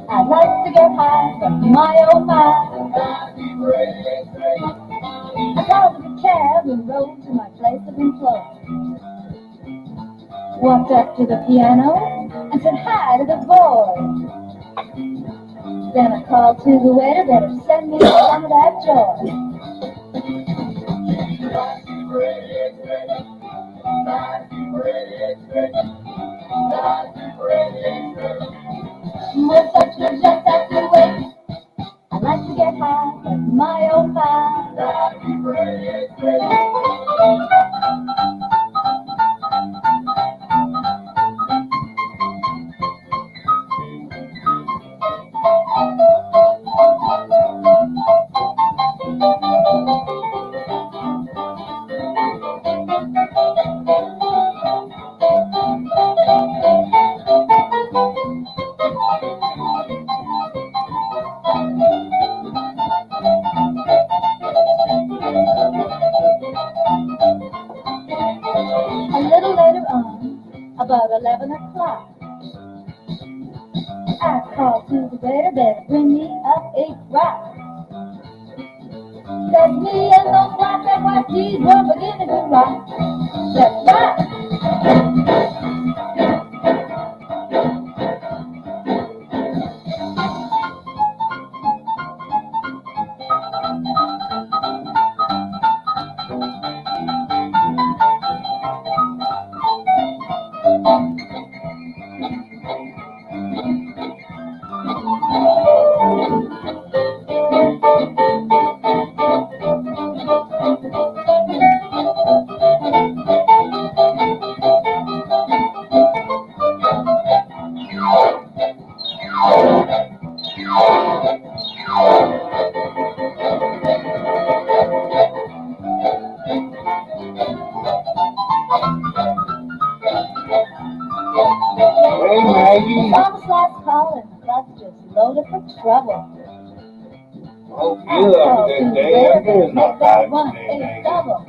I'd like to get high, but my oh my. I called a cab and rode to my place of employment. Walked up to the piano and said hi to the boy. Then I called to the waiter, better send me some of that joy. Most such will just have to wait. I like to get high, but my oh my. A little later on, about 11 o'clock, I called to the waiter, better bring me up a rock. Said me and those black and white teeth were beginning to rock. That's right. Hey, Maggie. Thomas last call and the bus just loaded for trouble. Hope you have a good day. I'm doing not bad today, Maggie. Double.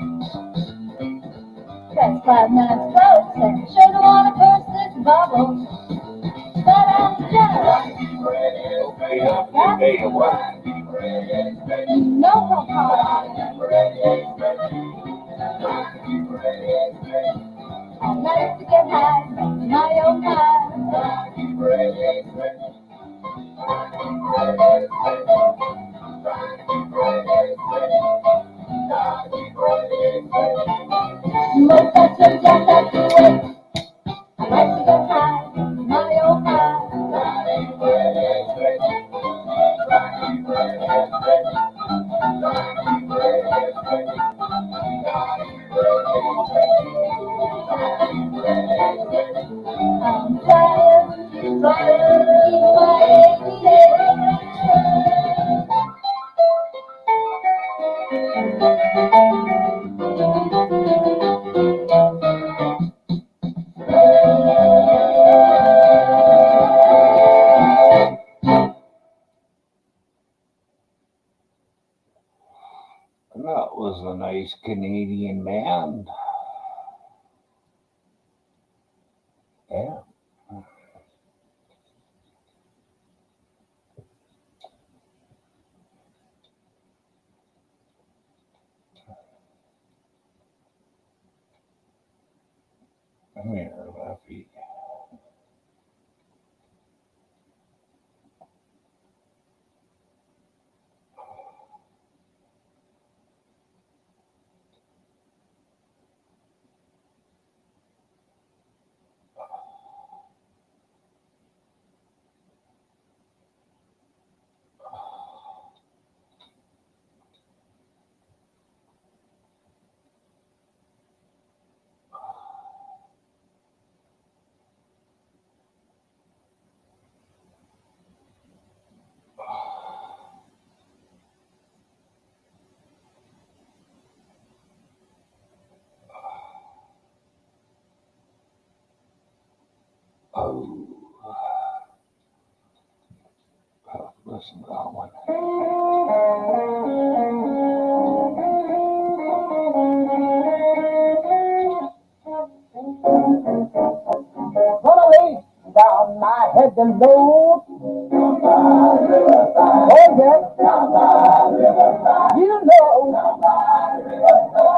Press 5 minutes close and sure don't want to burst this bubble. But I'm just Hope you have a good day at work. no hard. I like to get high, my oh my. Most such a just have to wait. I like to get high, my oh my. I'm trying to keep my That was a nice Canadian band. Yeah. Here, Leffy. Listen, Godwin. Gonna lay down my head and load. Oh, yes. You know.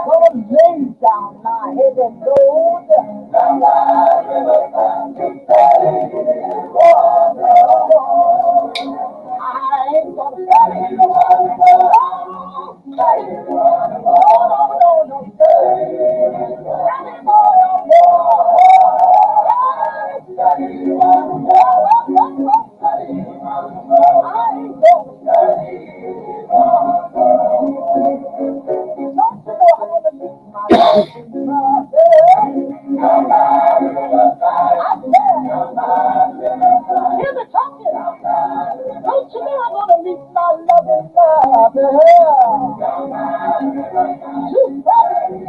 Gonna lay down my head and load. I ain't gonna study. Here's the talking. Don't you know I'm gonna meet my loving mother? She's ready.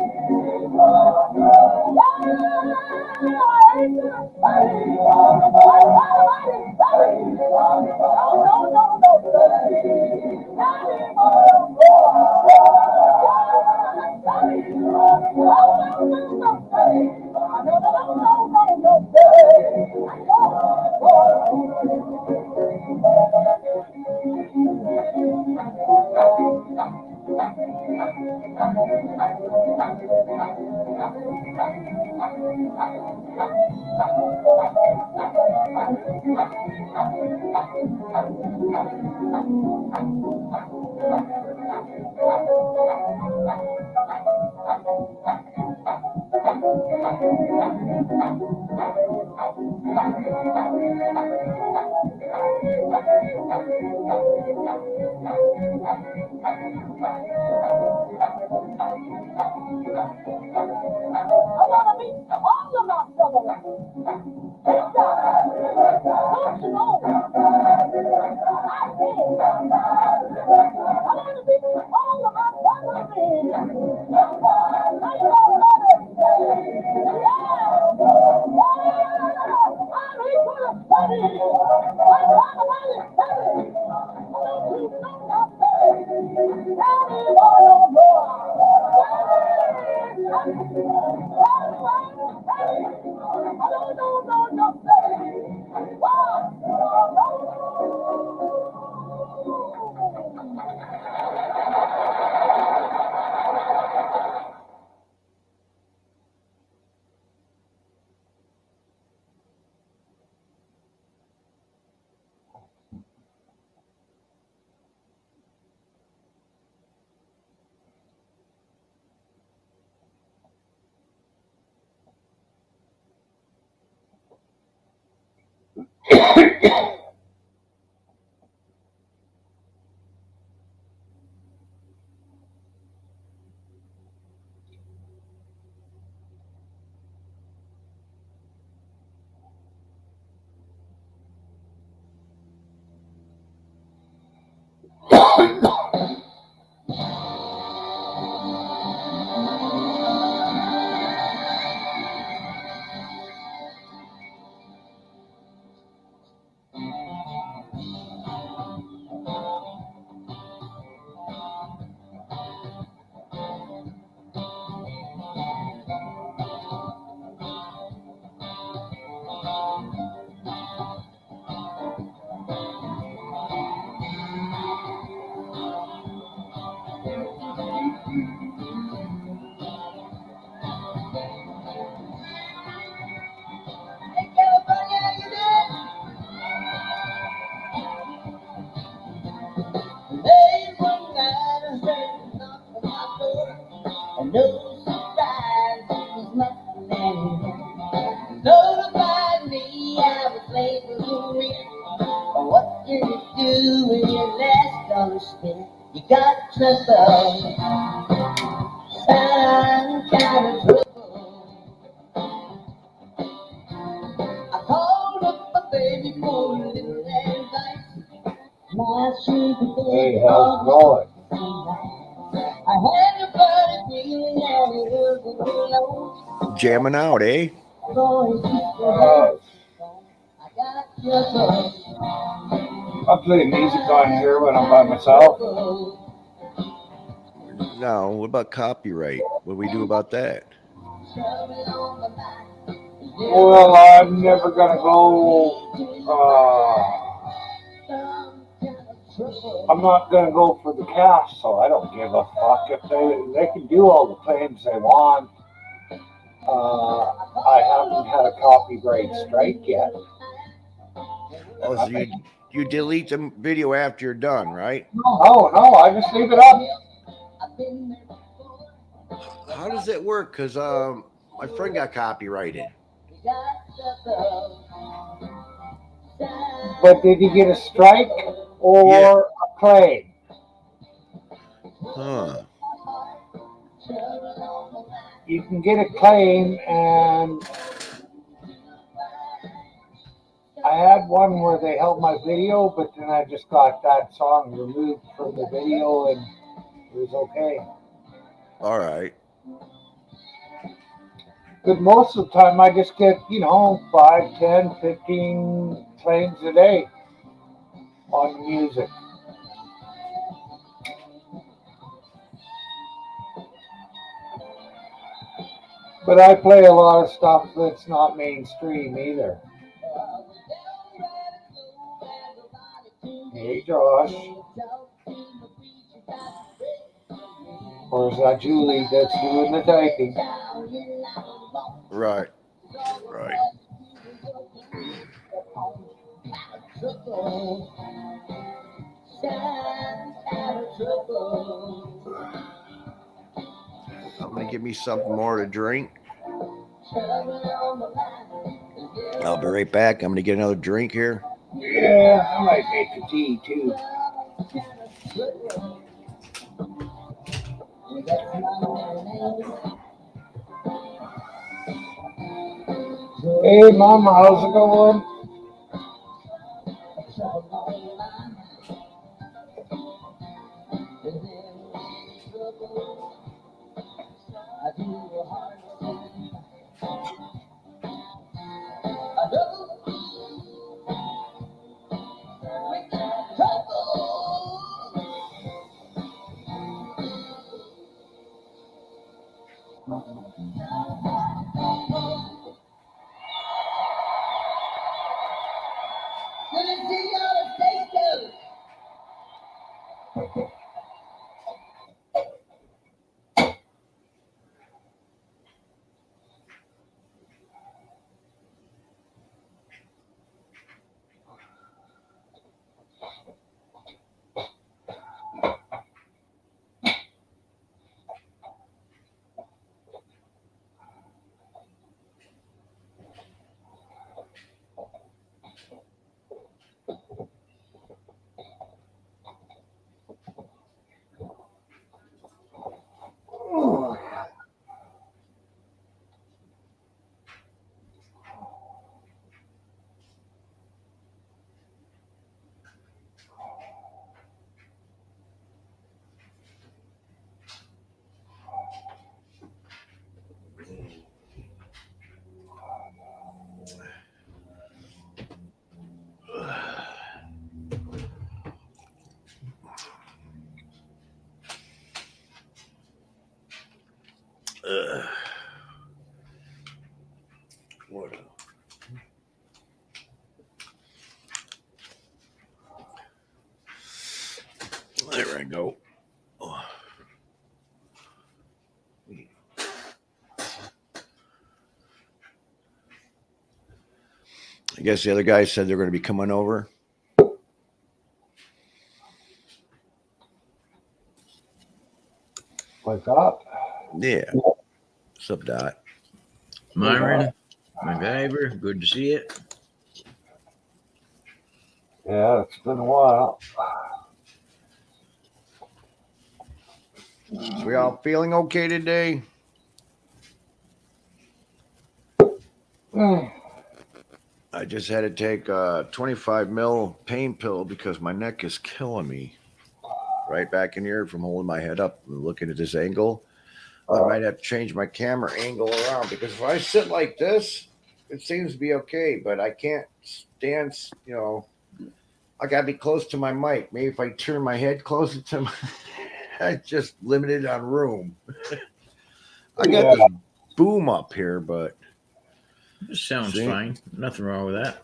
I wanna meet all of my brothers. Don't you know? I did. I wanna meet all of my brothers. I know what it is. I'm equal to study. I'm not study. Don't you know nothing? Tell me what you're No surprise, it was nothing. Notified me I was late for the rent. What did you do when your last dollar spent? You got trouble, some kind of trouble. I called up my baby for a little advice. My sugar baby, Hey, how's it going? I had a funny feeling that it was alone. Jamming out, eh? Boys used to I play music on here when I'm by myself. Now, what about copyright? What do we do about that? Well, I'm never gonna go. I'm not gonna go for the cash, so I don't give a fuck if they can do all the claims they want. I haven't had a copyright strike yet. Oh, so you delete the video after you're done, right? No, I just leave it up. How does that work? Because my friend got copyrighted. But did you get a strike or a claim? Huh. You can get a claim, and I had one where they held my video, but then I just got that song removed from the video, and it was okay. All right. But most of the time, I just get 5, 10, 15 claims a day on music. But I play a lot of stuff that's not mainstream either. Hey, Josh. Or is that Julie that's doing the typing? Right. Right. I'm gonna give me something more to drink. I'll be right back. I'm gonna get another drink here. Yeah, I might make a tea too. Hey, Mama, how's it going? What? There I go. Oh. I guess the other guys said they're going to be coming over. What's up? Yeah. What's up, Dot? Myron, MacGyver, good to see you. Yeah, it's been a while. So we all feeling okay today? I just had to take a 25 mil pain pill because my neck is killing me. Right back in here from holding my head up and looking at this angle. I might have to change my camera angle around because if I sit like this, it seems to be okay, but I can't stand. I gotta be close to my mic. Maybe if I turn my head closer to my, I just limited on room. I got Yeah. this boom up here, but This sounds see, fine. Nothing wrong with that.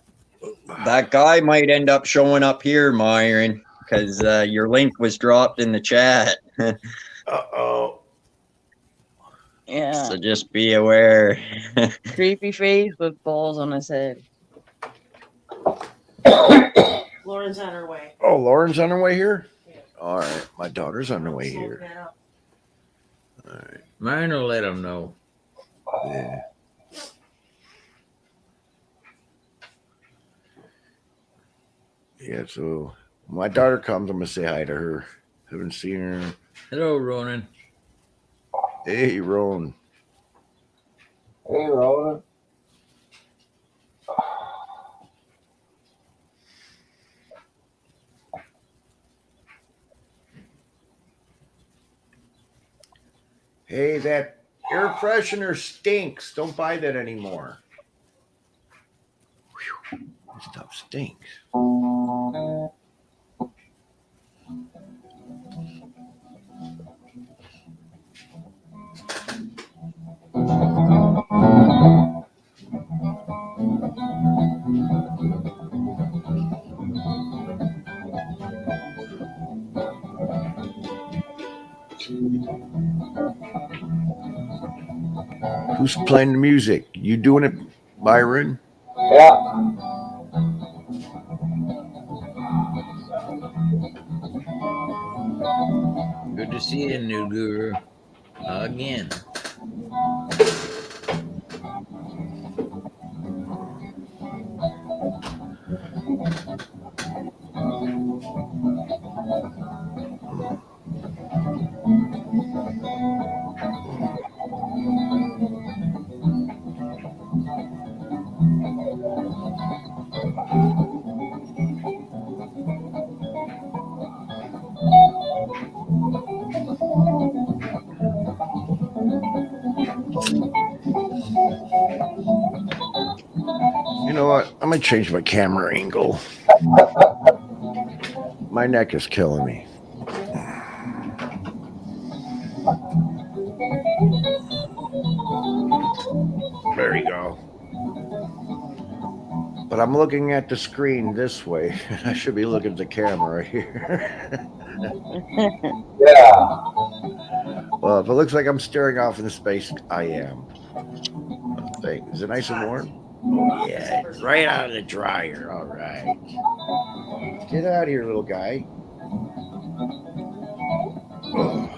That guy might end up showing up here, Myron, because your link was dropped in the chat. oh, Yeah. So just be aware. Creepy face with balls on his head. Lauren's on her way. oh, Lauren's on her way here. Yeah. All right, my daughter's on her way Slow here. that up. All right, Mine will let him know. yeah. Yeah, so my daughter comes, I'm gonna say hi to her. Haven't seen her. Hello, Ronan. Hey, Roan. Hey, Roland. Hey, that air freshener stinks. Don't buy that anymore. Whew, this stuff stinks. Who's playing the music? You doing it, Byron? Yeah. Good to see you, new guru. Again. You know what? I'm gonna change my camera angle. My neck is killing me. There you go. But I'm looking at the screen this way. I should be looking at the camera here. Yeah. Well, if it looks like I'm staring off into space, I am. Hey, is it nice and warm? Oh, yeah, right out of the dryer. All right. Get out of here, little guy. Oh.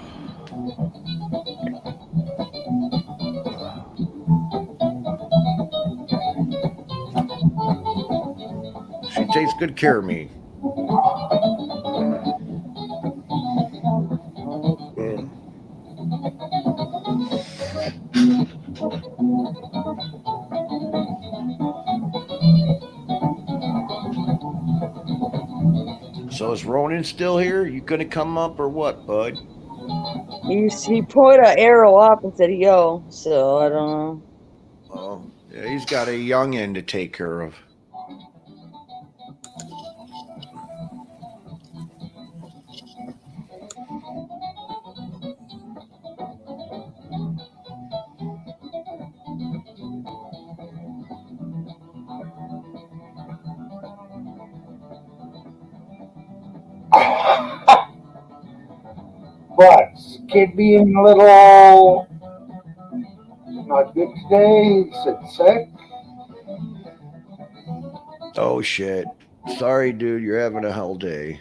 She takes good care of me. Good. So is Ronan still here? You gonna come up or what, bud? He put an arrow up and said yo, so I don't know. Oh, yeah, he's got a youngin' to take care of. But kid being a little not good today. He said sick. Oh shit. Sorry, dude, you're having a hell day.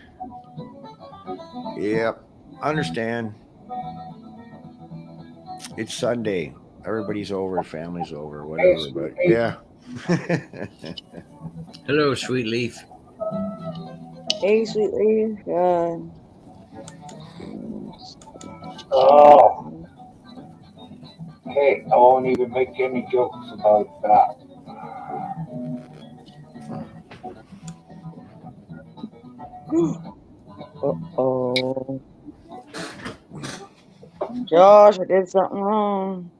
Yep. Understand. It's Sunday. Everybody's over, family's over, whatever, but yeah. Hello, Sweet Leaf. Hey, sweet lady. God. Oh, hey, I won't even make any jokes about that. Uh-oh. Josh, I did something wrong.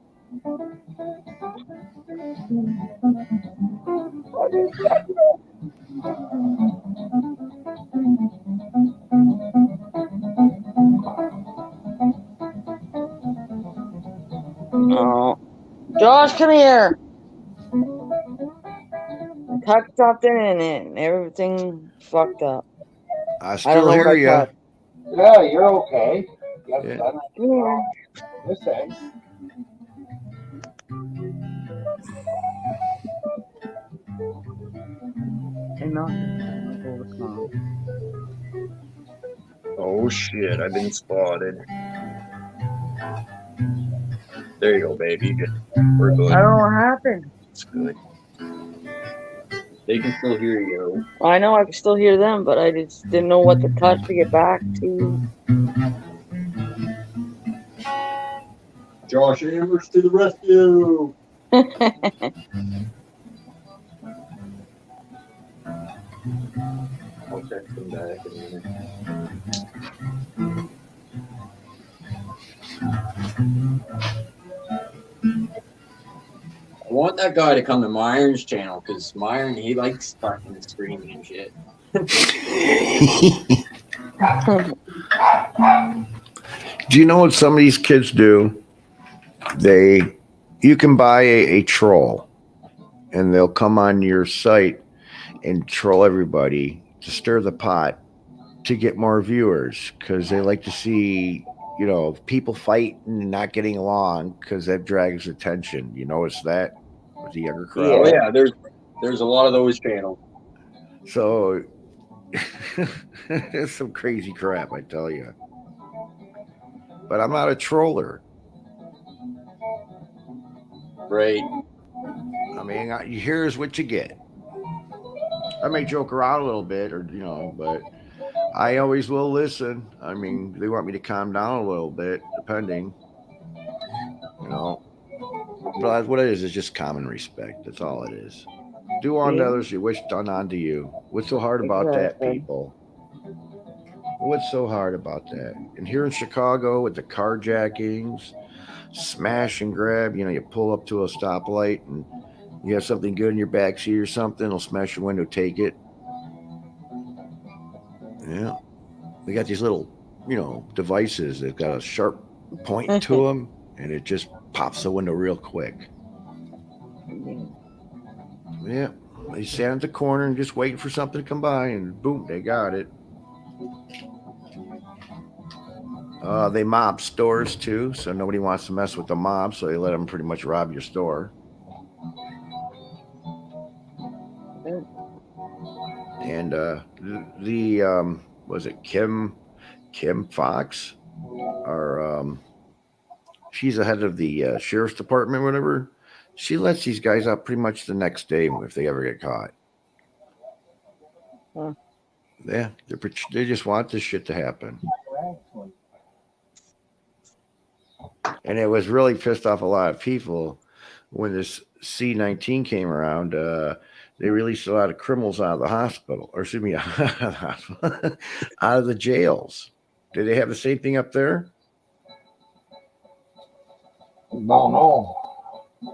Oh, Josh, come here. Tuck dropped in it and everything fucked up. I I don't still know hear what I you. touched. Yeah, you're okay. Yep, Yeah. that's Come here. this end. Oh shit, I've been spotted. There you go, baby. We're good. I don't know what happened. It's good. They can still hear you. I know I can still hear them, but I just didn't know what to touch to get back to. Josh Amherst to the rescue. I'll text him back in a minute. I want that guy to come to Myron's channel because Myron, he likes fucking screaming and shit. Do you know what some of these kids do? You can buy a troll, and they'll come on your site and troll everybody to stir the pot to get more viewers because they like to see, people fighting and not getting along because that drags attention. You notice that with the younger crowd? Oh yeah, there's a lot of those channels. So it's some crazy crap, I tell you. But I'm not a troller. Right. I mean, here's what you get. I may joke around a little bit, but I always will listen. I mean, they want me to calm down a little bit, depending. But what it is just common respect. That's all it is. Do unto others you wish done unto you. What's so hard about that, Exactly. people? What's so hard about that? And here in Chicago with the carjackings, smash and grab, you pull up to a stoplight and you have something good in your backseat or something, they'll smash your window, take it. Yeah. They got these little, devices that got a sharp point to them and it just pops the window real quick. Yeah. They stand at the corner and just waiting for something to come by and boom, they got it. They mob stores too, so nobody wants to mess with the mob, so they let them pretty much rob your store. And was it Kim Fox, or she's the head of the sheriff's department, or whatever. She lets these guys out pretty much the next day if they ever get caught. Huh. Yeah, they just want this shit to happen. And it was really pissed off a lot of people when this C-19 came around. They released a lot of criminals out of the hospital, or excuse me, out of the jails. Did they have the same thing up there? No.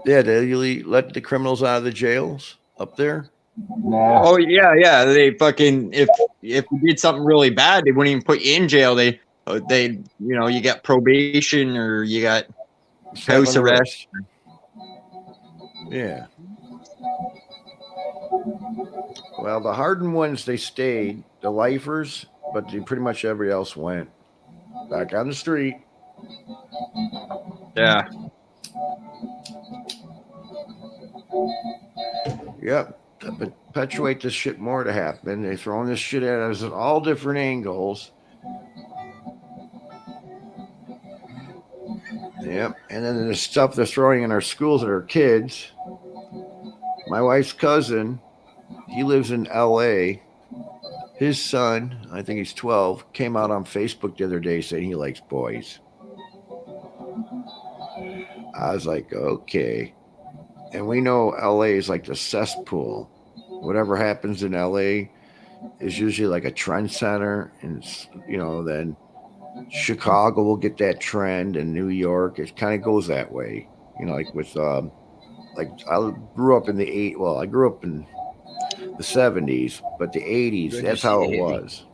Yeah, they really let the criminals out of the jails up there. Nah. Oh yeah. They fucking if you did something really bad, they wouldn't even put you in jail. They you get probation or you got house arrest. Yeah. Well, the hardened ones, they stayed, the lifers, but pretty much everybody else went back on the street. Yeah. Yep. To perpetuate this shit more to happen, they're throwing this shit at us at all different angles. Yep. And then the stuff they're throwing in our schools at our kids. My wife's cousin, he lives in LA. His son, I think he's 12, came out on Facebook the other day saying he likes boys. I was like, okay. And we know LA is like the cesspool. Whatever happens in LA is usually like a trend center. And, then Chicago will get that trend, and New York. It kind of goes that way. Like with, I grew up in I grew up in the 70s, but the 80s, Good to that's see how you, it hippie. was.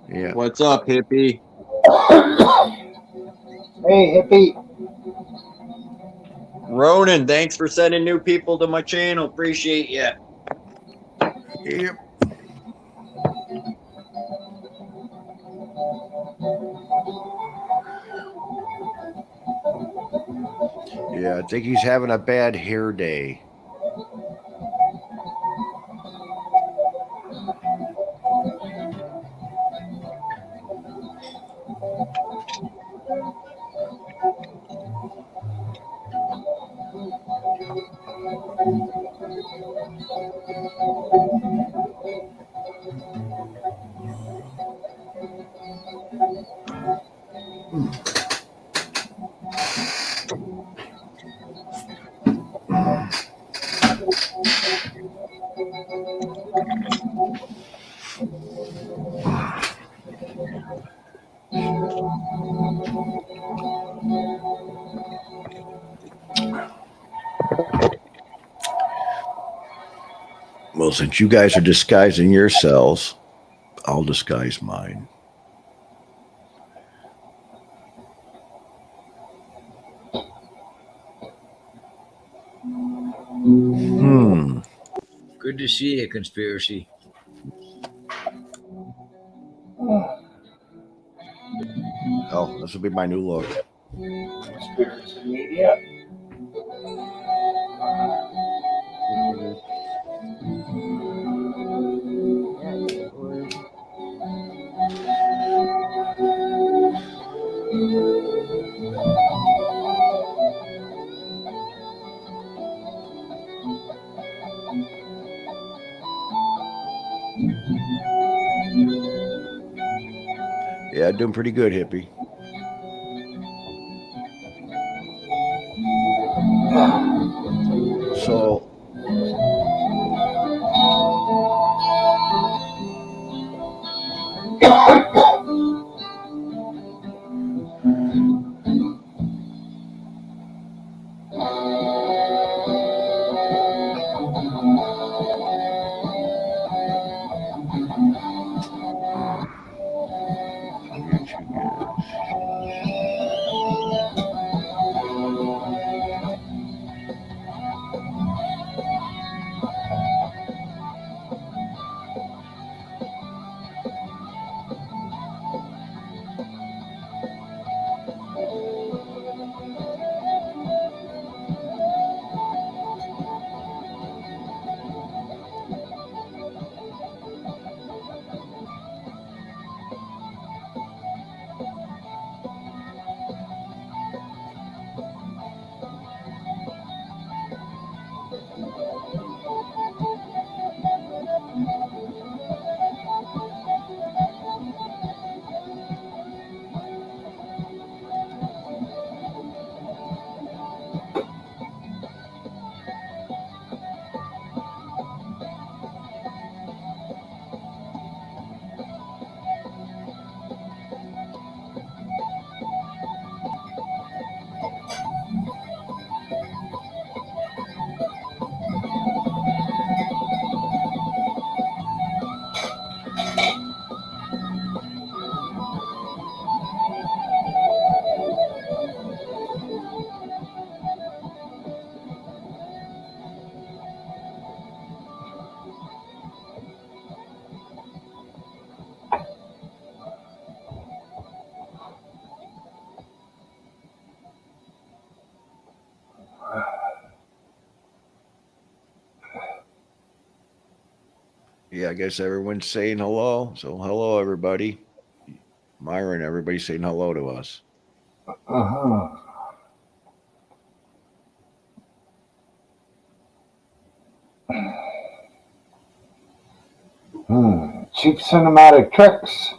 Yeah. What's up, hippie? Hey, hippie. Ronan, thanks for sending new people to my channel. Appreciate you. Yep. Yeah, I think he's having a bad hair day. Well, since you guys are disguising yourselves, I'll disguise mine. Hmm. Good to see you, conspiracy. Oh, this will be my new look. Conspiracy media. Yeah, doing pretty good, hippie. So, forget you guys. Yeah, I guess everyone's saying hello. So, hello, everybody. Myron, everybody's saying hello to us. Uh-huh. Cheap cinematic tricks.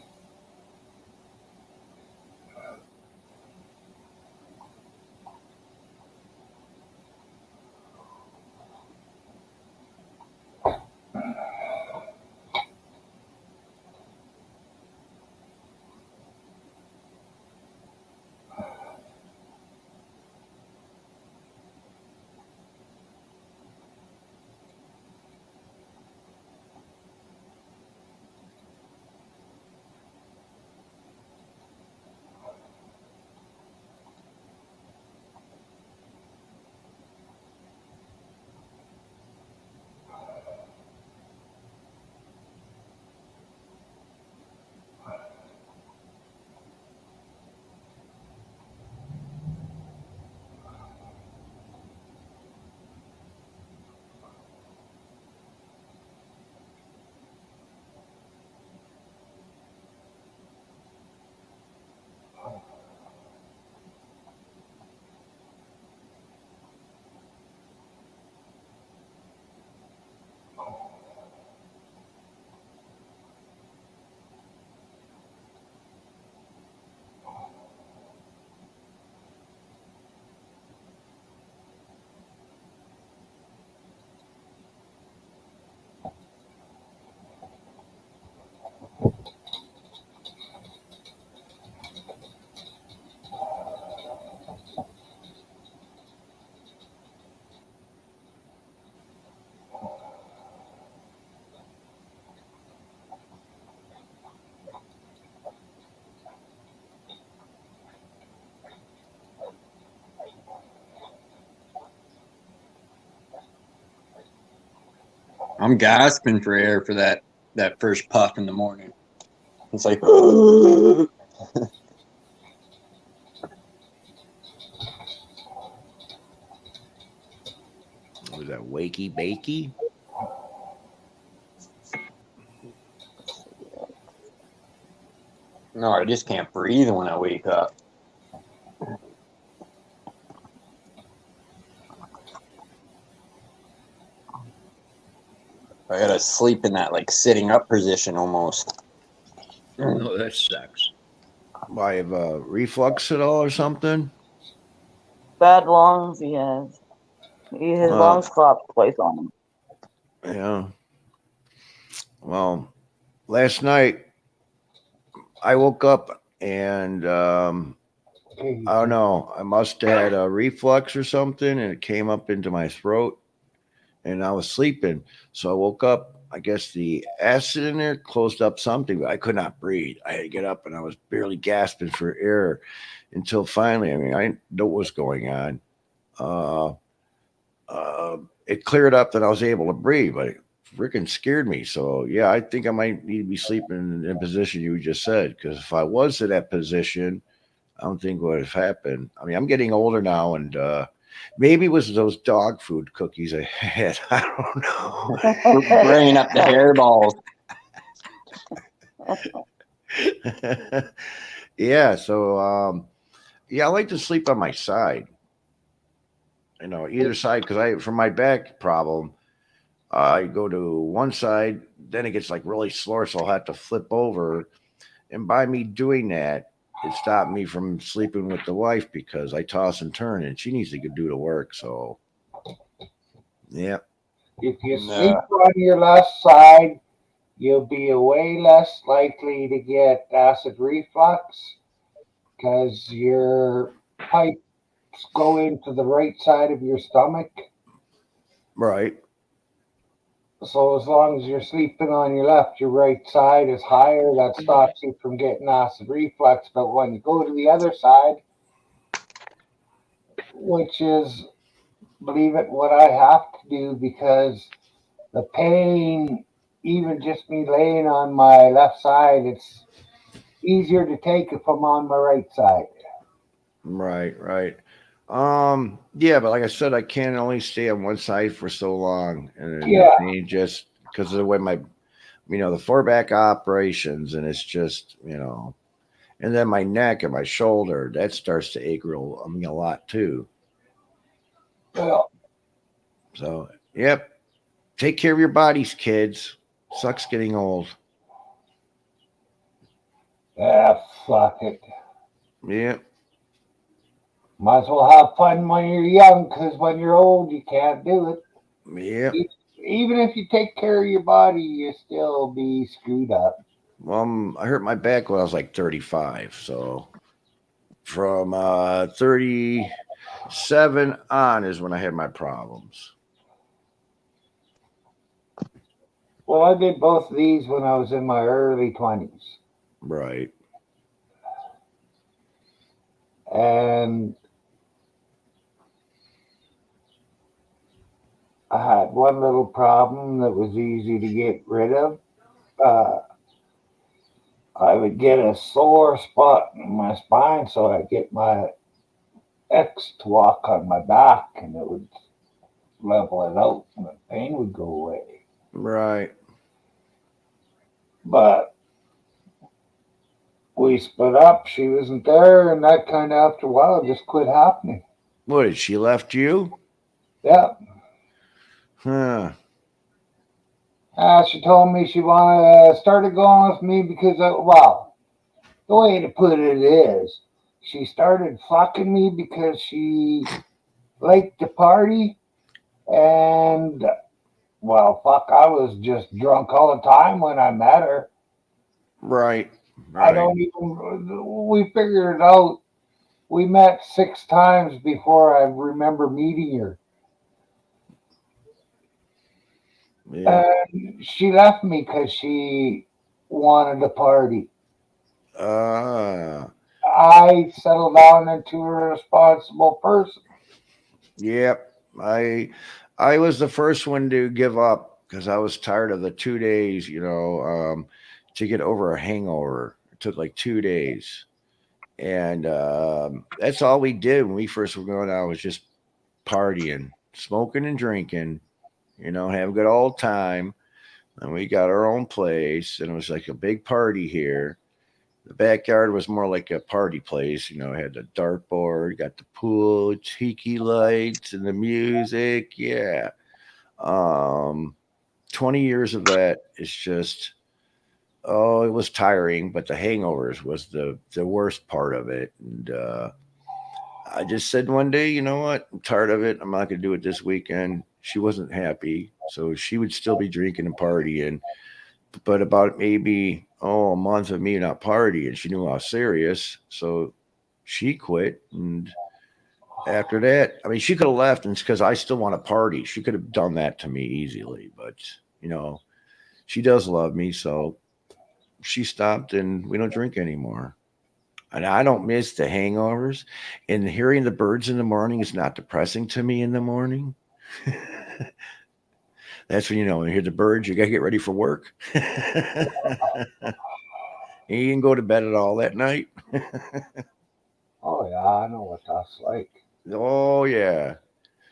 I'm gasping for air for that first puff in the morning. It's like Was that wakey bakey? no, I just can't breathe when I wake up. I gotta sleep in that like sitting up position almost. Oh, that sucks. Why, have reflux at all or something? Bad lungs he has. His lungs stopped twice on him. Yeah. Well, last night I woke up and I don't know. I must have had a reflux or something, and it came up into my throat, and I was sleeping. So I woke up. I guess the acid in there closed up something, but I could not breathe. I had to get up, and I was barely gasping for air until finally. I mean, I didn't know what was going on. Uh, it cleared up, that I was able to breathe, but it freaking scared me. So yeah, I think I might need to be sleeping in the position you just said, because if I was in that position, I don't think what would have happened. I mean, I'm getting older now, and maybe it was those dog food cookies I had. I don't Bringing up the hairballs. know. Yeah, so yeah, I like to sleep on my side. Either side, because I for my back problem, I go to one side, then it gets like really sore, so I'll have to flip over. And by me doing that, it stopped me from sleeping with the wife because I toss and turn, and she needs to go do the work. So yeah. If you sleep No. on your left side, you'll be way less likely to get acid reflux because your pipes go into the right side of your stomach. Right. So as long as you're sleeping on your left, your right side is higher. That stops you from getting acid reflux. But when you go to the other side, which is, believe it, what I have to do because the pain, even just me laying on my left side, it's easier to take if I'm on my right side. Right. Right. Yeah, but like I said, I can only stay on one side for so long, and then the Yeah, pain just because of the way the four back operations, and it's just and then my neck and my shoulder that starts to ache a lot too. well, So yep, take care of your bodies, kids. Sucks getting old. fuck it. Yep. Might as well have fun when you're young, because when you're old, you can't do it. Yep. E- Even if you take care of your body, you still be screwed up. Well, I hurt my back when I was like 35. So from 37 on is when I had my problems. Well, I did both of these when I was in my early 20s. Right. And I had one little problem that was easy to get rid of. Uh, I would get a sore spot in my spine, so I'd get my ex to walk on my back and it would level it out and the pain would go away. Right. But we split up, she wasn't there, and that kind of after a while just quit happening. What, did she left you? Yeah. Huh. She told me she wanted started going with me because, well, the way to put it is, she started fucking me because she liked to party, and well, fuck, I was just drunk all the time when I met her. Right. I Right. don't even. We figured it out. We met 6 times before I remember meeting her. Yeah. And she left me because she wanted to party. Ah. I settled down into a responsible person. Yep. I was the first one to give up because I was tired of the 2 days, to get over a hangover. It took like 2 days. And that's all we did when we first were going out was just partying, smoking and drinking, have a good old time. And we got our own place, and it was like a big party here. The backyard was more like a party place. It had the dartboard, got the pool, tiki lights, and the music. Yeah. Um, 20 years of that is just, oh, it was tiring, but the hangovers was the worst part of it. And I just said one day, you know what? I'm tired of it. I'm not going to do it this weekend. She wasn't happy. So she would still be drinking and partying. But about maybe, a month of me not partying, she knew I was serious. So she quit. And after that, I mean, she could have left, and it's because I still want to party. She could have done that to me easily. But, you know, she does love me. So she stopped, and we don't drink anymore. And I don't miss the hangovers. And hearing the birds in the morning is not depressing to me in the morning. That's when you hear the birds, you got to get ready for work. And you can go to bed at all that night. Oh yeah, I know what that's like. Oh, yeah.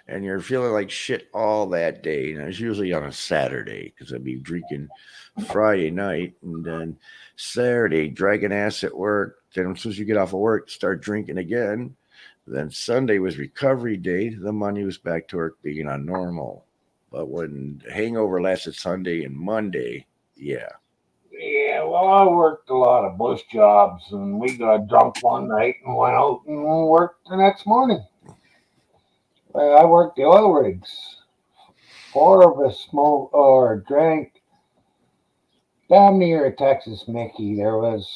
And you're feeling like shit all that day. And it's usually on a Saturday because I'd be drinking Friday night and then Saturday, dragging ass at work. Then as soon as you get off of work, start drinking again. Then Sunday was recovery day. The money was back to work being on normal. But when the hangover lasted Sunday and Monday, yeah. Yeah, well, I worked a lot of bush jobs, and we got drunk one night and went out and worked the next morning. I worked the oil rigs. Four of us smoked or drank damn near a Texas Mickey. There was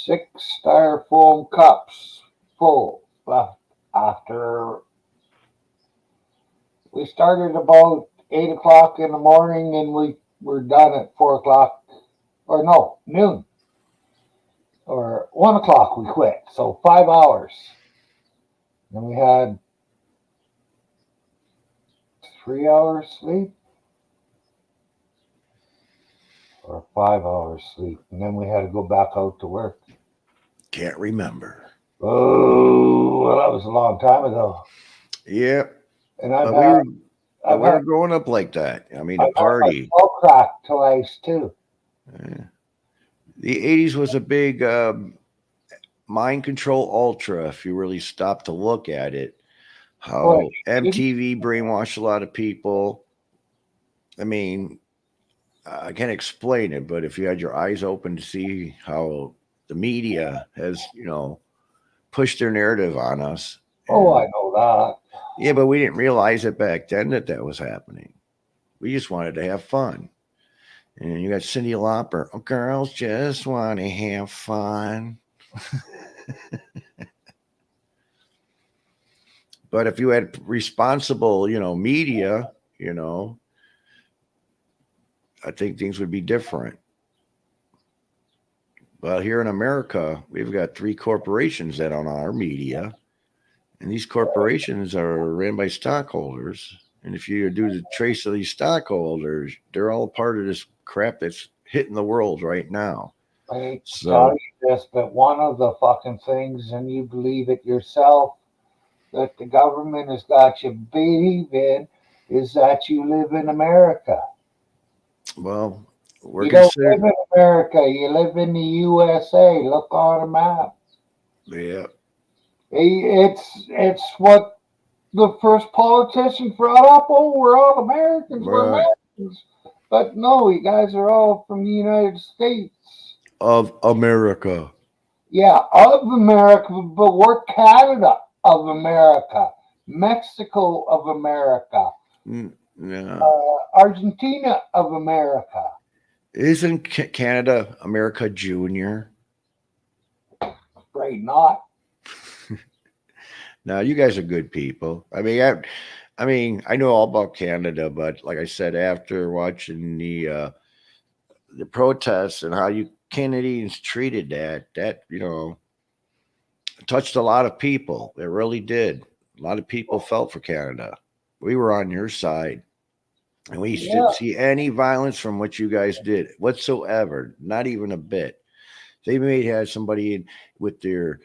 6 styrofoam cups full left after we started about 8 o'clock in the morning, and we were done at 4 o'clock, or no, noon, or 1 o'clock. We quit, so 5 hours. Then we had 3 hours sleep or 5 hours sleep, and then we had to go back out to work. Can't remember. Oh, well, that was a long time ago, Yeah. and I've But we had were but I've we were had growing up like that. I mean, the I've had my party. skull cracked twice too. uh, The 80s was a big mind control ultra if you really stop to look at it. Boy, How MTV brainwashed a lot of people. I mean, I can't explain it, but if you had your eyes open to see how the media has, pushed their narrative on us. oh, I And know that. yeah, but we didn't realize it back then that was happening. We just wanted to have fun. And you got Cindy Lauper. Oh, girls just want to have fun. But if you had responsible, media, you know, I think things would be different. But here in America, we've got three corporations that own our media, and these corporations are ran by stockholders. And if you do the trace of these stockholders, they're all part of this crap that's hitting the world right now. I hate to tell So, you this, but one of the fucking things, and you believe it yourself, that the government has got you believing is that you live in America. well, we're You don't live considered, in America, you live in the USA. Look on a map. yeah, It's what the first politician brought up. Oh, we're all Americans, we're right, Americans. But no, you guys are all from the United States. of America. Yeah, of America, but we're Canada of America, Mexico of America, Yeah. Argentina of America. Isn't Canada America Junior? Afraid not. Now, you guys are good people. I know all about Canada, but like I said, after watching the protests and how you Canadians treated that touched a lot of people. It really did. A lot of people felt for Canada. We were on your side. And we Yeah. didn't see any violence from what you guys did whatsoever, not even a bit. They may have somebody in with their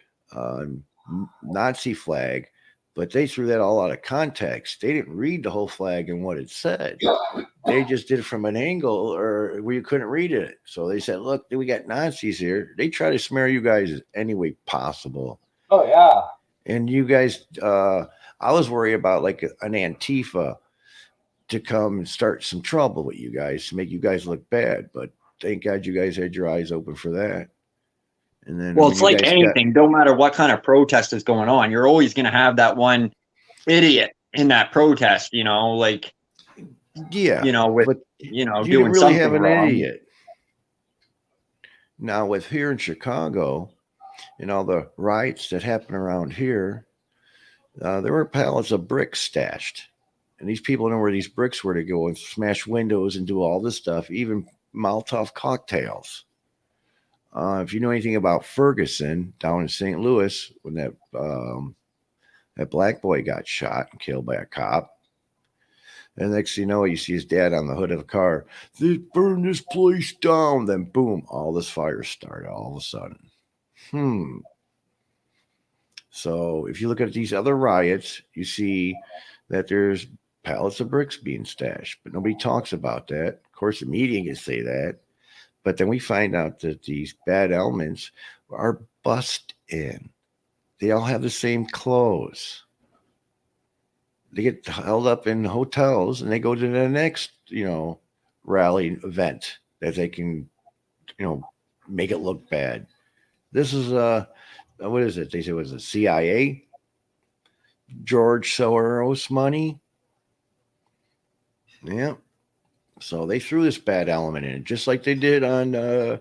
Nazi flag, but they threw that all out of context. They didn't read the whole flag and what it said. They just did it from an angle or where you couldn't read it. So they said, look, we got Nazis here. They try to smear you guys any way possible. Oh yeah. And you guys, I was worried about like an Antifa to come and start some trouble with you guys to make you guys look bad. But thank God you guys had your eyes open for that. And then Well, when it's you like guys got, anything. No matter what kind of protest is going on, you're always going to have that one idiot in that protest. Like yeah, with but you didn't doing really have something an wrong. idiot. Now with here in Chicago and all the riots that happen around here, there were pallets of bricks stashed. And these people know where these bricks were to go and smash windows and do all this stuff, even Molotov cocktails. If you know anything about Ferguson down in St. Louis, when that black boy got shot and killed by a cop, and next thing you know, you see his dad on the hood of a car. They burned this place down. Then boom, all this fire started all of a sudden. So if you look at these other riots, you see that there's pallets of bricks being stashed, but nobody talks about that. Of course, the media can say that, but then we find out that these bad elements are bussed in. They all have the same clothes. They get held up in hotels and they go to the next, rally event that they can, make it look bad. This is what is it? They say it was the CIA, George Soros money. Yeah. So they threw this bad element in, just like they did on.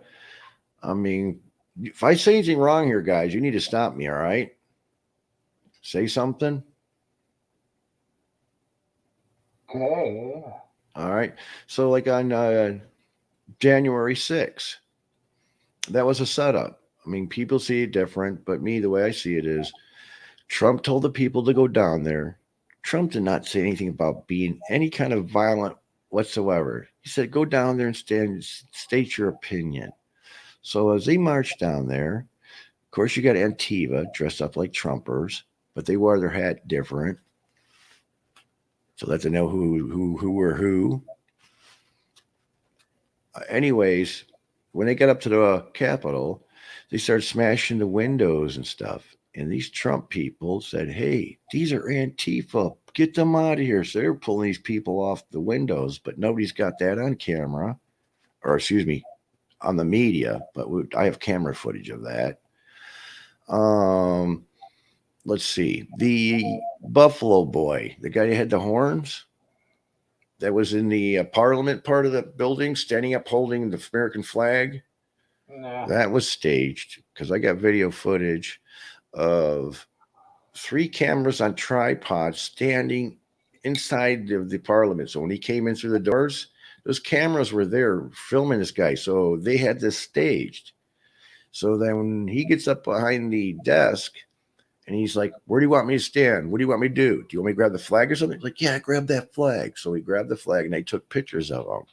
I mean, if I say anything wrong here, guys, you need to stop me. All right, say something. Okay. All right. So like on January 6th, that was a setup. I mean, people see it different, but me, the way I see it is, Trump told the people to go down there. Trump did not say anything about being any kind of violent whatsoever. He said, go down there and state your opinion. So as they marched down there, of course, you got Antifa dressed up like Trumpers, but they wore their hat different. So let them know who were who. Anyways, when they got up to the Capitol, they started smashing the windows and stuff. And these Trump people said, hey, these are Antifa. Get them out of here. So they were pulling these people off the windows, but nobody's got that on camera, or excuse me, on the media. But I have camera footage of that. Let's see. The Buffalo Boy, the guy who had the horns, that was in the Parliament part of the building, standing up holding the American flag. Nah. That was staged because I got video footage of 3 cameras on tripods standing inside of the Parliament. So when he came in through the doors, those cameras were there filming this guy. So they had this staged. So then when he gets up behind the desk and he's like, where do you want me to stand? What do you want me to do? Do you want me to grab the flag or something? He's like, yeah, grab that flag. So he grabbed the flag and they took pictures of him.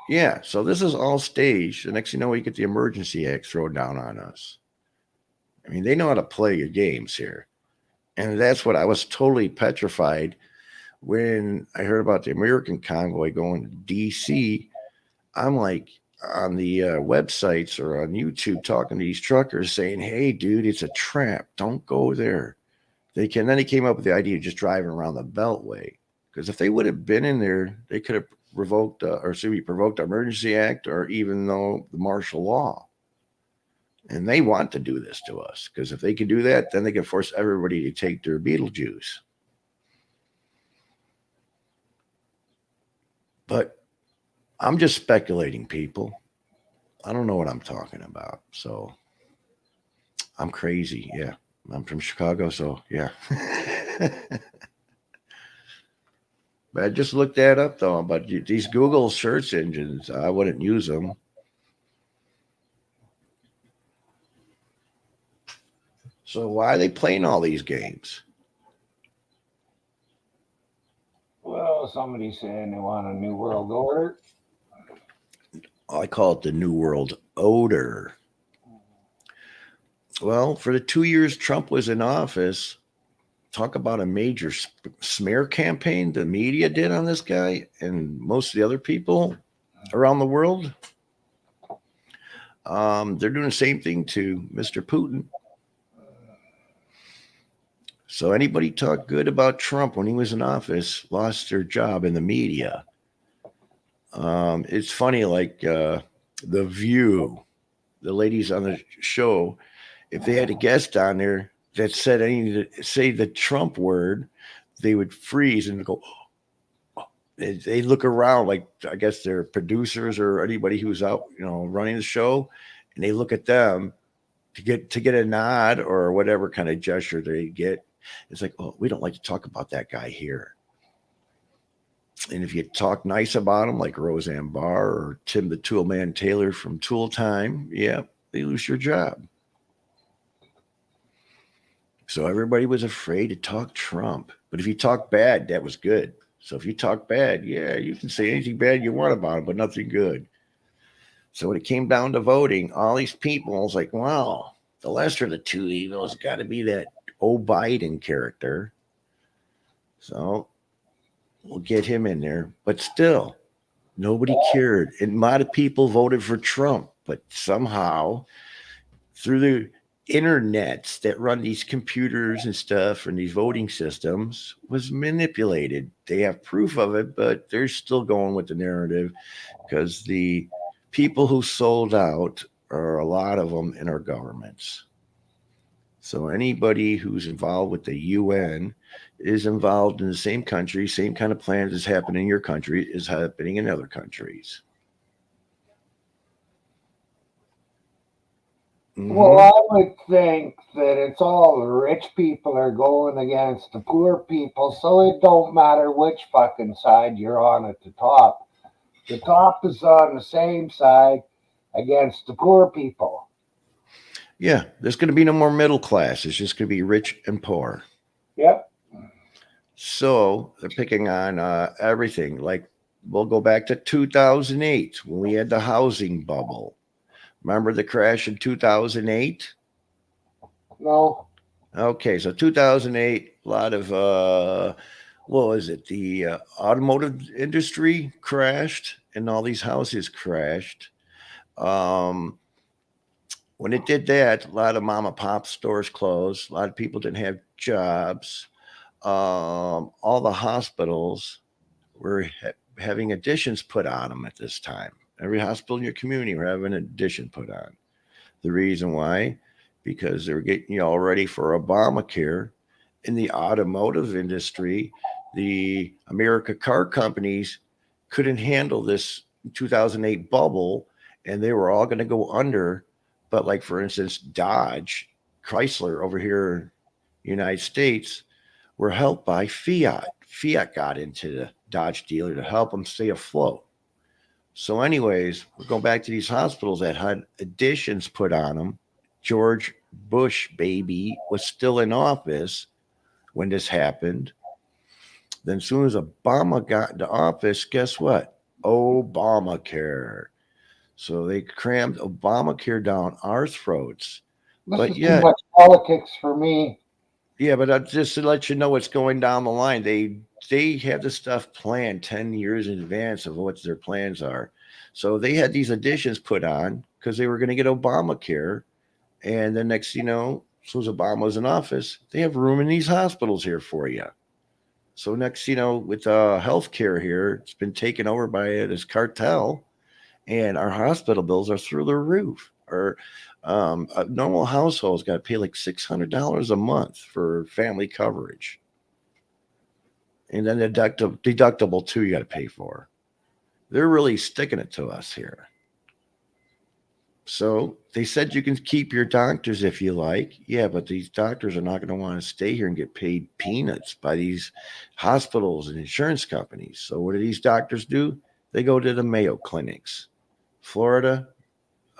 Yeah, so this is all staged. The next thing you know, we get the Emergency Act thrown down on us. I mean, they know how to play your games here. And that's what I was totally petrified when I heard about the American convoy going to D.C. I'm like on the websites or on YouTube talking to these truckers saying, hey, dude, it's a trap. Don't go there. Then they came up with the idea of just driving around the Beltway. Because if they would have been in there, they could have provoked the Emergency Act or even though the martial law. And they want to do this to us because if they can do that, then they can force everybody to take their Beetlejuice. But I'm just speculating, people. I don't know what I'm talking about. So I'm crazy. Yeah. I'm from Chicago. So yeah. But I just looked that up though. But these Google search engines, I wouldn't use them. So why are they playing all these games? Well, somebody's saying they want a new world order. I call it the New World Odor. Well, for the 2 years Trump was in office, talk about a major smear campaign the media did on this guy and most of the other people around the world. They're doing the same thing to Mr. Putin. So anybody talk good about Trump when he was in office lost their job in the media. It's funny, like The View, the ladies on the show, if they had a guest on there that said any say the Trump word, they would freeze and go. They look around like I guess they're producers or anybody who's out, running the show, and they look at them to get a nod or whatever kind of gesture they get. It's like, oh, we don't like to talk about that guy here. And if you talk nice about him, like Roseanne Barr or Tim the Tool Man Taylor from Tool Time, yeah, they lose your job. So everybody was afraid to talk Trump. But if you talk bad, that was good. So if you talk bad, yeah, you can say anything bad you want about him, but nothing good. So when it came down to voting, all these people, I was like, wow, the lesser of the two evils got to be that Biden character. So we'll get him in there. But still, nobody cared. And a lot of people voted for Trump, but somehow through the internets that run these computers and stuff and these voting systems was manipulated. They have proof of it, but they're still going with the narrative because the people who sold out are a lot of them in our governments. So anybody who's involved with the UN is involved in the same country, same kind of plans as happening in your country is happening in other countries. Well, I would think that it's all the rich people are going against the poor people, so it don't matter which fucking side you're on at the top. The top is on the same side against the poor people. Yeah, there's going to be no more middle class. It's just going to be rich and poor. Yep. So they're picking on everything. Like we'll go back to 2008 when we had the housing bubble. Remember the crash in 2008? No. Okay, so 2008, a lot of what was it? The automotive industry crashed, and all these houses crashed. Um, when it did that, a lot of mom and pop stores closed. A lot of people didn't have jobs. All the hospitals were having additions put on them at this time. Every hospital in your community were having an addition put on. The reason why, because they were getting you all ready for Obamacare. In the automotive industry, the America car companies couldn't handle this 2008 bubble, and they were all going to go under. But like for instance, Dodge, Chrysler over here in the United States were helped by Fiat. Fiat got into the Dodge dealer to help them stay afloat. So, anyways, we're going back to these hospitals that had additions put on them. George Bush, baby, was still in office when this happened. Then, as soon as Obama got into office, guess what? Obamacare. So they crammed Obamacare down our throats. This is too much politics for me. Yeah, but just to let you know what's going down the line, they have the stuff planned 10 years in advance of what their plans are. So they had these additions put on because they were going to get Obamacare. And then next, as soon as Obama was in office, they have room in these hospitals here for you. So next, with healthcare here, it's been taken over by this cartel, and our hospital bills are through the roof. Or a normal household's got to pay like $600 a month for family coverage, and then the deductible too you got to pay for. They're really sticking it to us here. So they said you can keep your doctors if you like. Yeah, but these doctors are not going to want to stay here and get paid peanuts by these hospitals and insurance companies. So what do these doctors do? They go to the Mayo clinics, Florida,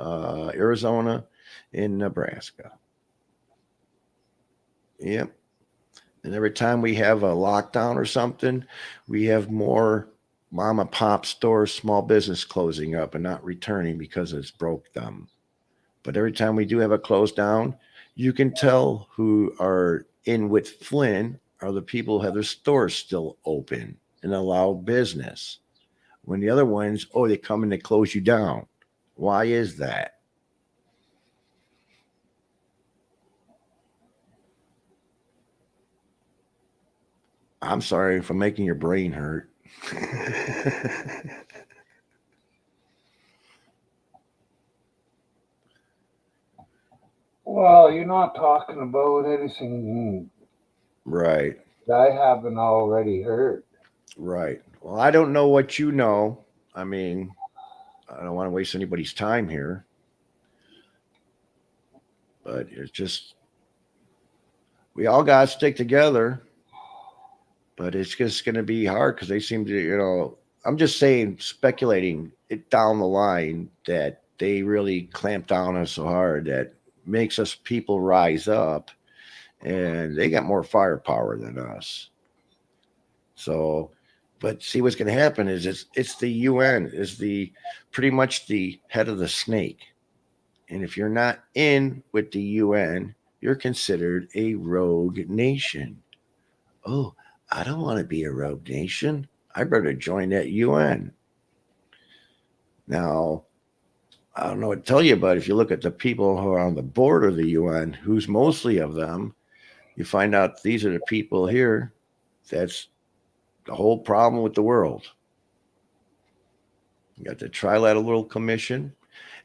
Arizona, in Nebraska. Yep. And every time we have a lockdown or something, we have more mom and pop stores, small business closing up and not returning because it's broke them. But every time we do have a close down, you can tell who are in with Flynn are the people who have their stores still open and allow business. When the other ones, oh, they come and they close you down. Why is that? I'm sorry for making your brain hurt. Well, you're not talking about anything Right, I haven't already heard. right. Well, I don't know what you know. I mean, I don't want to waste anybody's time here, but it's just we all got to stick together. But it's just going to be hard because they seem to, I'm just saying, speculating it down the line that they really clamp down on us so hard that makes us people rise up, and they got more firepower than us. So, but see what's going to happen is it's the UN is the pretty much the head of the snake, and if you're not in with the UN, you're considered a rogue nation. Oh, I don't want to be a rogue nation. I better join that UN. Now, I don't know what to tell you, but if you look at the people who are on the board of the UN, who's mostly of them, you find out these are the people here. That's the whole problem with the world. You got the Trilateral Commission.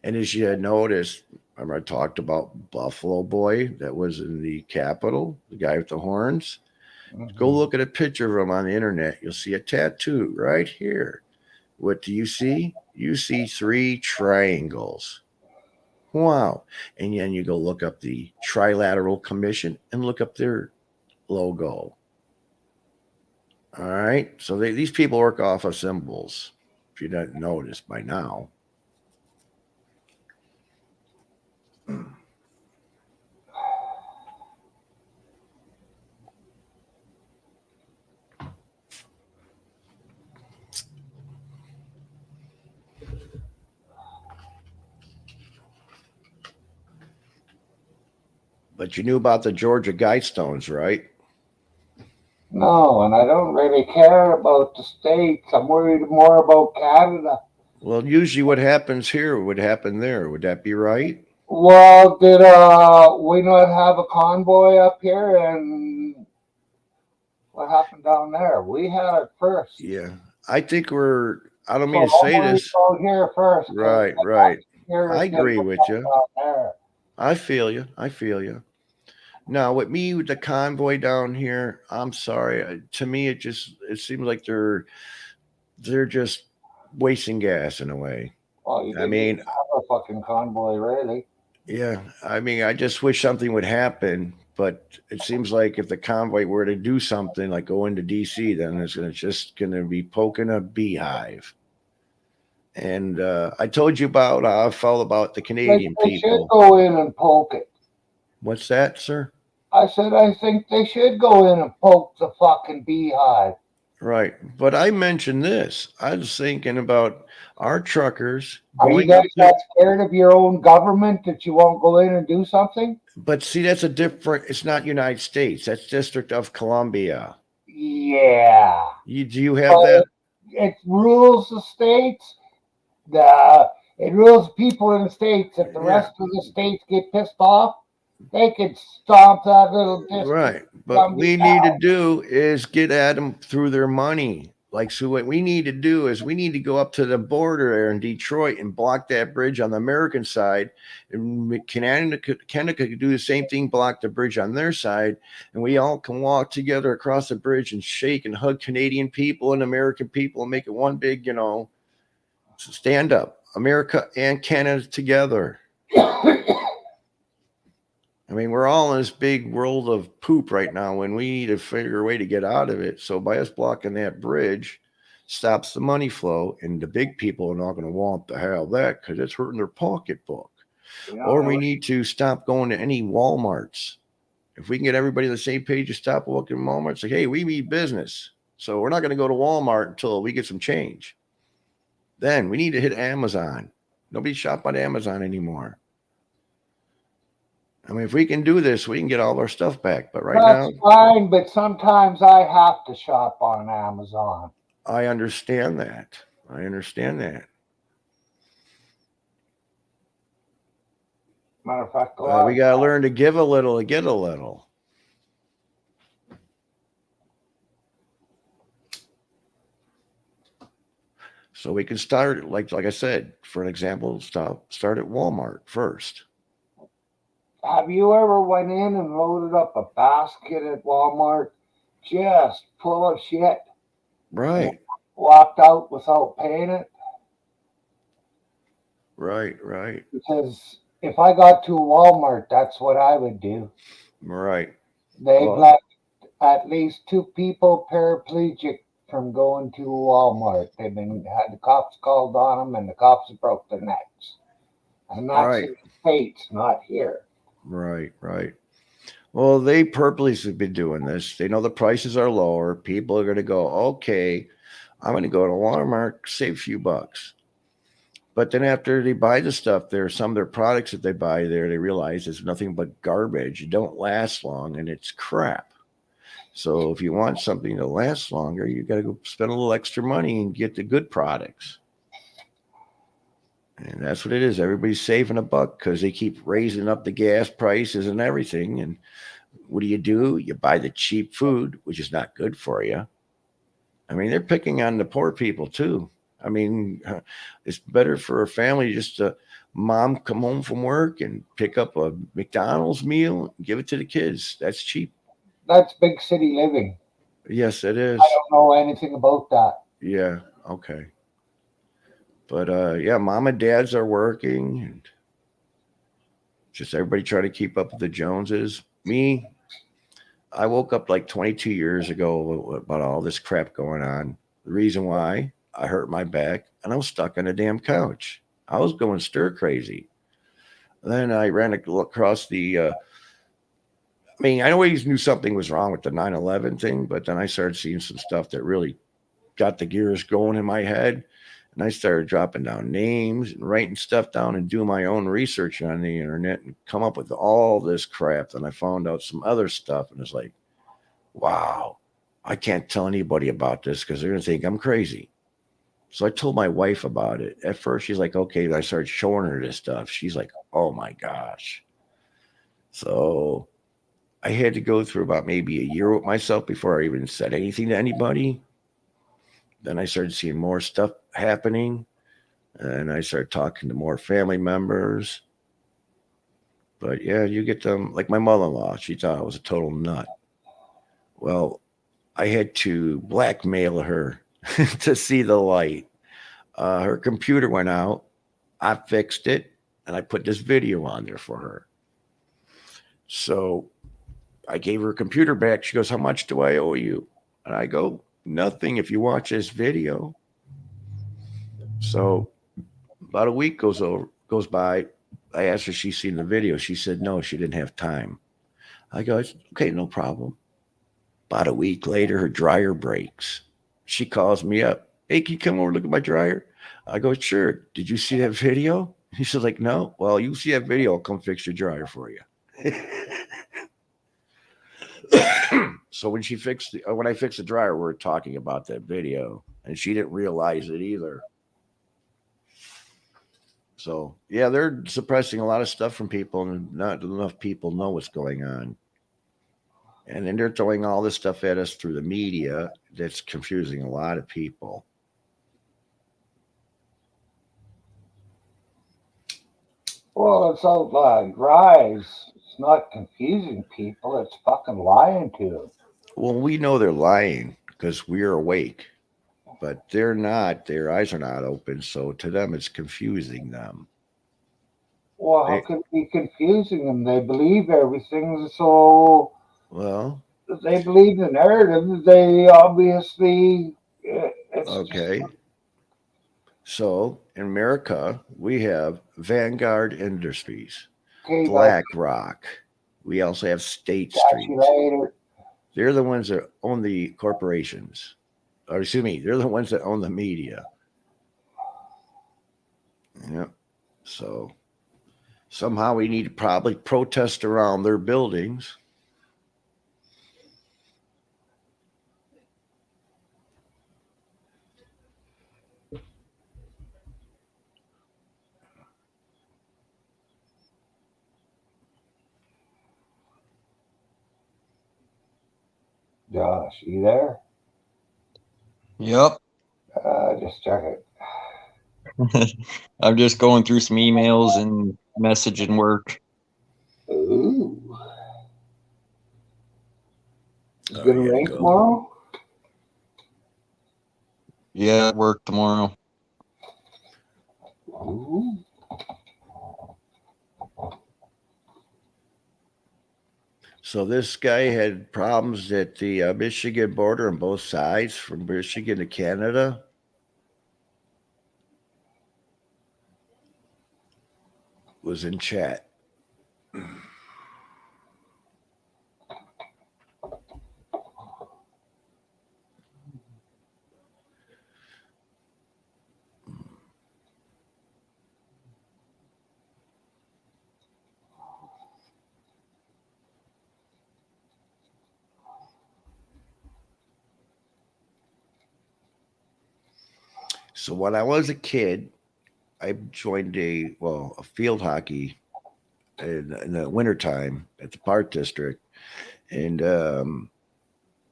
And as you had noticed, remember I talked about Buffalo Boy that was in the Capitol, the guy with the horns? Go Mhm. look at a picture of him on the internet. You'll see a tattoo right here. What do you see? You see three triangles. Wow. And then you go look up the Trilateral Commission and look up their logo. All right. So these people work off of symbols, if you didn't notice by now. But you knew about the Georgia Guidestones, right? No, and I don't really care about the states. I'm worried more about Canada. Well, usually what happens here would happen there. Would that be right? Well, did we not have a convoy up here, and what happened down there? We had it first. Yeah. I think I don't So mean to I'm say worried this. about here first, because Right, right. here I is going to agree go with you. down there. I feel you. I feel you. Now, with me with the convoy down here, I'm sorry. To me, it seems like they're just wasting gas in a way. Well, you I didn't even mean, have a fucking convoy, really. yeah. I mean, I just wish something would happen. But it seems like if the convoy were to do something like go into DC, then just going to be poking a beehive. And I told you about how I felt about the Like Canadian they should people. go in and poke it. What's that, sir? I said I think they should go in and poke the fucking beehive. Right. But I mentioned this. I was thinking about our truckers Are you going guys up to, that scared of your own government that you won't go in and do something? but see, that's it's not United States. That's District of Columbia. Yeah. Do you have But that? it rules the states. It rules people in the states. If the Yeah. rest of the states get pissed off, they could stomp that little district Right. But Columbia we need to down. do is get at them through their money. Like, so what we need to do is we need to go up to the border there in Detroit and block that bridge on the American side. And Canada could do the same thing, block the bridge on their side. And we all can walk together across the bridge and shake and hug Canadian people and American people and make it one big, stand up. America and Canada together. I mean, we're all in this big world of poop right now, and we need to figure a way to get out of it. So by us blocking that bridge, stops the money flow, and the big people are not going to want to have that because it's hurting their pocketbook. You know, Or we need to stop going to any Walmarts. If we can get everybody on the same page to stop looking at Walmart, say, hey, we need business. So we're not going to go to Walmart until we get some change. Then we need to hit Amazon. Nobody shop on Amazon anymore. I mean, if we can do this, we can get all of our stuff back. But right That's now, fine, but sometimes I have to shop on Amazon. I understand that. I understand that. Matter of fact, We got to learn to give a little to get a little. So we can start, like I said, for an example, start at Walmart first. have you ever went in and loaded up a basket at Walmart just full of shit? Right. Walked out without paying it? Right. Right. Because if I got to Walmart, that's what I would do. Right. They've Well, let at least 2 people paraplegic from going to Walmart. They've been had the cops called on them, and the cops broke their necks. And that's right. in the States, not here. Right. Right. Well, they purposely have been doing this. They know the prices are lower. People are going to go, okay, I'm going to go to Walmart, save a few bucks. But then after they buy the stuff there, some of their products that they buy there, they realize it's nothing but garbage. It don't last long, and it's crap. So if you want something to last longer, you got to go spend a little extra money and get the good products. And that's what it is. Everybody's saving a buck because they keep raising up the gas prices and everything. And what do? You buy the cheap food, which is not good for you. I mean, they're picking on the poor people too. I mean, it's better for a family just to mom come home from work and pick up a McDonald's meal and give it to the kids. That's cheap. That's big city living. Yes, it I is. don't know anything about that. Yeah. Okay. But yeah, mom and dads are working and just everybody trying to keep up with the Joneses. Me, I woke up like 22 years ago about all this crap going on. The reason why I hurt my back and I was stuck on a damn couch. I was going stir crazy. Then I ran across the. I mean, I always knew something was wrong with the 9/11 thing, but then I started seeing some stuff that really got the gears going in my head. And I started dropping down names and writing stuff down and doing my own research on the internet and come up with all this crap. And I found out some other stuff, and it's like, wow, I can't tell anybody about this because they're going to think I'm crazy. So I told my wife about it. At first, she's like, okay. I started showing her this stuff. She's like, oh my gosh. So I had to go through about maybe a year with myself before I even said anything to anybody. Then I started seeing more stuff happening, and I started talking to more family members. But yeah, you get them like my mother-in-law. She thought I was a total nut. Well, I had to blackmail her to see the light. Her computer went out. I fixed it, and I put this video on there for her. So I gave her a computer back. She goes, how much do I owe you? And I go, nothing if you watch this video. So about a week goes by. I asked her if she's seen the video. She said no, she didn't have time. I go, okay, no problem. About a week later, her dryer breaks. She calls me up. Hey, can you come over and look at my dryer? I go, sure. Did you see that video? He said, like, no. Well, you see that video, I'll come fix your dryer for you. So when I fixed the dryer, we were talking about that video, and she didn't realize it either. So yeah, they're suppressing a lot of stuff from people, and not enough people know what's going on. And then they're throwing all this stuff at us through the media that's confusing a lot of people. Well, it's all lies. It's not confusing people. It's fucking lying to them. Well, we know they're lying because we're awake, but they're not. Their eyes are not open. So to them, it's confusing them. Well, how They, can it be confusing them? They believe everything, so well, they believe the narrative. They obviously, it's just okay. So in America, we have Vanguard Industries, okay. BlackRock, We also have State Catch Street. you later. They're the ones that own the corporations. Or excuse me, they're the ones that own the media. Yeah. So somehow we need to probably protest around their buildings. Josh, you there? Yep. Just check it. I'm just going through some emails and messaging work. Ooh. It's Oh, gonna you gotta rain go. tomorrow? Yeah, work tomorrow. Ooh. So this guy had problems at the Michigan border on both sides, from Michigan to Canada. Was in chat. So when I was a kid, I joined a field hockey in the wintertime at the park district, and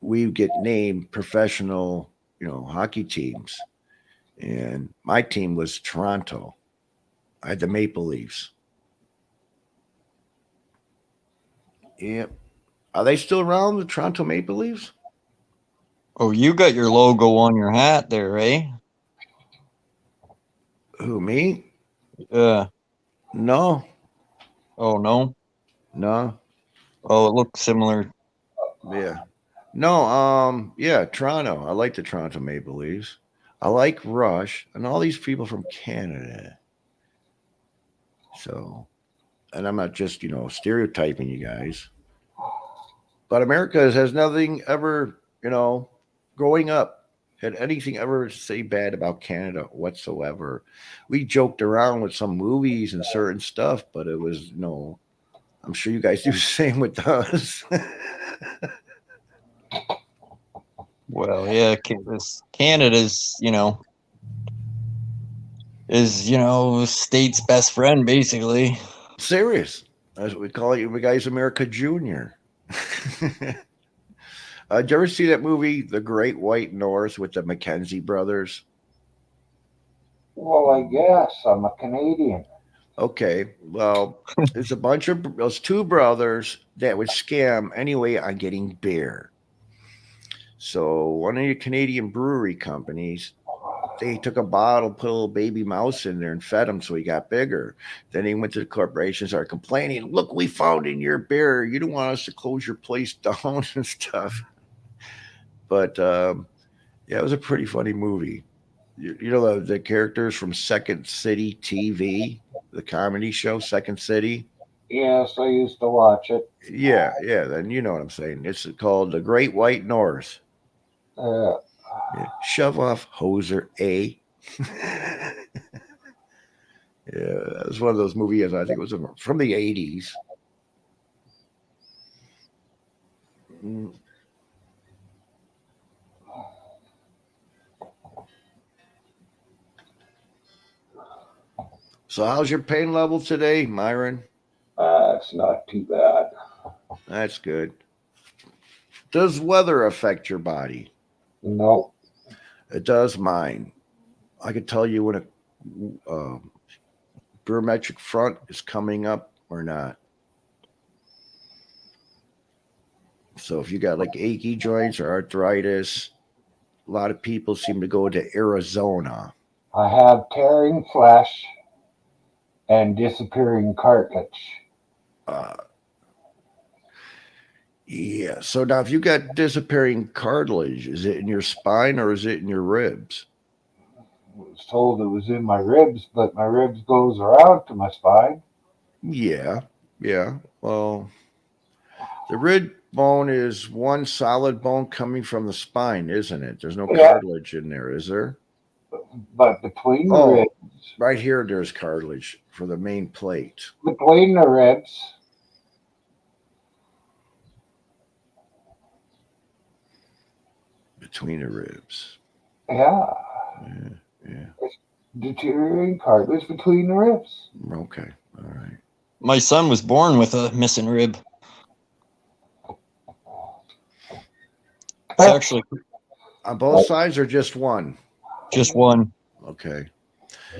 we would get named professional, hockey teams. And my team was Toronto. I had the Maple Leafs. Yep. Are they still around, the Toronto Maple Leafs? Oh, you got your logo on your hat there, eh? Who, me? Yeah. No, Oh no. no. Oh, it looks similar. Yeah. No, yeah, Toronto. I like the Toronto Maple Leafs. I like Rush and all these people from Canada. So, and I'm not just, stereotyping you guys. But America has nothing ever, growing up, had anything ever to say bad about Canada whatsoever. We joked around with some movies and certain stuff, but it was no. I'm sure you guys do the same with us. Well, yeah, Canada's, state's best friend, basically. Serious. As we call it, we guys America Junior. Did you ever see that movie, The Great White North, with the Mackenzie brothers? Well, I guess I'm a Canadian. Okay, well, there's a bunch of those two brothers that would scam anyway on getting beer. So one of your Canadian brewery companies, they took a bottle, put a little baby mouse in there, and fed him so he got bigger. Then he went to the corporation, started complaining. Look, we found in your beer. You don't want us to close your place down and stuff. But yeah, it was a pretty funny movie. You know the characters from Second City TV, the comedy show Second City. Yes, I used to watch it. Yeah, yeah. Then you know what I'm saying. It's called The Great White North. Uh, Yeah. Shove off, hoser A. Yeah, that was one of those movies. I think it was from the '80s. Mm. So, how's your pain level today, Myron? it's not too bad. That's good. Does weather affect your body? No, It does mine. I could tell you when a barometric front is coming up or not. So, if you got like achy joints or arthritis, a lot of people seem to go to Arizona. I have tearing flesh and disappearing cartilage. Uh, yeah. So now, if you got disappearing cartilage, is it in your spine or is it in your ribs? I was told it was in my ribs, but my ribs goes around to my spine. Yeah. Yeah. Well, The rib bone is one solid bone coming from the spine, isn't it? There's no Yeah, cartilage in there, is there? but between the Oh, ribs, right here, there's cartilage for the main plate. between the ribs, Between the ribs. yeah, Yeah, yeah. deteriorating cartilage between the ribs. Okay. All right. My son was born with a missing rib. It's actually On both sides or just one? just one. Okay.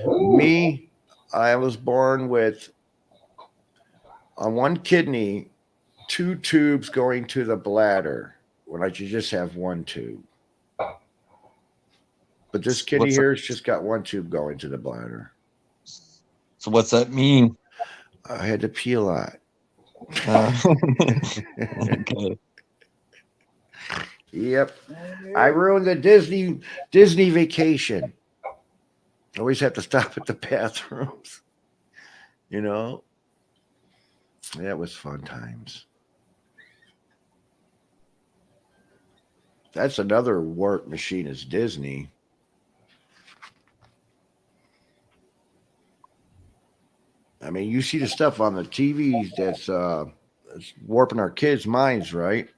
Me, I was born with on one kidney, two tubes going to the bladder when I should just have one tube. But this kidney What's here has just got one tube going to the bladder. so what's that mean? I had to pee a lot. Okay. Yep. I ruined the Disney vacation. Always have to stop at the bathrooms. You know? That was fun times. That's another work machine is Disney. I mean, you see the stuff on the TV that's warping our kids' minds, right?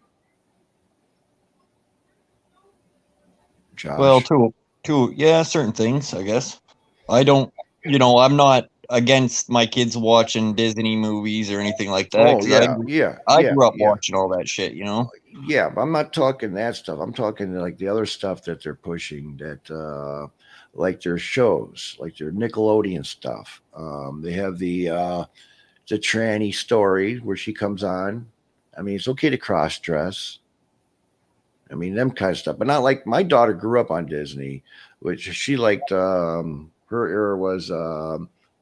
Well, Josh. yeah, certain things, I guess. I don't, I'm not against my kids watching Disney movies or anything like that Oh because yeah, yeah, I yeah, grew up yeah, watching all that shit. yeah. But I'm not talking that stuff. I'm talking like the other stuff that they're pushing. That like their shows, like their Nickelodeon stuff. They have the tranny story where she comes on. I mean, it's okay to cross dress. I mean, them kind of stuff, but not like my daughter grew up on Disney, which she liked. Her era was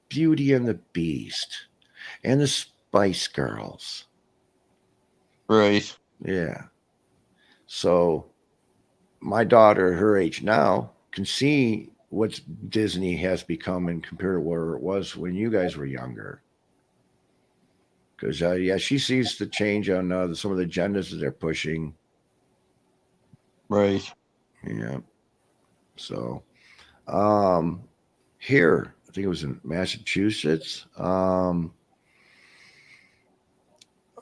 Beauty and the Beast and the Spice Girls. Right. Yeah. So my daughter, her age now, can see what Disney has become and compare to where it was when you guys were younger. Because yeah, she sees the change on some of the agendas that they're pushing. Right. Yeah. So um, here, I think it was in Massachusetts. A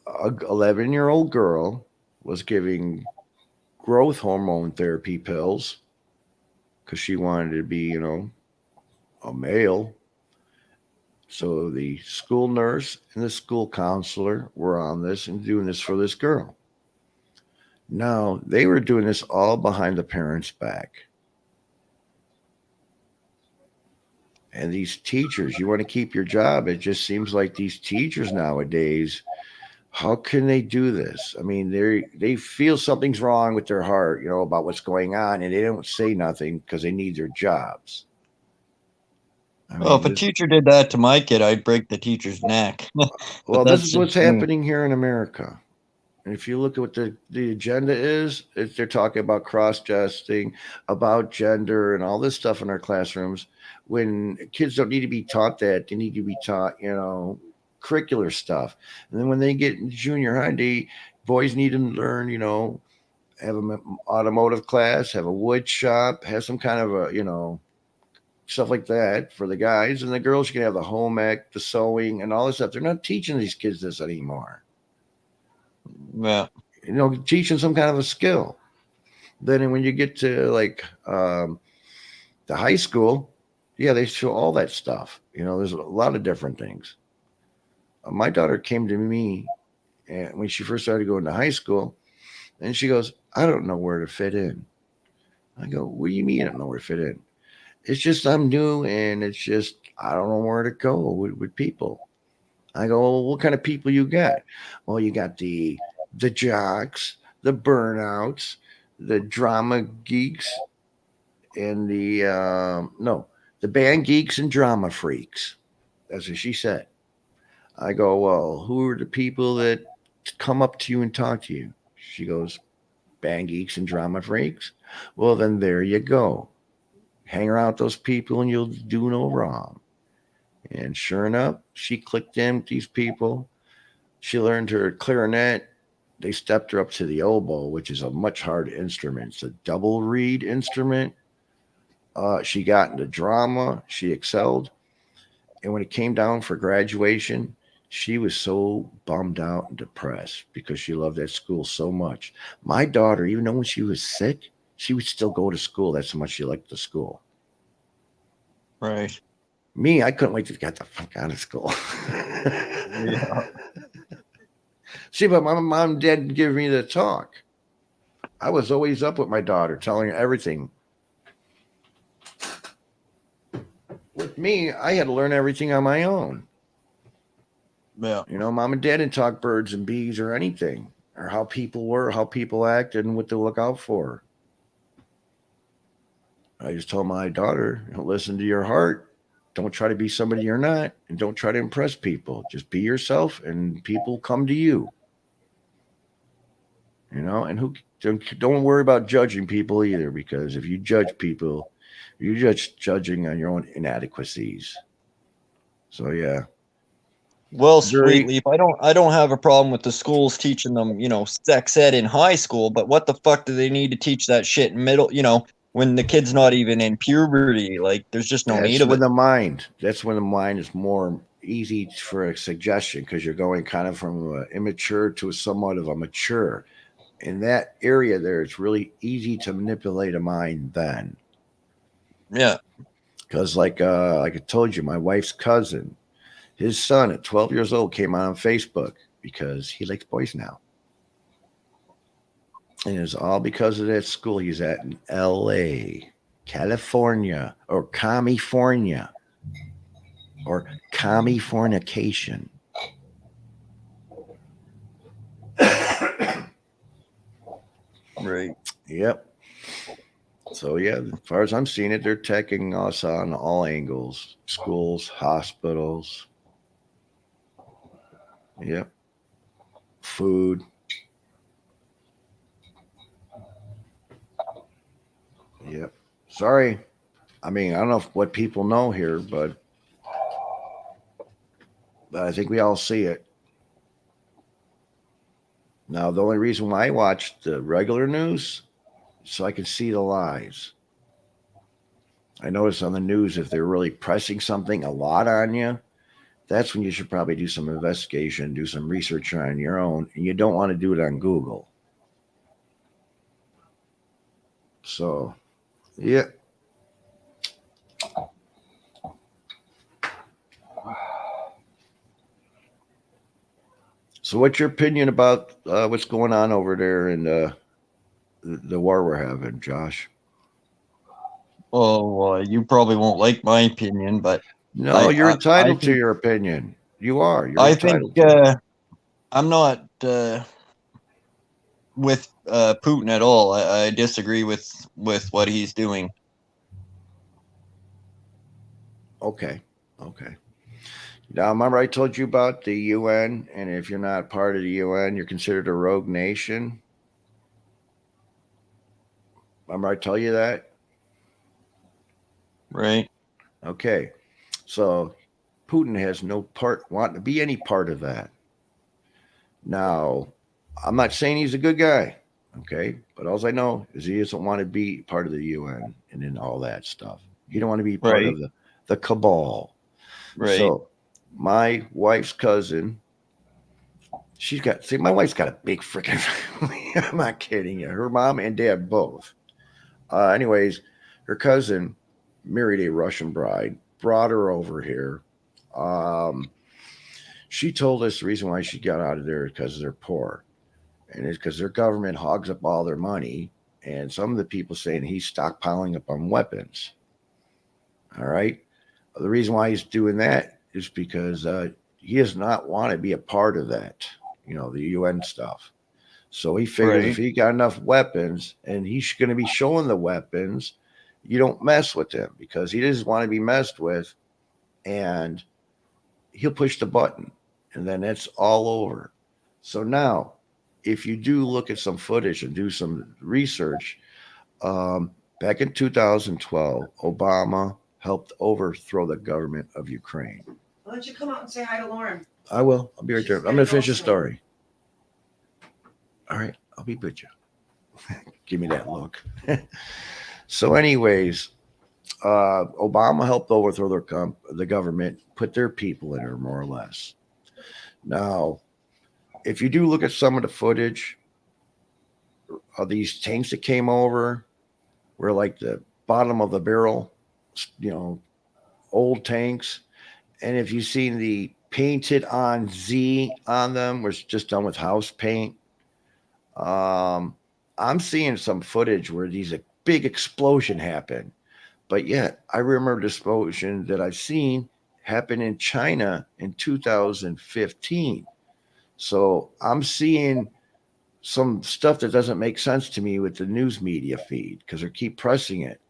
11-year-old girl was giving growth hormone therapy pills because she wanted to be, a male. So the school nurse and the school counselor were on this and doing this for this girl. Now, they were doing this all behind the parents' back. And these teachers, you want to keep your job. It just seems like these teachers nowadays, how can they do this? I mean, they feel something's wrong with their heart, about what's going on, and they don't say nothing because they need their jobs. I Well, if mean, a teacher did that to my kid, I'd break the teacher's neck. But well, this that's is just what's me. happening here in America. And if you look at what the agenda is, they're talking about cross-dressing, about gender, and all this stuff in our classrooms. When kids don't need to be taught that, they need to be taught, curricular stuff. And then when they get in junior high, boys need to learn, have an automotive class, have a wood shop, have some kind of stuff like that for the guys, and the girls can have the home ec, the sewing, and all this stuff. They're not teaching these kids this anymore. Yeah. Teaching some kind of a skill. Then when you get to like the high school, yeah, they show all that stuff. There's a lot of different things. My daughter came to me and when she first started going to high school, and she goes, "I don't know where to fit in." I go, "What do you mean I don't know where to fit in?" It's just I'm new, and it's just I don't know where to go with people. I go, "Well, what kind of people you got?" Well, you got the jocks, the burnouts, the drama geeks, and the band geeks and drama freaks. That's what she said. I go, "Well, who are the people that come up to you and talk to you?" She goes, "Band geeks and drama freaks." Well, then there you go. Hang around with those people and you'll do no wrong. And sure enough, she clicked in with these people. She learned her clarinet, they stepped her up to the oboe, which is a much harder instrument. It's a double reed instrument. She got into drama. She excelled. And when it came down for graduation, she was so bummed out and depressed because she loved that school so much. My daughter, even though when she was sick, she would still go to school. That's how much she liked the school. Right. Me, I couldn't wait to get the fuck out of school. Yeah. See, but my mom and dad didn't give me the talk. I was always up with my daughter, telling her everything. With me, I had to learn everything on my own. Yeah. You know, mom and dad didn't talk birds and bees or anything, or how people were, how people acted, and what to look out for. I just told my daughter, listen to your heart. Don't try to be somebody you're not, and don't try to impress people. Just be yourself, and people come to you. You know, and who don't worry about judging people either, because if you judge people, you're just judging on your own inadequacies. So yeah, Well, Sweet very Leaf, I don't have a problem with the schools teaching them, sex ed in high school, but what the fuck do they need to teach that shit in middle, when the kid's not even in puberty? Like, there's just no need that's of when it. the mind is more easy for a suggestion because you're going kind of from immature to somewhat of a mature. In that area there, it's really easy to manipulate a mind then. Yeah. Because like I told you, my wife's cousin, his son at 12 years old came on Facebook because he likes boys now. And it's all because of that school he's at in LA, California, or California, or Californication. Right. Yep. So yeah, as far as I'm seeing it, they're attacking us on all angles: schools, hospitals. Yep. Food. Yep. Sorry. I mean, I don't know what people know here, but I think we all see it. Now, the only reason why I watch the regular news is so I can see the lies. I notice on the news if they're really pressing something a lot on you, that's when you should probably do some investigation, do some research on your own, and you don't want to do it on Google. So, yeah. So, what's your opinion about what's going on over there in the war we're having, Josh? Oh, you probably won't like my opinion, but No, I you're I, I entitled to think your opinion. You are. You're I think entitled to it. I'm not with Putin at all. I disagree with what he's doing. Okay. Okay. Now, remember I told you about the UN, and if you're not part of the UN, you're considered a rogue nation. Remember I tell you that? Right. Okay. So Putin has no part want to be any part of that. Now, I'm not saying he's a good guy, okay? But all I know is he doesn't want to be part of the UN and in all that stuff. He don't want to be part Right. of the cabal. Right. So my wife's cousin, my wife's got a big freaking family. I'm not kidding you. Her mom and dad both. Anyways, her cousin married a Russian bride, brought her over here. Um, she told us the reason why she got out of there is because they're poor, and it's because their government hogs up all their money. And some of the people saying he's stockpiling up on weapons. All right. The reason why he's doing that is because he does not want to be a part of that, the UN stuff. So he figures if Right. he got enough weapons and he's going to be showing the weapons, you don't mess with him because he doesn't want to be messed with, and he'll push the button, and then it's all over. So now, if you do look at some footage and do some research, back in 2012, Obama helped overthrow the government of Ukraine. Why don't you come out and say hi to Lauren? I will. I'll be right there. I'm going to finish the story. All right, I'll be with you. Give me that look. So, anyways, Obama helped overthrow the government, put their people in there, more or less. Now, if you do look at some of the footage of these tanks that came over, where like the bottom of the barrel, you know, old tanks, and if you've seen the painted on Z on them, was just done with house paint. Um, I'm seeing some footage where these a big explosion happened, but yet I remember the explosion that I've seen happen in China in 2015. So I'm seeing some stuff that doesn't make sense to me with the news media feed because they keep pressing it.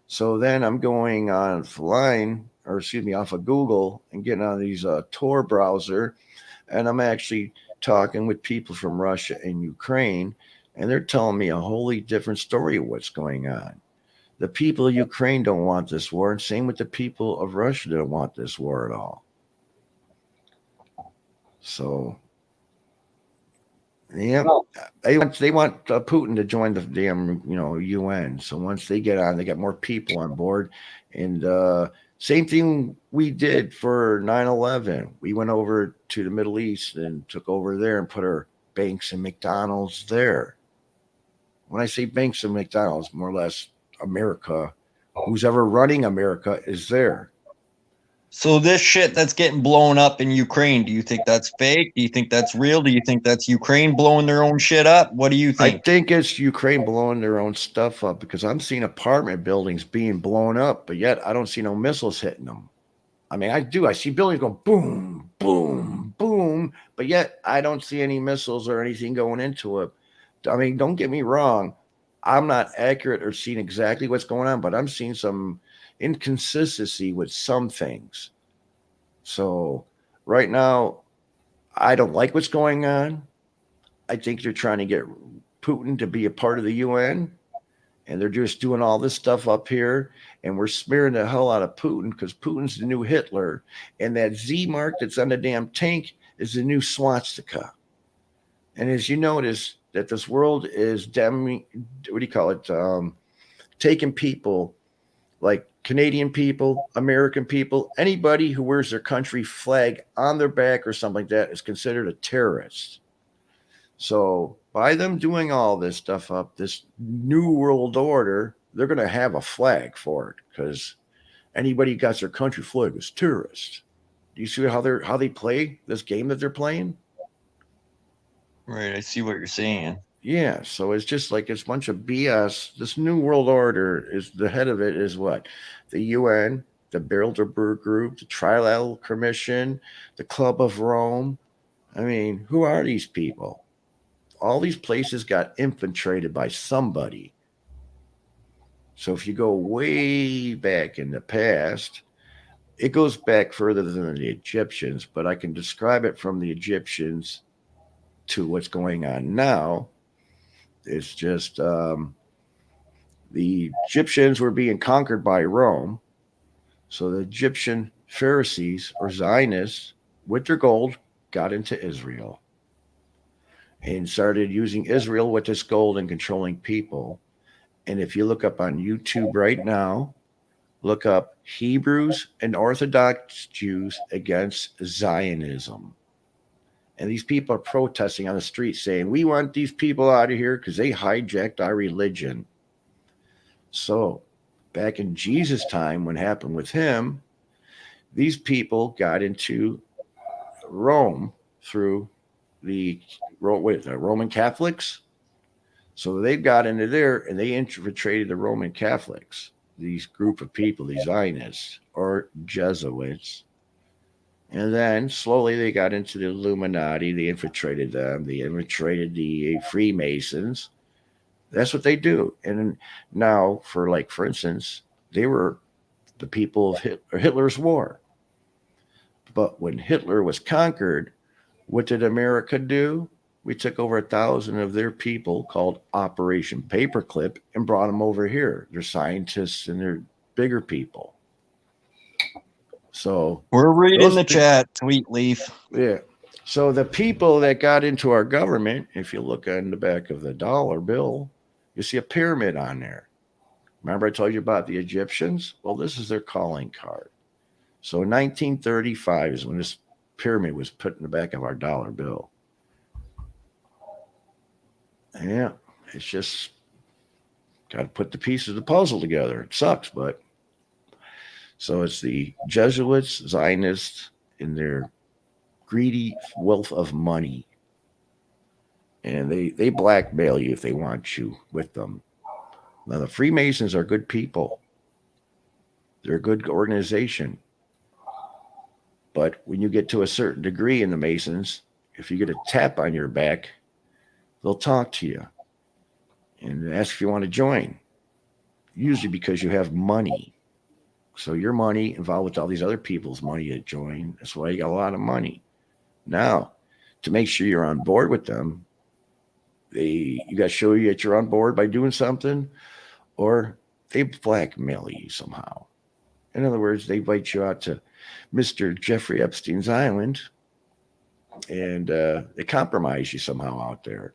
So then I'm going offline, or excuse me, off of Google and getting on these Tor browser, and I'm actually talking with people from Russia and Ukraine, and they're telling me a wholly different story of what's going on. The people of Ukraine don't want this war, and same with the people of Russia don't want this war at all. So, yeah, No, they want Putin to join the damn UN. So once they get on, they get more people on board, and same thing we did for 9/11. We went over to the Middle East and took over there and put our banks and McDonald's there. When I say banks and McDonald's, more or less America, who's ever running America is there. So this shit that's getting blown up in Ukraine, do you think that's fake? Do you think that's real? Do you think that's Ukraine blowing their own shit up? What do you I think? think it's Ukraine blowing their own stuff up because I'm seeing apartment buildings being blown up, but yet I don't see no missiles hitting them. I mean, I do. I see buildings going boom, boom, boom, but yet I don't see any missiles or anything going into it. I mean, don't get me wrong. I'm not accurate or seeing exactly what's going on, but I'm seeing some inconsistency with some things. So right now, I don't like what's going on. I think they're trying to get Putin to be a part of the UN, and they're just doing all this stuff up here, and we're smearing the hell out of Putin because Putin's the new Hitler, and that Z mark that's on the damn tank is the new swastika. And as you notice, that this world is what do you call it? Taking people like Canadian people, American people, anybody who wears their country flag on their back or something like that is considered a terrorist. So by them doing all this stuff up, this new world order, they're going to have a flag for it because anybody who got their country flag is terrorist. Do you see how they play this game that they're playing? Right, I see what you're saying. Yeah, so it's just like it's a bunch of BS. This new world order is the head of it is what? The UN, the Bilderberg Group, the Trilateral Commission, the Club of Rome. I mean, who are these people? All these places got infiltrated by somebody. So if you go way back in the past, it goes back further than the Egyptians, but I can describe it from the Egyptians to what's going on now. It's just the Egyptians were being conquered by Rome. So the Egyptian Pharisees or Zionists, with their gold, got into Israel and started using Israel with this gold and controlling people. And if you look up on YouTube right now, look up Hebrews and Orthodox Jews against Zionism. And these people are protesting on the street saying, we want these people out of here because they hijacked our religion. So back in Jesus' time, what happened with him, these people got into Rome through the Roman Catholics. So they got into there and they infiltrated the Roman Catholics, these group of people, these Zionists or Jesuits. And then slowly they got into the Illuminati. They infiltrated them. They infiltrated the Freemasons. That's what they do. And now, for instance, they were the people of Hitler's war. But when Hitler was conquered, what did America do? We took over 1,000 of their people called Operation Paperclip and brought them over here. They're scientists and they're bigger people. So We're reading those the big- chat, Sweet Leaf. Yeah. So the people that got into our government, if you look on the back of the dollar bill, you see a pyramid on there. Remember I told you about the Egyptians? Well, this is their calling card. So in 1935 is when this pyramid was put in the back of our dollar bill. Yeah, it's just got to put the pieces of the puzzle together. It sucks, but so it's the Jesuits, Zionists, and their greedy wealth of money. And they blackmail you if they want you with them. Now, the Freemasons are good people, they're a good organization. But when you get to a certain degree in the Masons, if you get a tap on your back, they'll talk to you and ask if you want to join, usually because you have money. So your money involved with all these other people's money to join. That's why you got a lot of money. Now, to make sure you're on board with them, you got to show you that you're on board by doing something, or they blackmail you somehow. In other words, they invite you out to Mr. Jeffrey Epstein's island, and they compromise you somehow out there.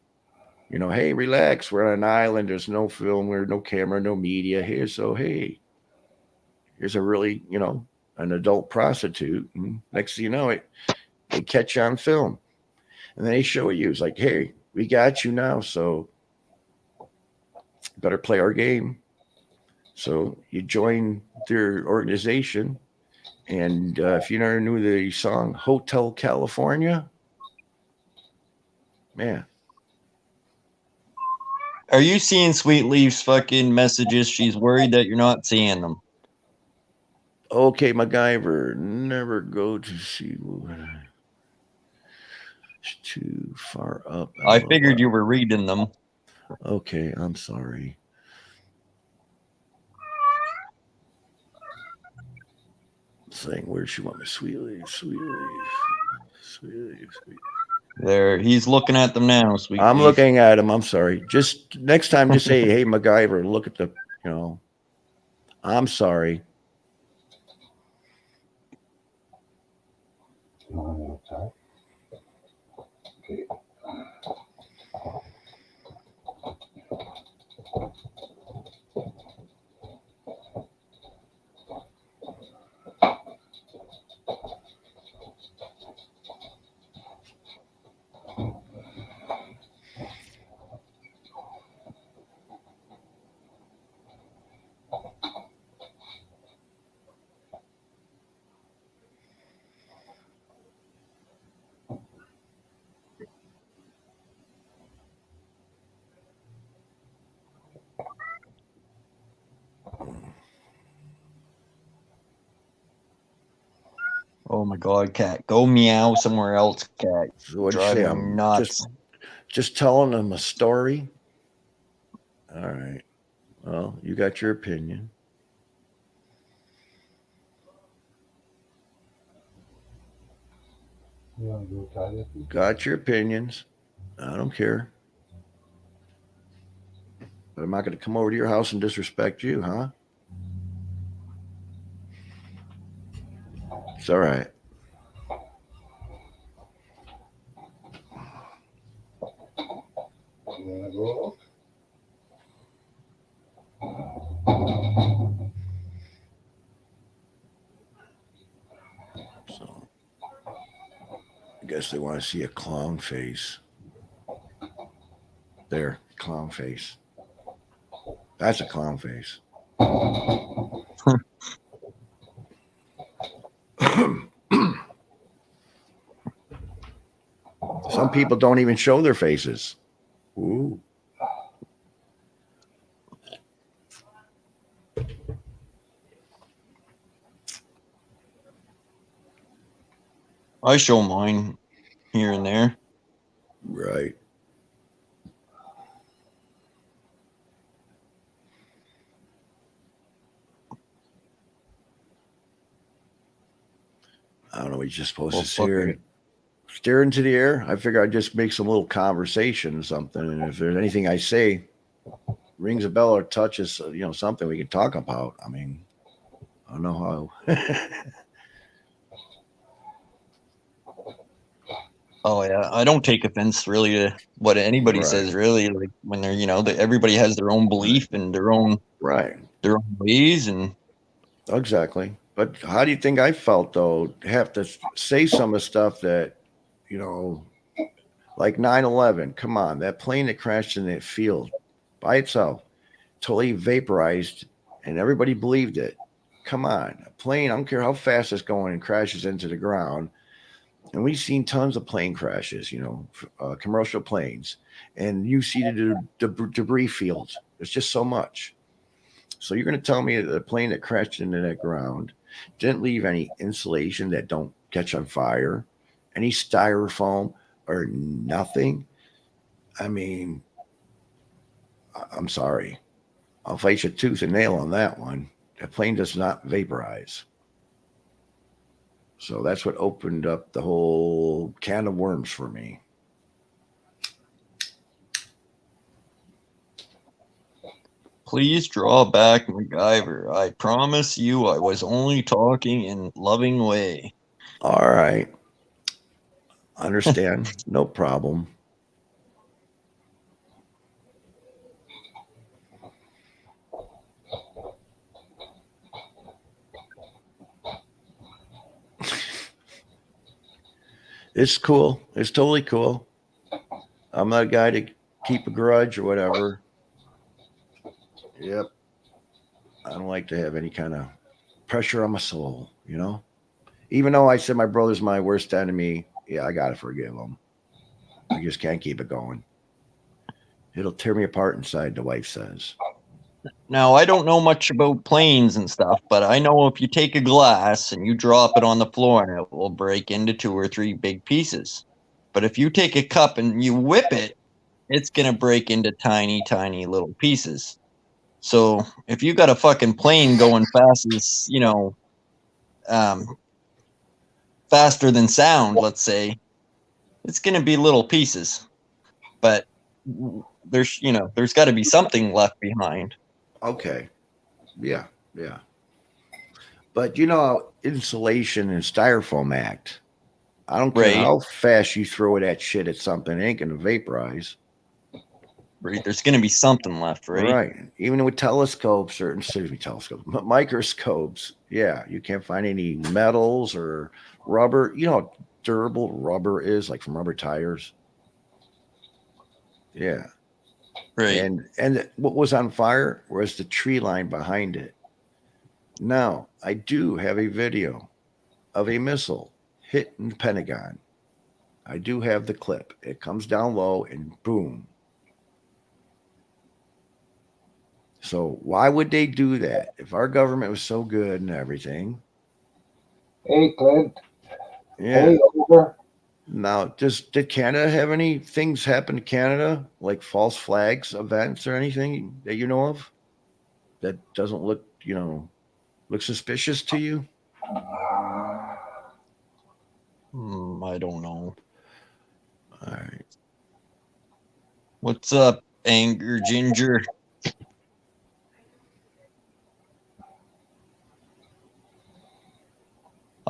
You know, hey, relax. We're on an island. There's no film, there's no camera, no media here. So, hey, here's a really, an adult prostitute. And next thing you know, they catch you on film. And then they show you. It's like, hey, we got you now. So, better play our game. So, you join their organization. And if you never knew the song Hotel California, man. Are you seeing Sweet Leaf's fucking messages? She's worried that you're not seeing them. Okay, MacGyver, never go to see what it's too far up. I figured you were reading them. Okay, I'm sorry. Saying, where'd she want me? Sweet Leaf, Sweet Leaf, Sweet Leaf, Sweet. There, he's looking at them now, Sweet I'm Leaf. looking at him. I'm sorry. Just next time, just say, hey, MacGyver, look at the, I'm sorry. Okay. Oh my god, cat. Go meow somewhere else, cat. So what'd you say? Driving I'm me nuts. just telling them a story. All right. Well, you got your opinion. Got your opinions. I don't care. But I'm not going to come over to your house and disrespect you, huh? It's all right. You want to go? So, I guess they want to see a clown face. There, clown face. That's a clown face. Some people don't even show their faces. Ooh. I show mine here and there. Right. I don't know what you're just supposed to stare into the air. I figure I'd just make some little conversation or something. And if there's anything I say rings a bell or touches, something we can talk about. I mean, I don't know how. Oh yeah, I don't take offense really to what anybody Right. says. Really, like when they're everybody has their own belief and their own Right. ways, and Exactly. But how do you think I felt though? Have to say some of the stuff that, you know, like 9/11. Come on, that plane that crashed in that field by itself, totally vaporized, and everybody believed it. Come on, a plane. I don't care how fast it's going and crashes into the ground. And we've seen tons of plane crashes, commercial planes, and you see the debris fields. There's just so much. So you're going to tell me that a plane that crashed into that ground didn't leave any insulation that don't catch on fire, any styrofoam or nothing? I mean, I'm sorry. I'll fight you tooth and nail on that one. The plane does not vaporize. So that's what opened up the whole can of worms for me. please draw back, MacGyver. I promise you, I was only talking in loving way. All right. Understand. No problem. It's cool. It's totally cool. I'm not a guy to keep a grudge or whatever. Yep. I don't like to have any kind of pressure on my soul. Even though I said my brother's my worst enemy, yeah, I got to forgive him. I just can't keep it going. It'll tear me apart inside, the wife says. Now, I don't know much about planes and stuff, but I know if you take a glass and you drop it on the floor and it will break into 2 or 3 big pieces. But if you take a cup and you whip it, it's going to break into tiny, tiny little pieces. So if you got a fucking plane going fast as, um, faster than sound, let's say, it's going to be little pieces. But there's got to be something left behind. Okay. Yeah. Yeah. But insulation and styrofoam act. I don't care Right. how fast you throw that shit at something, it ain't going to vaporize. Right. There's going to be something left, right? Right. Even with telescopes or excuse me, telescopes, microscopes, yeah, you can't find any metals or rubber. You know how durable rubber is, like from rubber tires. Yeah. Right. And what was on fire was the tree line behind it. Now, I do have a video of a missile hitting the Pentagon. I do have the clip. It comes down low and boom. So why would they do that? If our government was so good and everything. Hey, Clint. Yeah. Hey, over. Now, did Canada have any things happen to Canada, like false flags events or anything that you know of that doesn't look suspicious to you? I don't know. All right. What's up, Anger Ginger?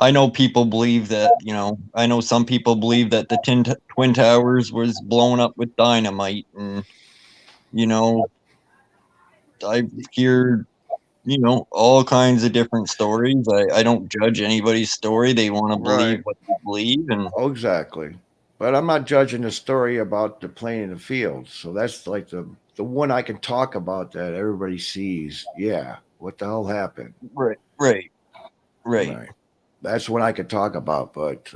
I know people believe that, I know some people believe that the Twin Towers was blown up with dynamite. And, I've heard, all kinds of different stories. I don't judge anybody's story. They want to believe Right. what they believe. And, Oh, exactly. But I'm not judging the story about the plane in the field. So that's like the one I can talk about that everybody sees. Yeah. What the hell happened? right, right, right. Right. That's what I could talk about. But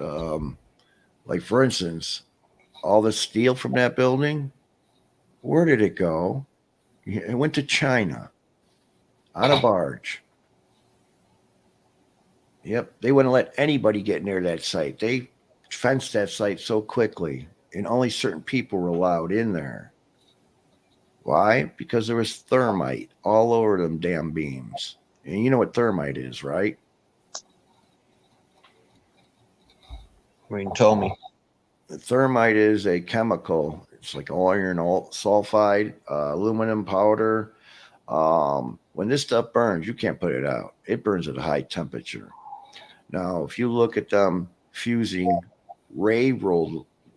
like for instance, all the steel from that building, where did it go? It went to China on a barge. Yep. They wouldn't let anybody get near that site. They fenced that site so quickly, and only certain people were allowed in there. Why? Because there was thermite all over them damn beams. And you know what thermite is, right? I mean, tell me. The thermite is a chemical. It's like iron sulfide, aluminum powder. When this stuff burns, you can't put it out. It burns at a high temperature. Now, if you look at them fusing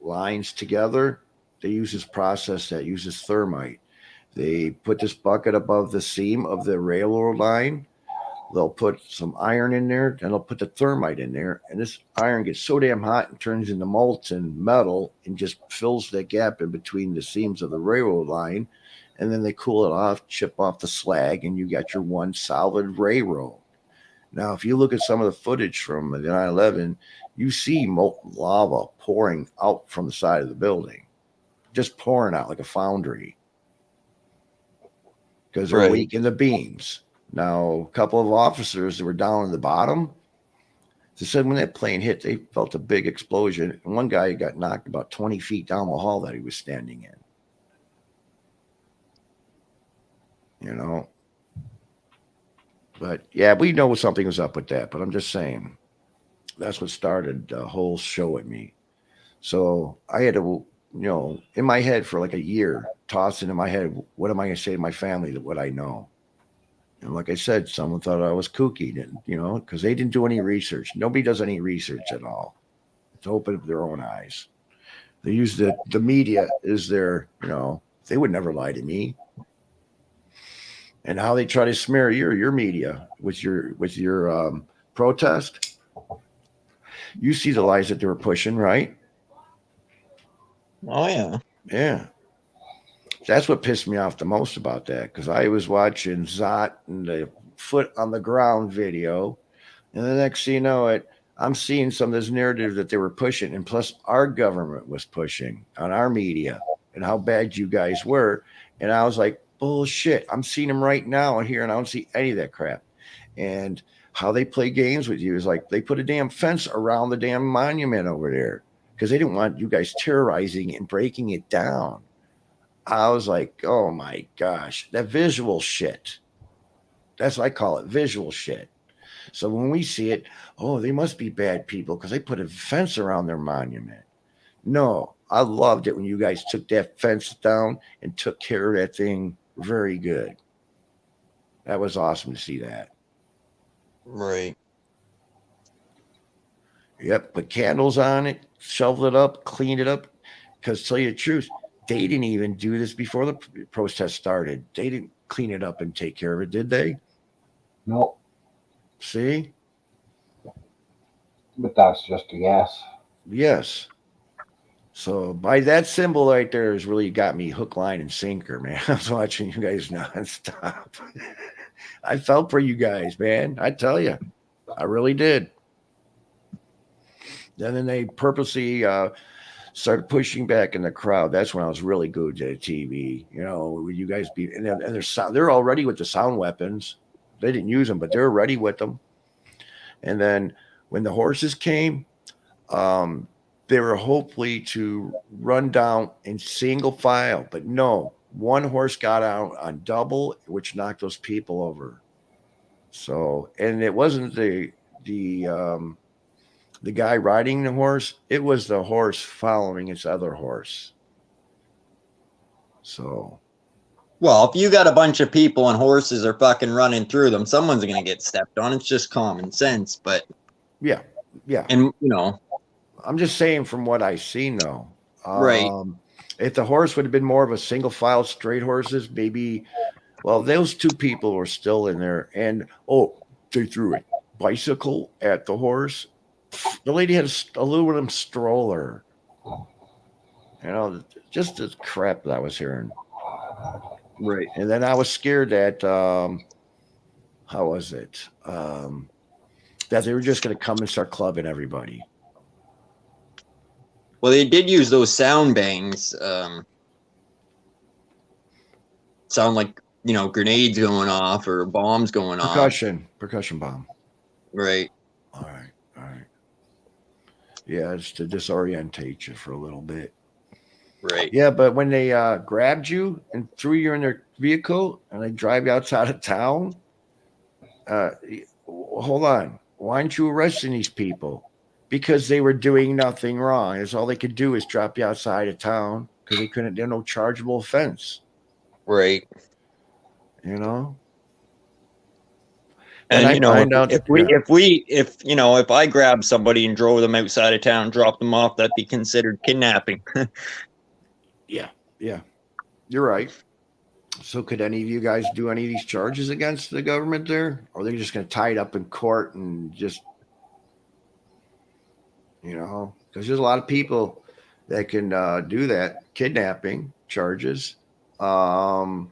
lines together, they use this process that uses thermite. They put this bucket above the seam of the railroad line. They'll put some iron in there, and they'll put the thermite in there. And this iron gets so damn hot and turns into molten metal and just fills that gap in between the seams of the railroad line. And then they cool it off, chip off the slag, and you got your one solid railroad. Now, if you look at some of the footage from the 9/11, you see molten lava pouring out from the side of the building, just pouring out like a foundry because they're Right. weak in the beams. Now, a couple of officers that were down in the bottom, they said when that plane hit, they felt a big explosion. And one guy got knocked about 20 feet down the hall that he was standing in. You know? But yeah, we know something was up with that. But I'm just saying, that's what started the whole show at me. So I had to, in my head for like a year, toss into my head, what am I going to say to my family that what I know? And like I said, someone thought I was kooky, because they didn't do any research. Nobody does any research at all to open up their own eyes. They use the media as their, they would never lie to me. And how they try to smear your media with your protest. You see the lies that they were pushing, right? Oh yeah. Yeah. That's what pissed me off the most about that, because I was watching Zot and the foot on the ground video, and the next thing you know it, I'm seeing some of this narrative that they were pushing, and plus our government was pushing on our media and how bad you guys were. And I was like, bullshit. I'm seeing them right now and here, and I don't see any of that crap. And how they play games with you is like they put a damn fence around the damn monument over there because they didn't want you guys terrorizing and breaking it down. I was like, oh my gosh, that visual shit. That's what I call it, visual shit. So when we see it, oh, they must be bad people because they put a fence around their monument. No, I loved it when you guys took that fence down and took care of that thing very good. That was awesome to see that. Right. Yep, put candles on it, shoveled it up, cleaned it up. Because to tell you the truth, they didn't even do this before the protest started. They didn't clean it up and take care of it, did they? No, See? but that's just a guess. Yes. So by that symbol right there has really got me hook, line, and sinker, man. I was watching you guys nonstop. I felt for you guys, man. I tell you, I really did. And then they purposely started pushing back in the crowd. That's when I was really glued to the TV. Would you guys be? And they're already with the sound weapons. They didn't use them, but they're ready with them. And then when the horses came, they were hopefully to run down in single file, but no, one horse got out on double, which knocked those people over. So, and it wasn't the guy riding the horse; it was the horse following its other horse. So, Well, if you got a bunch of people and horses are fucking running through them, someone's gonna get stepped on. It's just common sense, but yeah. And I'm just saying from what I've seen, though. Right. If the horse would have been more of a single file straight horses, maybe. Well, those two people were still in there, and they threw a bicycle at the horse. The lady had a aluminum stroller. Just the crap that I was hearing. Right. And then I was scared that how was it? That they were just going to come and start clubbing everybody. Well, they did use those sound bangs. Sound like grenades going off or bombs going off. Percussion bomb. Right. All right. Yeah, it's to disorientate you for a little bit. Right. Yeah, but when they grabbed you and threw you in their vehicle and they drive you outside of town, hold on. Why aren't you arresting these people? Because they were doing nothing wrong. That's all they could do is drop you outside of town because they couldn't. There's no chargeable offense. Right. And I find out, if I grab somebody and drove them outside of town, drop them off, that'd be considered kidnapping. yeah, you're right. So could any of you guys do any of these charges against the government there? Or are they just going to tie it up in court and just, because there's a lot of people that can do that, kidnapping charges. Um,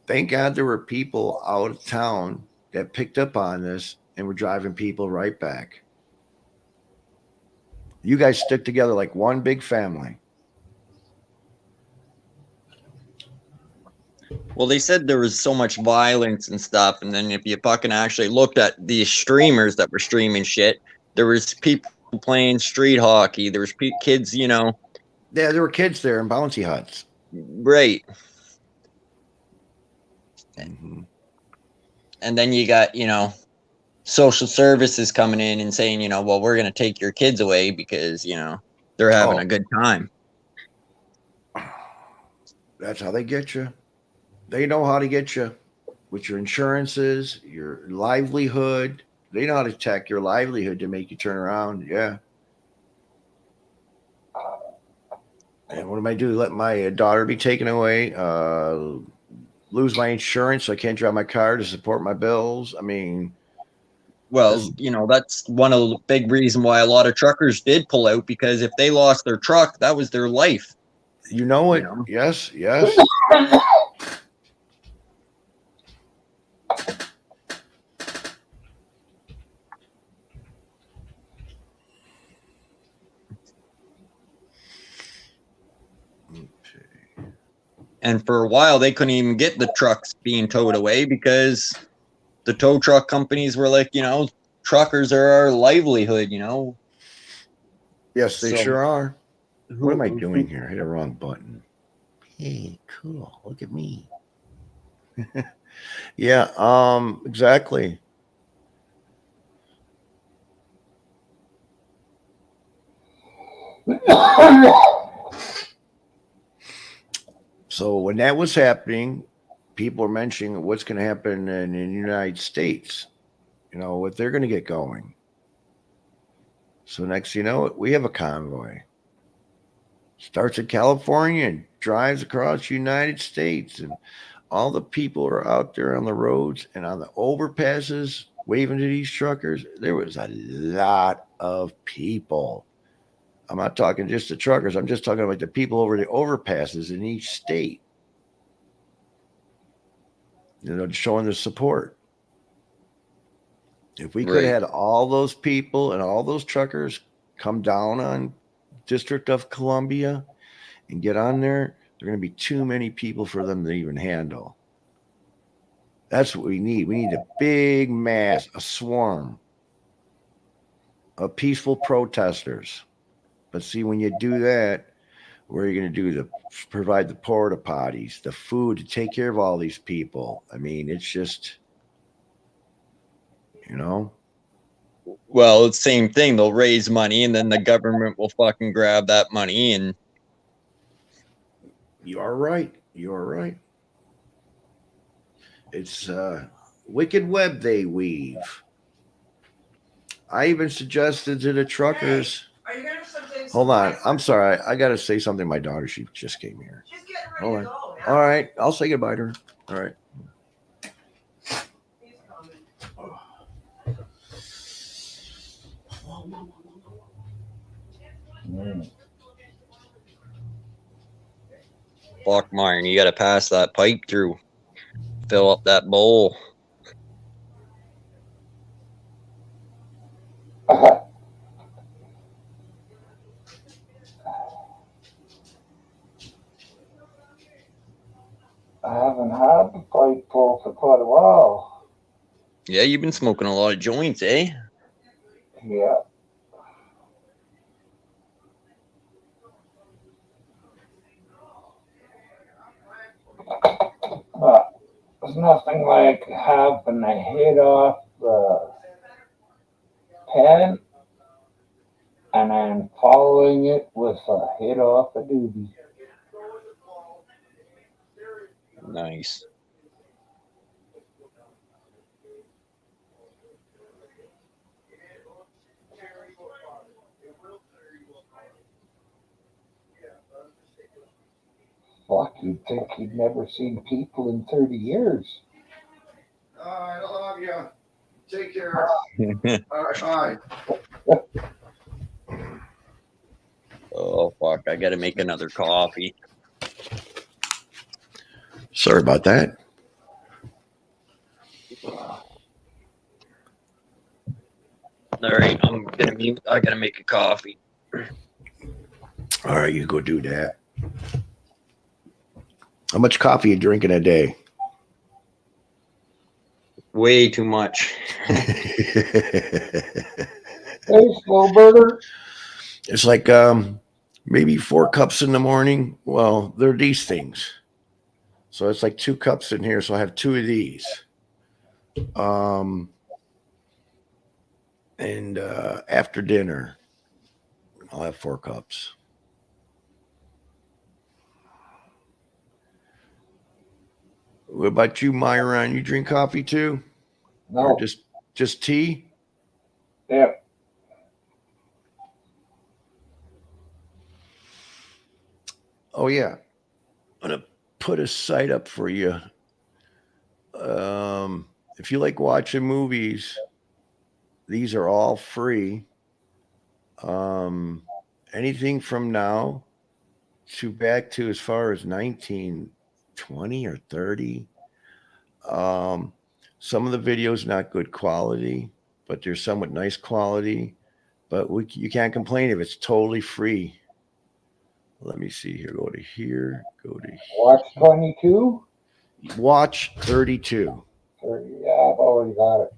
thank God there were people out of town that picked up on this and were driving people right back. You guys stick together like one big family. Well, they said there was so much violence and stuff, and then if you fucking actually looked at the streamers that were streaming shit, there was people playing street hockey. There was kids, Yeah, there were kids there in bouncy huts. right. Mm-hmm. And then you got, social services coming in and saying, well, we're going to take your kids away because, they're having a good time. That's how they get you. They know how to get you with your insurances, your livelihood. They know how to attack your livelihood to make you turn around. Yeah. And what am I do? Let my daughter be taken away? Lose my insurance so I can't drive my car to support my bills? I mean, well, that's one of the big reasons why a lot of truckers did pull out, because if they lost their truck, that was their life. You know it. Yes. And for a while, they couldn't even get the trucks being towed away because the tow truck companies were like, truckers are our livelihood, Yes, they sure are. What am I doing here? I hit a wrong button. Hey, cool. Look at me. Yeah, exactly. So when that was happening, people were mentioning what's going to happen in the United States. What they're going to get going. So next, we have a convoy. Starts in California and drives across the United States, and all the people are out there on the roads and on the overpasses waving to these truckers. There was a lot of people. I'm not talking just the truckers. I'm just talking about the people over the overpasses in each state. Showing their support. If we could have had all those people and all those truckers come down on District of Columbia and get on there, there are going to be too many people for them to even handle. That's what we need. We need a big mass, a swarm of peaceful protesters. But see, when you do that, what are you going to do? Provide the porta potties, the food to take care of all these people. I mean, it's just, Well, it's the same thing. They'll raise money and then the government will fucking grab that money. And you are right. It's a wicked web they weave. I even suggested to the truckers. Hey, are you gonna say hold on. I'm sorry. I got to say something to my daughter. She just came here. She's getting ready to go. Yeah. All right. I'll say goodbye to her. All right. He's coming. fuck, Martin, you got to pass that pipe through. Fill up that bowl. I haven't had the pipe full for quite a while. Yeah, you've been smoking a lot of joints, eh? Yeah. But there's nothing like having a hit off the pen and then following it with a hit off a doobie. Nice. Fuck, you'd think you'd never seen people in 30 years. All right, I love you. Take care. All right, bye. Oh fuck! I gotta make another coffee. Sorry about that. All right, I gotta make a coffee. All right, you go do that. How much coffee you drinking a day? Way too much. Hey, slow burger. It's like maybe 4 cups in the morning. Well, they're these things. So it's like 2 cups in here. So I have 2 of these. And after dinner, I'll have 4 cups. What about you, Myron? You drink coffee too? Or No. just tea? Yeah. Oh yeah. I'm gonna put a site up for you. If you like watching movies, these are all free. Anything from now to back to as far as 1920 or 30. Um, some of the videos not good quality, but there's some with nice quality. But you can't complain if it's totally free. Let me see here. Go to here. Go to Watch 22. watch 32. 30. Yeah, I've already got it.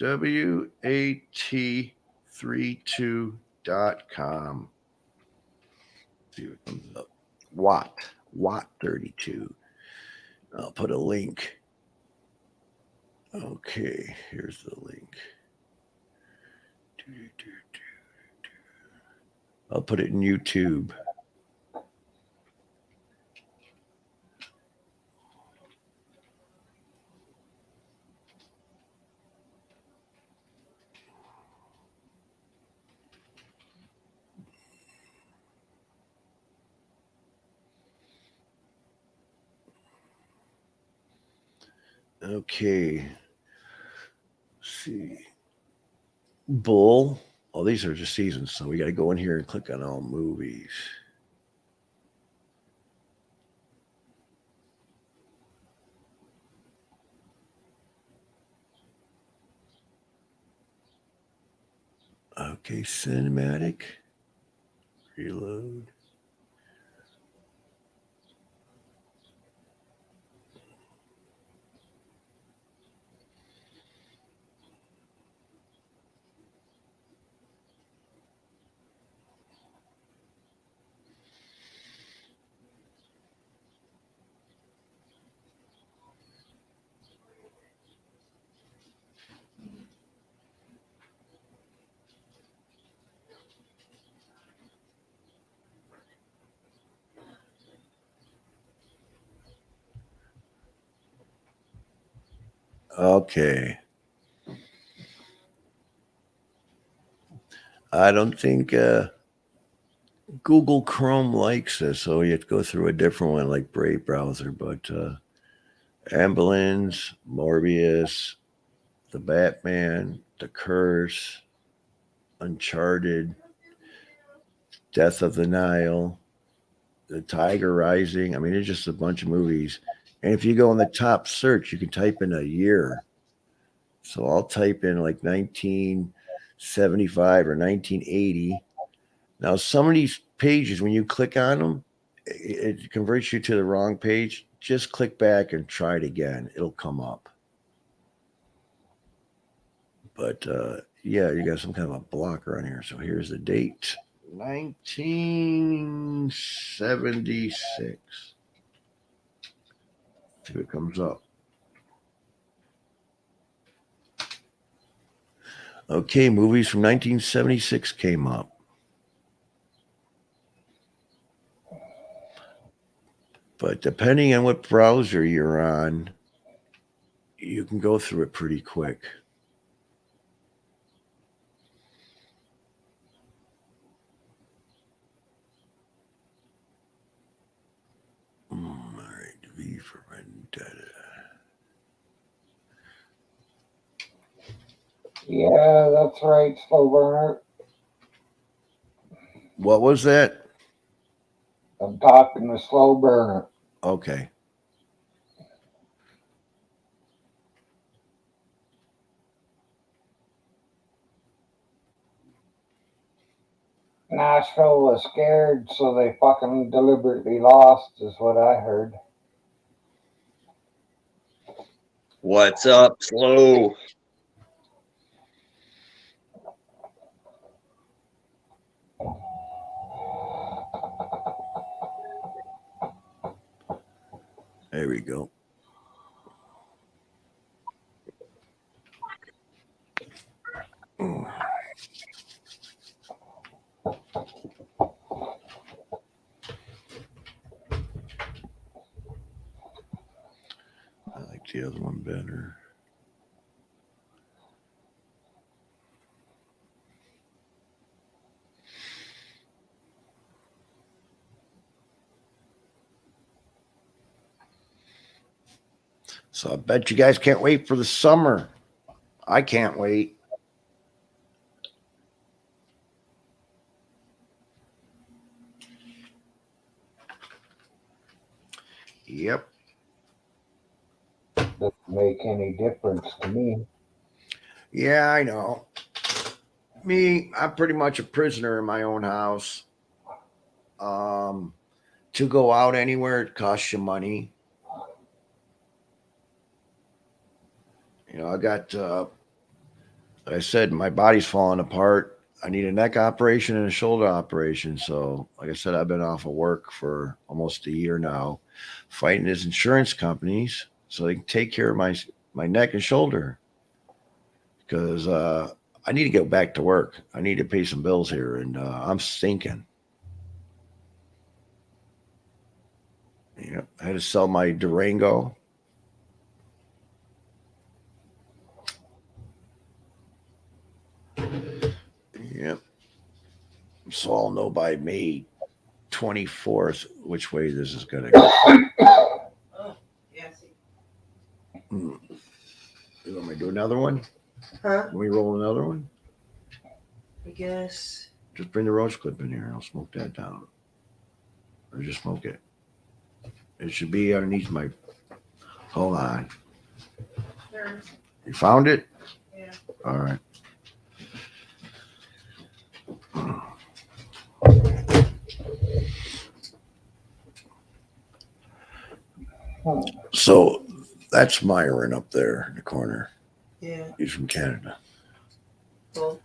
WAT32.com. See what comes up. Watt 32. I'll put a link. Okay, here's the link. I'll put it in YouTube. Okay. Let's see. Bull. Oh, these are just seasons, so we got to go in here and click on all movies. Okay, cinematic. Reload. Okay. I don't think Google Chrome likes this, so you have to go through a different one like Brave browser. But Ambulance, Morbius, The Batman, The Curse, Uncharted, Death of the Nile, The Tiger Rising. I mean, it's just a bunch of movies. And if you go in the top search, you can type in a year. So I'll type in like 1975 or 1980. Now, some of these pages, when you click on them, it converts you to the wrong page. Just click back and try it again. It'll come up. But yeah, you got some kind of a blocker on here. So here's the date 1976. See what comes up. Okay, movies from 1976 came up. But depending on what browser you're on, you can go through it pretty quick. for Vendetta. Yeah, that's right, slow burner. What was that? I'm talking to slow burner. Okay. Nashville was scared, so they fucking deliberately lost, is what I heard. What's up, Slow? There we go. I like the other one better. So I bet you guys can't wait for the summer. I can't wait. Yep. Doesn't make any difference to me. Yeah, I know. Me, I'm pretty much a prisoner in my own house. To go out anywhere, it costs you money. You know, I got, like I said, my body's falling apart. I need a neck operation and a shoulder operation. So, like I said, I've been off of work for almost a year now, fighting these insurance companies so they can take care of my neck and shoulder. Because I need to get back to work. I need to pay some bills here, and I'm stinking. You know, I had to sell my Durango. Yep. So I'll know by May 24th which way this is going to go. Oh, yeah, see. You want me to do another one? Huh? Can we roll another one? I guess. Just bring the roach clip in here. I'll smoke that down. Or just smoke it. It should be underneath my. Hold on. There. You found it? Yeah. All right. So that's Myron up there in the corner. Yeah. He's from Canada. Well,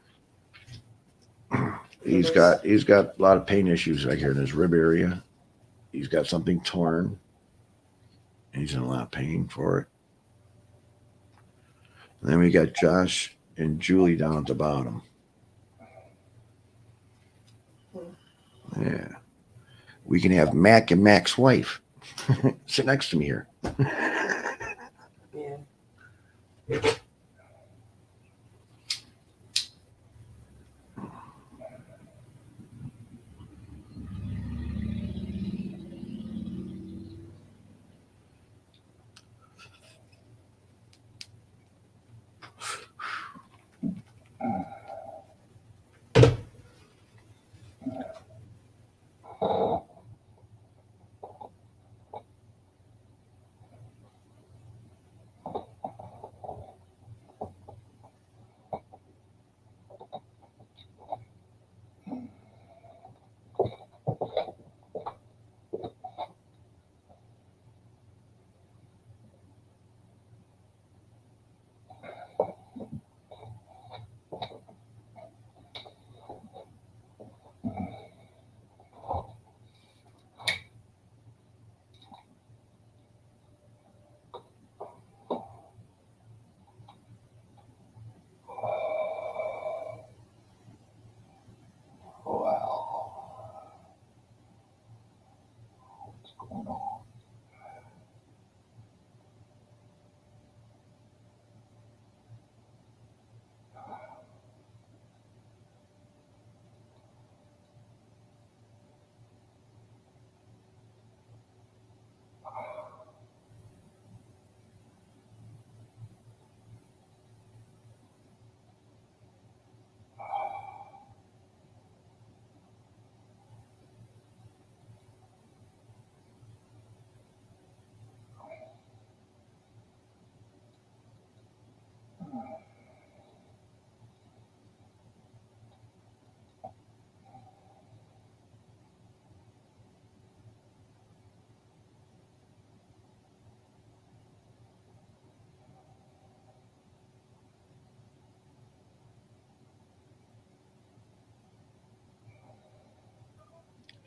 He's got a lot of pain issues right here in his rib area. He's got something torn. He's in a lot of pain for it. And then we got Josh and Julie down at the bottom. Yeah. We can have Mac and Mac's wife sit next to me here. yeah.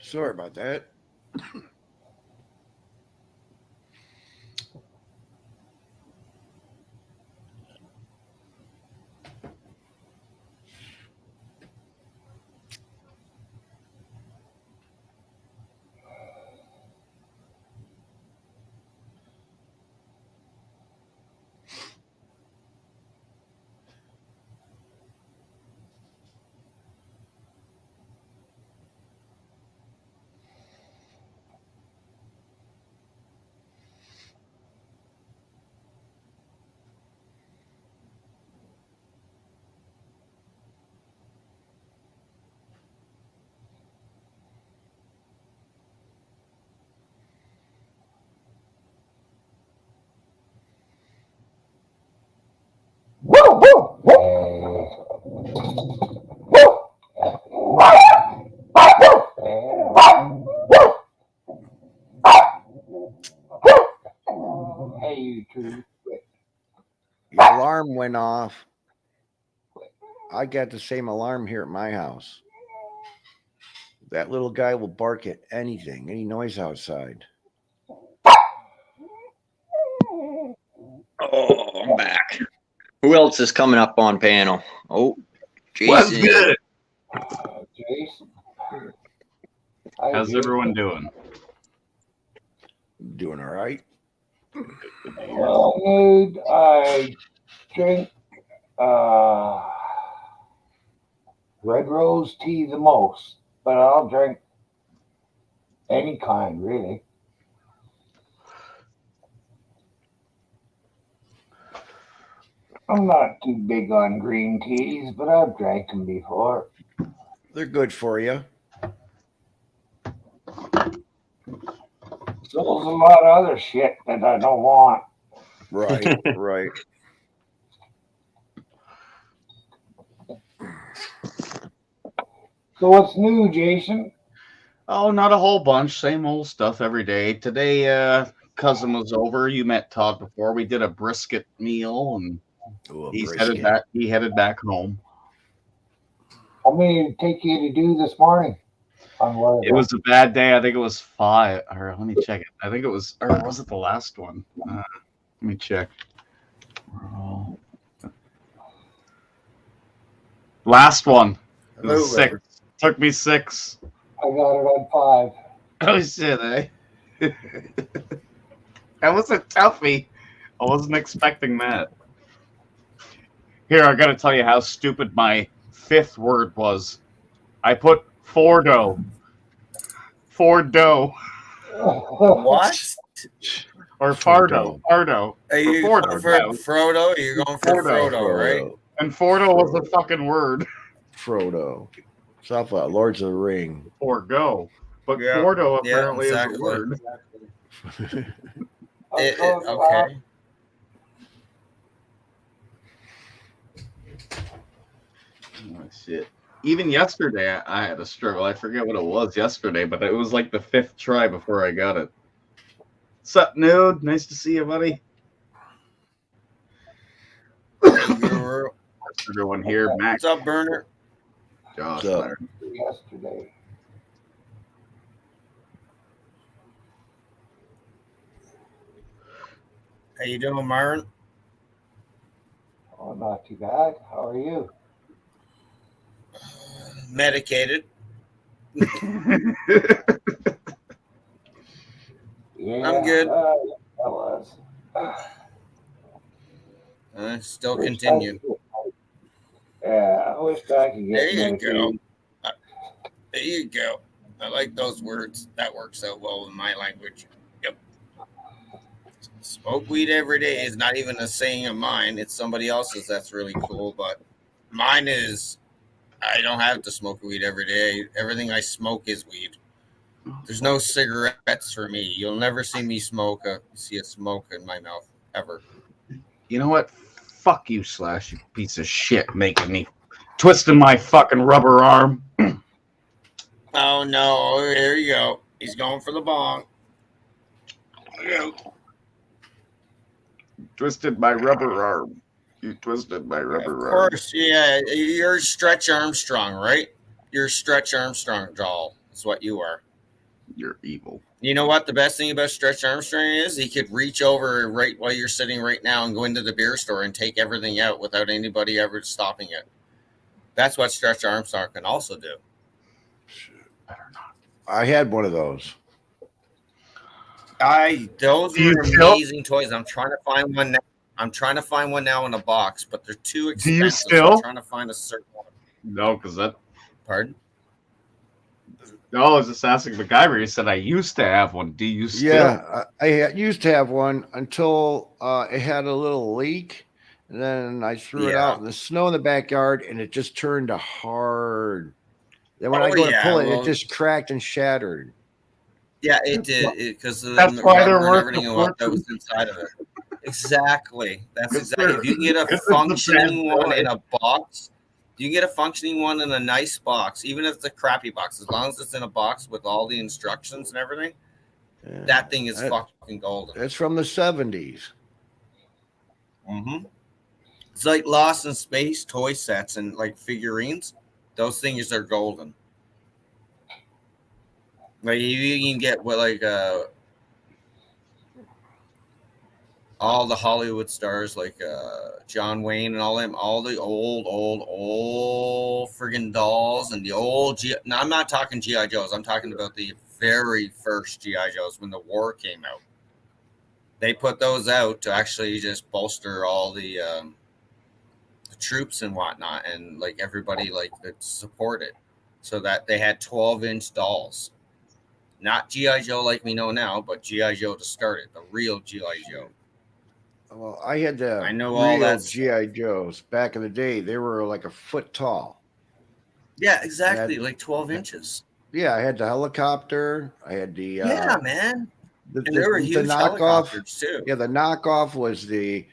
Sorry about that. Hey, you two. Your alarm went off. I got the same alarm here at my house. That little guy will bark at anything, any noise outside. Oh, I'm back. Who else is coming up on panel? Oh, What's Jason. good? Jason. How's everyone doing? Doing all right. Well, dude, I drink red rose tea the most, but I'll drink any kind, really. I'm not too big on green teas, but I've drank them before. They're good for you. So there's a lot of other shit that I don't want. Right, right. So what's new, Jason? Oh, not a whole bunch. Same old stuff every day. Today, cousin was over. You met Todd before. We did a brisket meal, and Ooh, a he's brisket. headed back. He headed back home. How many did it take you to do this morning? It was a bad day. I think it was 5. Or let me check it. I think it was, or was it the last one? Let me check. Last one. It was 6. Took me 6. I got it on 5. Oh shit, eh? That was a toughie. I wasn't expecting that. Here, I gotta tell you how stupid my 5th word was. I put Fordo. Fordo. What? Or Fardo. Fardo. Are you Fordo, going for no. Frodo? You're going for Frodo, right? And Fordo was a fucking word. Frodo. It's off Lords of the Ring. Or go. But Yeah. Fordo Yeah, apparently exactly. is a word. Okay. Oh, shit. Even yesterday, I had a struggle. I forget what it was yesterday, but it was like the 5th try before I got it. What's up, Nude? Nice to see you, buddy. Guru. Everyone here, Max. What's up, Burner? Josh. What's up? Larry. Yesterday. How you doing, Myron? Oh, not too bad. How are you? Medicated. Yeah, I'm good. I was. Still continue. Yeah, I wish I could There get you medicated. go. There you go. I like those words. That works out well in my language. Yep. Smoke weed every day is not even a saying of mine. It's somebody else's. That's really cool. But mine is, I don't have to smoke weed every day. Everything I smoke is weed. There's no cigarettes for me. You'll never see me see a smoke in my mouth ever. You know what? Fuck you, Slash, you piece of shit, making me twisting my fucking rubber arm. Oh no! Here you go. He's going for the bong. Twisted my rubber arm. You twisted my rubber Of arm. course, yeah. You're Stretch Armstrong, right? You're Stretch Armstrong, doll. That's what you are. You're evil. You know what? The best thing about Stretch Armstrong is he could reach over right while you're sitting right now and go into the beer store and take everything out without anybody ever stopping it. That's what Stretch Armstrong can also do. I had one of those. Those Do you were still- amazing toys. I'm trying to find one now. I'm trying to find one now in a box, but they're too Do you expensive. So still? I'm trying to find a certain one. No, because that. Pardon? No, I was just asking MacGyver. He said I used to have one. Do you still? Yeah, I used to have one until it had a little leak, and then I threw it Yeah. out in the snow in the backyard, and it just turned to hard. Then when Oh, I go to yeah, pull it, well- it just cracked and shattered. Yeah, it did because of That's the why they're rubber and worth everything the and what that was inside of it. Exactly. That's Because exactly. If you can get they're- a it's a bad functioning one toy. in a box, you can get a functioning one in a nice box, even if it's a crappy box, as long as it's in a box with all the instructions and everything. Yeah. That thing is That- fucking golden. It's from the 70s. Mm-hmm. It's like Lost in Space toy sets and like figurines. Those things are golden. Like you can get what like all the Hollywood stars like John Wayne and all them, all the old friggin' dolls and the old Now I'm not talking GI Joes. I'm talking about the very first GI Joes when the war came out. They put those out to actually just bolster all the troops and whatnot, and like everybody like that supported, so that they had 12-inch dolls, not GI Joe like we know now, but GI Joe to start it, the real GI Joe. Well, I had the I know all real that GI Joes back in the day. They were like a foot tall. Yeah, exactly, like 12 inches. Yeah, I had the helicopter. I had the Yeah, man. the, And there were the huge knockoff. helicopters too. Yeah, the knockoff was the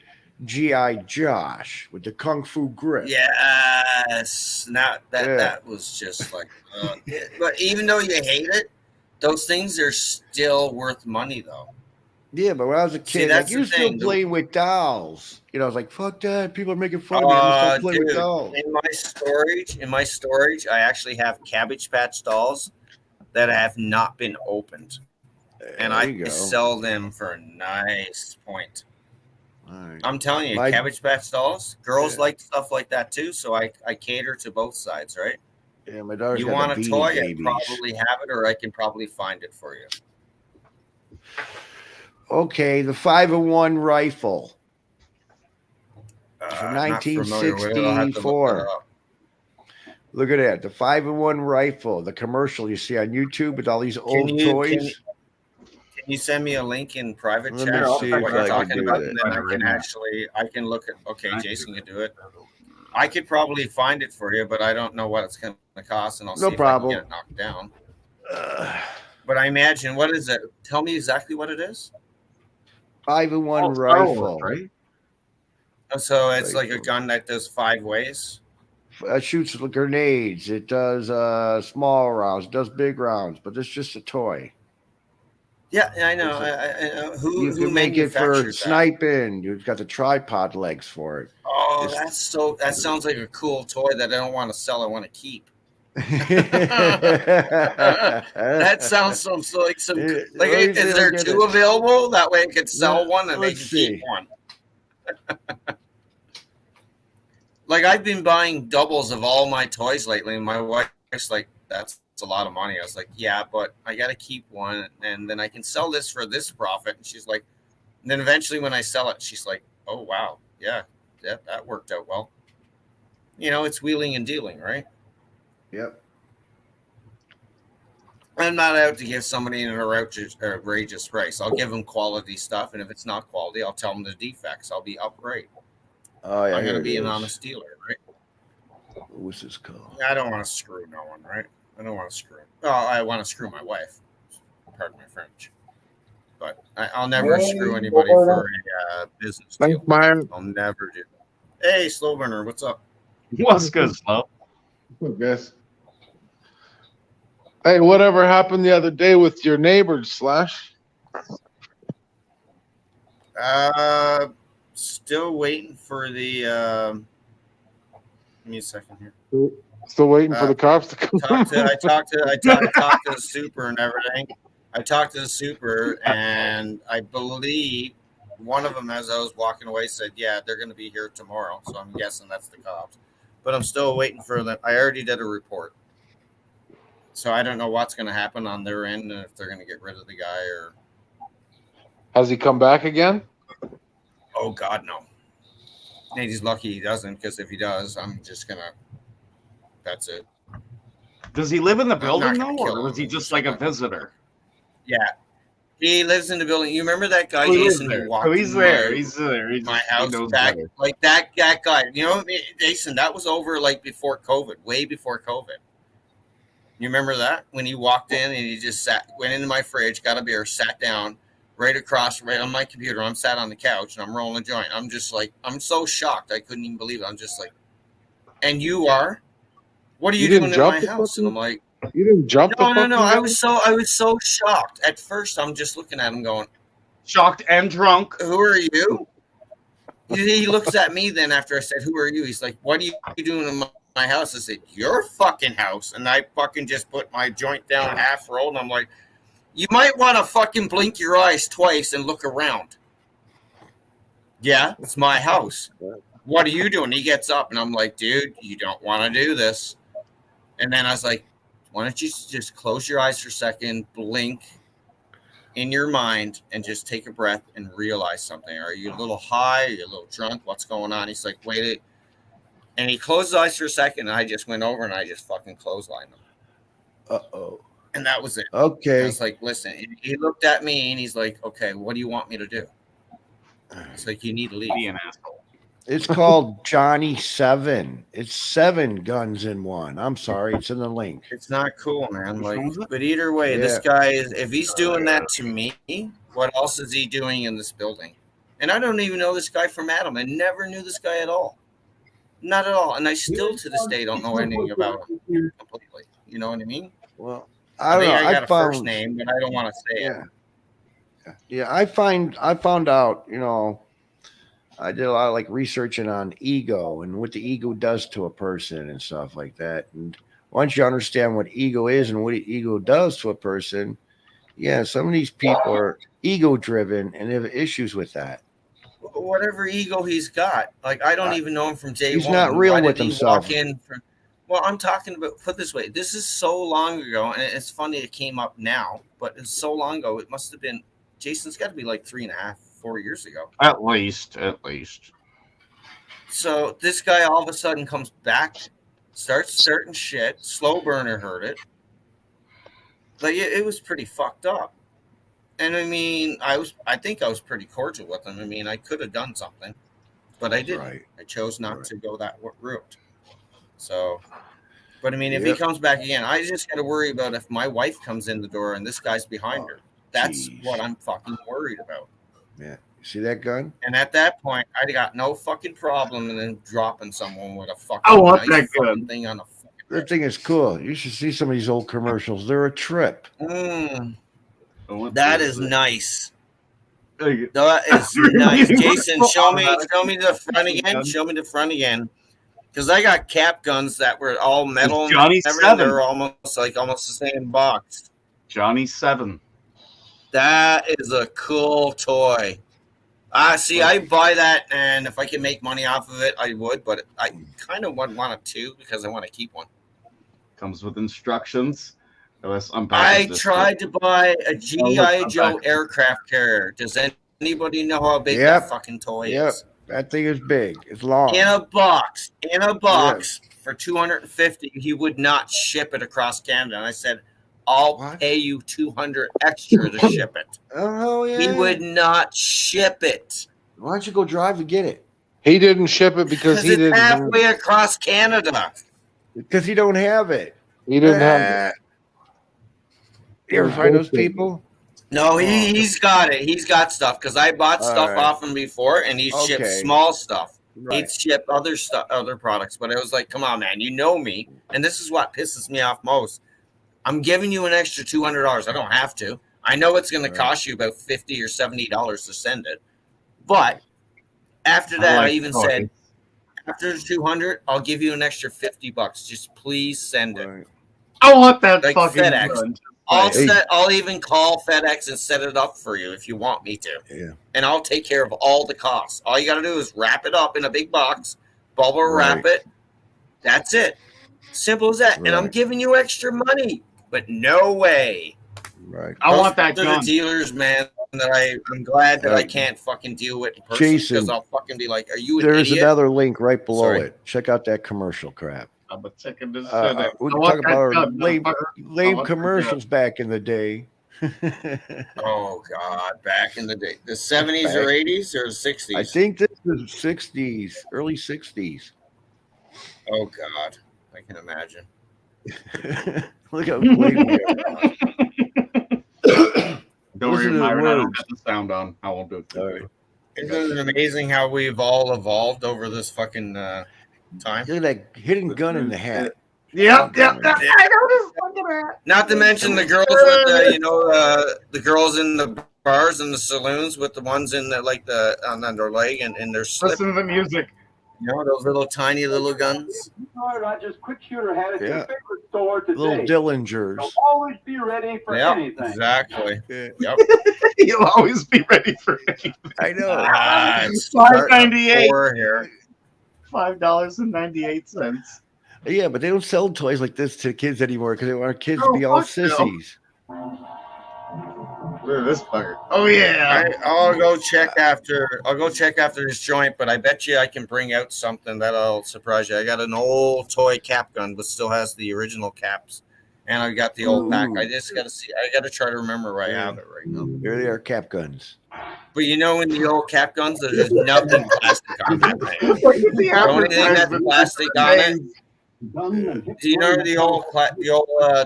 GI Josh with the kung fu grip. Yes. Now Yeah. that was just like, but even though you hate it, those things are still worth money though. Yeah, but when I was a See, kid, that's like the you still thing. playing with dolls. You know, I was like, fuck that. People are making fun of me. I'm gonna stop playing with Dude, dolls. in my storage, I actually have Cabbage Patch dolls that have not been opened, and There I you go. sell them for a nice point. All right. I'm telling you, My- Cabbage Patch dolls, girls Yeah. like stuff like that too. So I cater to both sides, right? Yeah, my daughter's You got want the a Beanie toy? I Babies. probably have it, or I can probably find it for you. Okay, the 501 rifle. From I'm not familiar with it. I'll have to look 1964. that up. Look at that, the 501 rifle, the commercial you see on YouTube with all these old toys. Can you send me a link in private Let chat me of see what if you're I can talking do about, that. and then I can look at. Okay, Jason can do it. I could probably find it for you, but I don't know what it's going to cost, and I'll No see problem. if I can get it knocked down. But I imagine, what is it? Tell me exactly what it is. 501 Oh, Star Wars, rifle. right? So it's like a Rifle. gun that does 5 ways. Shoots grenades. It does small rounds. It does big rounds, but it's just a toy. Yeah, I know. I know. Who You can make it for manufactures that? sniping. You've got the tripod legs for it. Oh, It's- that sounds like a cool toy that I don't want to sell. I want to keep. That sounds so like some. Yeah, Like, let me is see if I there get 2 it. available? That way I could sell Yeah, one and they let's can keep see. one. Like, I've been buying doubles of all my toys lately, and my wife's like, "That's a lot of money." I was like, "Yeah, but I got to keep one, and then I can sell this for this profit." And she's like, and then eventually when I sell it, she's like, "Oh wow, yeah, that worked out well." You know, it's wheeling and dealing, right? Yep. I'm not out to give somebody an outrageous price. I'll give them quality stuff, and if it's not quality, I'll tell them the defects. I'll be upright. Oh yeah. I'm going here to it be an is. honest dealer, right? What's this called? I don't want to screw no one, right? I don't want to screw. Oh, I want to screw my wife. Pardon my French. But I'll never screw anybody for a business deal. Thanks, Myron. I'll never do. Hey, Slow Burner, what's up? What's good, Slow? Guys. Hey, whatever happened the other day with your neighbors, Slash? Still waiting for the. Give me a second here. Still waiting for the cops to come. I talked to the super and everything. I talked to the super, and I believe one of them, as I was walking away, said, "Yeah, they're going to be here tomorrow." So I'm guessing that's the cops. But I'm still waiting for them. I already did a report, so I don't know what's going to happen on their end, and if they're going to get rid of the guy or. Has he come back again? Oh God, no. And he's lucky he doesn't, because if he does, I'm just gonna. That's it. Does he live in the I'm building not gonna though, kill or is he him. just like a visitor? Yeah, he lives in the building. You remember that guy, Oh, he lives Jason, there. who walked Oh, he's in there. He's there. my He house knows back, better. like that guy. You know, Jason, that was over like before COVID, way before COVID. You remember that when he walked in and he just went into my fridge, got a beer, sat down right on my computer. I'm sat on the couch and I'm rolling a joint. I'm just like, I'm so shocked. I couldn't even believe it. I'm just like, and you are? What are you doing in my house? And I'm like, you didn't jump the fucking no. guy? I was so shocked. At first, I'm just looking at him going, shocked and drunk. Who are you? He looks at me then after I said, who are you? He's like, what are you doing in my house? I said, your fucking house. And I fucking just put my joint down half rolled. And I'm like, you might want to fucking blink your eyes twice and look around. Yeah, it's my house. What are you doing? He gets up and I'm like, dude, you don't want to do this. And then I was like, why don't you just close your eyes for a second, blink in your mind, and just take a breath and realize something. Are you a little high? Are you a little drunk? What's going on? He's like, wait. And he closed his eyes for a second, and I just went over and I just fucking clotheslined him. Uh-oh. And that was it. Okay. I was like, listen. He looked at me and he's like, okay, what do you want me to do? It's like, you need to leave. Be an asshole. It's called Johnny 7. It's 7 guns in one. I'm sorry, it's in the link. It's not cool, man. Like, but either way, Yeah. this guy is, if he's doing that to me, what else is he doing in this building? And I don't even know this guy from Adam. I never knew this guy at all. Not at all. And I still to this day don't know anything about him completely. You know what I mean? Well, I think know. I got a first name, but I don't want to say it. Yeah, I found out, you know, I did a lot of like researching on ego and what the ego does to a person and stuff like that. And once you understand what ego is and what ego does to a person, yeah, some of these people are ego driven and have issues with that. Whatever ego he's got, like I don't even know him from day one. He's not real with himself. Well, I'm talking about, put this way, this is so long ago, and it's funny it came up now, but it's so long ago, it must have been, Jason's got to be like 3.5, 4 years ago. At least. So this guy all of a sudden comes back, starts certain shit, slow burner heard it. Like it was pretty fucked up. And I mean, I think I was pretty cordial with him. I mean, I could have done something, but I didn't. Right. I chose not to go that route. So, but I mean, if he comes back again, I just got to worry about if my wife comes in the door and this guy's behind her. That's what I'm fucking worried about. Yeah. See that gun? And at that point, I got no fucking problem in then dropping someone with a fucking I want nice that gun. thing on a fucking. That thing is cool. You should see some of these old commercials. They're a trip. That is nice. That is nice. Jason, show me the front again. Show me the front again. Because I got cap guns that were all metal. Johnny 7. They're almost the same box. Johnny 7. That is a cool toy. See, I buy that, and if I can make money off of it, I would. But I kind of want it too because I want to keep one. Comes with instructions. I tried to buy a G.I. Joe aircraft carrier. Does anybody know how big that fucking toy is? That thing is big. It's long. In a box for $250. He would not ship it across Canada. And I said, I'll pay you $200 extra to ship it. Oh, yeah. He would not ship it. Why don't you go drive to get it? He didn't ship it because he didn't. Halfway across Canada. Because he don't have it. He didn't have it. You ever find those people? No, he's got it. He's got stuff because I bought stuff off him before, and he shipped small stuff. Right. He'd ship other stuff, other products, but it was like, come on, man, you know me, and this is what pisses me off most. I'm giving you an extra $200. I don't have to. I know it's going to cost you about $50 or $70 to send it, but after that, I even said, after the $200, I'll give you an extra $50. Just please send it. I want that like fucking FedEx. gun. I'll even call FedEx and set it up for you if you want me to. Yeah. And I'll take care of all the costs. All you got to do is wrap it up in a big box, bubble wrap it. That's it. Simple as that. And I'm giving you extra money, but no way. Right. I want that gun. The dealers, man, that I'm glad that I can't fucking deal with in person because I'll fucking be like, are you an There's idiot? another link right below it. Check out that commercial crap. I'm checking this shit We out. can talk about our lame commercials back in the day. Oh God, back in the day, the 70s or 80s or 60s. I think this is 60s, early 60s. Oh God, I can imagine. Look how lame we are. Don't worry, Myron, I don't get the sound on. I won't do it. All right. Isn't it amazing how we've all evolved over this fucking time? Look at that hidden gun in the hat. Yep. I noticed. Look at that. Not to mention the girls with the girls in the bars and the saloons with the ones in the on their leg and in their slip. Listen to the music. You know those little tiny little guns. Rogers quick shooter had at your Yeah. favorite store today. Little Dillingers. So always be ready for anything. Exactly. Yeah. Yep. You'll always be ready for anything. I know. It's $5.98 here. $5.98. Yeah, but they don't sell toys like this to kids anymore because they want our kids to be all sissies. Look at this fucker. Oh yeah. I'll go check after this joint, but I bet you I can bring out something that'll surprise you. I got an old toy cap gun, but still has the original caps, and I got the old pack. I just gotta see. I gotta try to remember where I have it right now. Here they are, cap guns. But you know, in the old cap guns, there's nothing plastic on that thing. The only thing that's plastic on it. Do you know the old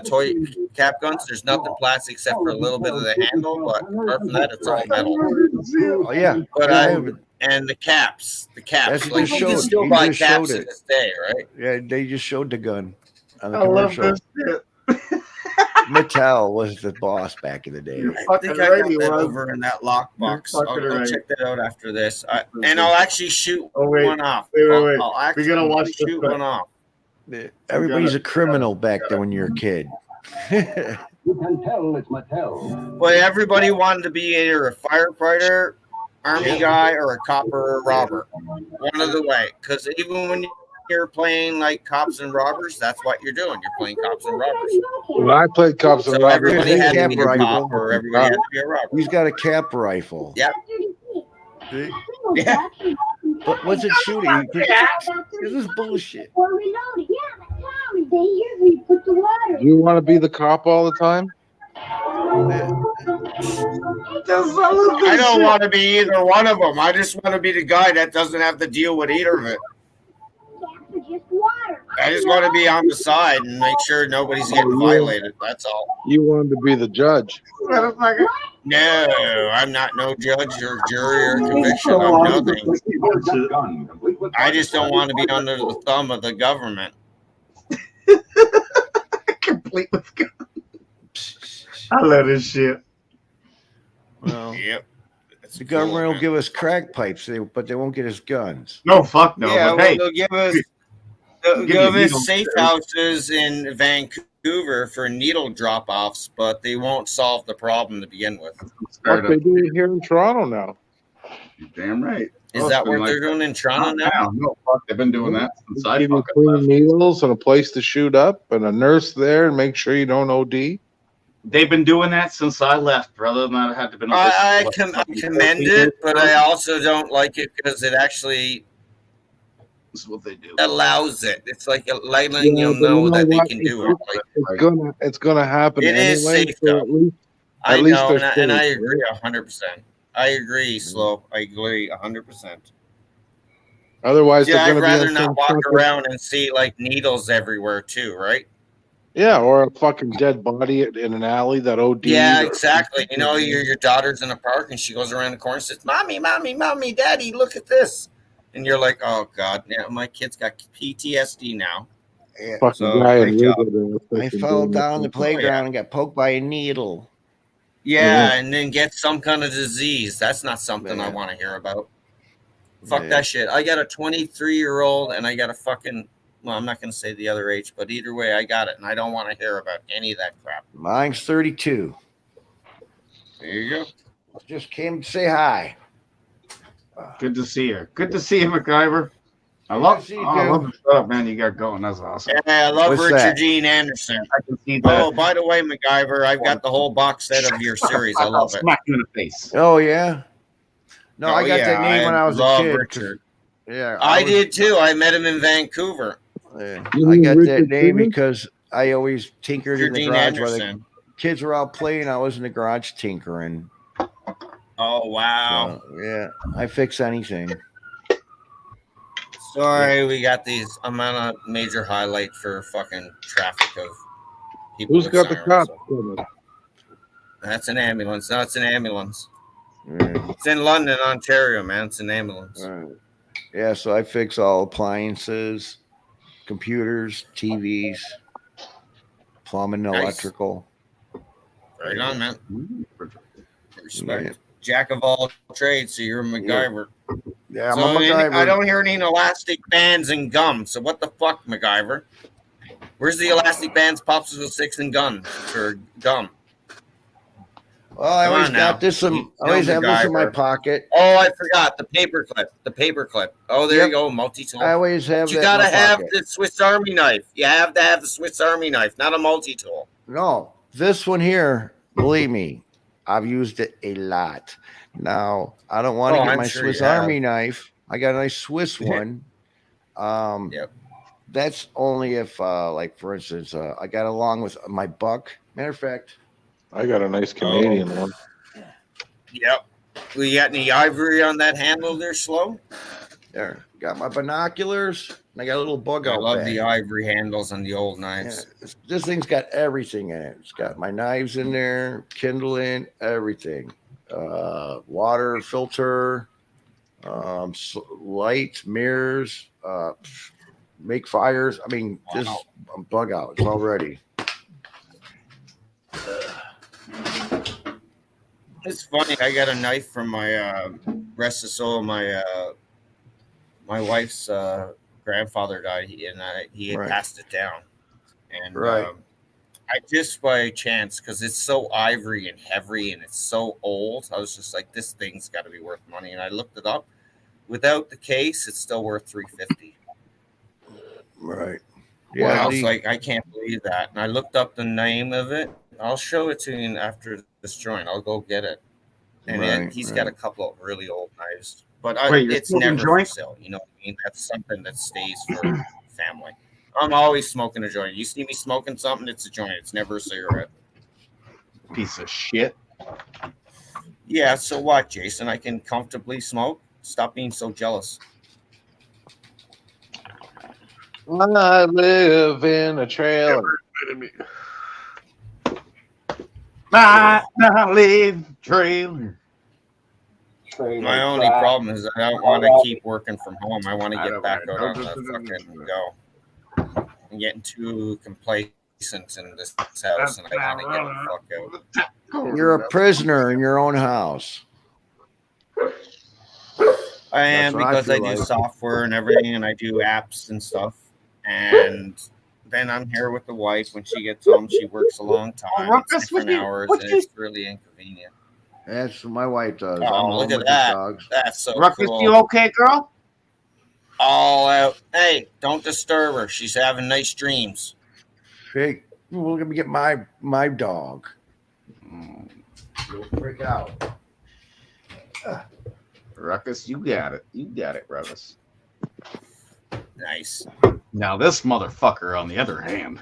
toy cap guns? There's nothing plastic except for a little bit of the handle, but apart from that, it's all metal. Oh yeah, But and the caps, That's like just you can showed. still He buy just caps showed to it. this day, right? Yeah, they just showed the gun on the I love commercial. this shit. Mattel was the boss back in the day. I think I got that over in that lockbox. I'll check that out after this, and I'll actually shoot one off. Wait. I'll actually We're gonna watch this shoot back. one off. Everybody's a criminal back then when you're a kid. You can tell it's Mattel. Well, everybody wanted to be either a firefighter, army guy, or a cop or a robber. One of the way, because even when you're playing like cops and robbers, that's what you're doing. You're playing cops and robbers. When I played cops and So robbers, everybody had to be a Cap cop or everybody had to be a robber. He's got a cap rifle. Yep. See? Yeah. But what's it shooting? This is bullshit. Or reloading. Yeah, but Tommy, they usually put the water. you want to be the cop all the time? I don't want to be either one of them. I just want to be the guy that doesn't have to deal with either of it. Just water. I just want to be on the side and make sure nobody's getting violated. That's all. You wanted to be the judge. No, I'm not no judge or jury or conviction. I'm nothing. I just don't want to be under the thumb of the government. Complete with gun. I love this shit. Well, Yep. the government will give us crack pipes, but they won't get us guns. No, fuck no. Yeah, but well, hey, they'll give us safe houses in Vancouver for needle drop-offs, but they won't solve the problem to begin with. What they do here in Toronto now. You're damn right. Is that what they're doing in Toronto now? No, fuck. They've been doing that since I Give you fucking clean left. needles and a place to shoot up and a nurse there and make sure you don't OD. They've been doing that since I left, brother. And I had to been. I commend it, but I also don't like it because it actually This is what they do. allows it. It's like letting Yeah, you but know you know that they what? can do it. Like, It's gonna happen It is anyway. safe, So though. at least I At least know, they're and I safe, agree 100%. I agree, Slope. I agree 100%. otherwise Yeah, they're I'd gonna rather be on not some walk fucking- around and see like needles everywhere too, right? Yeah, or a fucking dead body in an alley that OD. Yeah, exactly. You know, your daughter's in a park and she goes around the corner and says, "Mommy, mommy, mommy, daddy, look at this," and you're like, "Oh God, yeah, my kid's got PTSD now." Fucking So, guy great in job. River there I fucking fell doing down the that. playground and got poked by a needle. Yeah, and then get some kind of disease. That's not something I Yeah. want to hear about. Fuck Yeah. that shit. I got a 23-year-old and I got a fucking Well, I'm not going to say the other age, but either way, I got it, and I don't want to hear about any of that crap. Mine's 32. There you go. Just came to say hi. Good to see you. Good to see you, MacGyver. I Good love, to see you, I love too. the stuff, man, you got going. That's awesome. Yeah, I love What's Richard that? Dean Anderson. I can see the. Oh, by the way, MacGyver, I've got the whole box set of your series. I I'll love it. smack you in the face. Oh, yeah? No, Oh, I got yeah, that name when I was a love kid. 'cause- Richard. Yeah, I did too. I met him in Vancouver. Yeah, You I mean got that Richard name Freeman? because I always tinkered in Richard the Dean garage while the Anderson. kids were out playing. I was in the garage tinkering. Oh, wow. So, yeah, I fix anything. Sorry, we got these. I'm on a major highlight for fucking traffic of people. Who's with got the sirens. cops coming? That's an ambulance. No, it's an ambulance. Yeah. It's in London, Ontario, man. It's an ambulance. All right. Yeah, so I fix all appliances, computers, TVs, plumbing, Nice. electrical. Right on, man. Respect. Yeah. Jack of all trades, so you're a MacGyver. Yeah, I'm So a MacGyver. I don't hear any elastic bands and gum. So what the fuck, MacGyver? Where's the elastic bands, popsicle sticks, and guns or gum? Well, I Come always on got now. this. I You always know have this in my MacGyver. pocket. Oh, I forgot the paperclip. The paperclip. Oh, there Yep. you go, multi-tool. I always have But you that in gotta my have pocket. the Swiss Army knife. You have to have the Swiss Army knife, not a multi-tool. No, this one here, believe me, I've used it a lot. Now, I don't want to Oh, get I'm my sure Swiss you have. Army knife. I got a nice Swiss one. Yep. That's only if, like, for instance, I got along with my buck. Matter of fact, I got a nice Canadian one. Yep. We got any ivory on that handle there, Slow? there, got my binoculars, and I got a little bug I out love bag. the ivory handles on the old Yeah, knives. this thing's got everything in it. It's got my knives in there, kindling, everything. Water filter, lights, mirrors, make fires. I mean, this is a bug out. It's all ready. It's funny. I got a knife from my rest of soul. My wife's grandfather died, he had Right. passed it down, and Right. I just by chance, because it's so ivory and heavy and it's so old, I was just like, this thing's got to be worth money, and I looked it up. Without the case, it's still worth $350. Right. Yeah, I Yeah. was like, I can't believe that, and I looked up the name of it. I'll show it to you after this joint. I'll go get it. And Right, he's right. got a couple of really old knives, but Wait, you're it's smoking never joint? for sale. You know what I mean? That's something that stays for family. I'm always smoking a joint. You see me smoking something, it's a joint. It's never a cigarette. Piece of shit. Yeah, so what, Jason? I can comfortably smoke? Stop being so jealous. I live in a trailer. My live trailer. My only problem is I don't want to keep working from home. I want to get back out on the fucking go. I'm getting too complacent in this house, and I want to get the fuck out. You're a prisoner in your own house. I am, That's what I because I feel do like. software and everything, and I do apps and stuff. And then I'm here with the wife. When she gets home, she works a long time, Ruckus, different what you- hours, what and you- it's really inconvenient. That's what my wife does. Oh, I'm look home at with that. the dogs. That's so Ruckus, cool. you okay, girl? All out. Hey, don't disturb her. She's having nice dreams. Hey, we're gonna get my dog. You'll freak out. Ruckus, you got it. You got it, Ruckus. Nice. Now this motherfucker, on the other hand,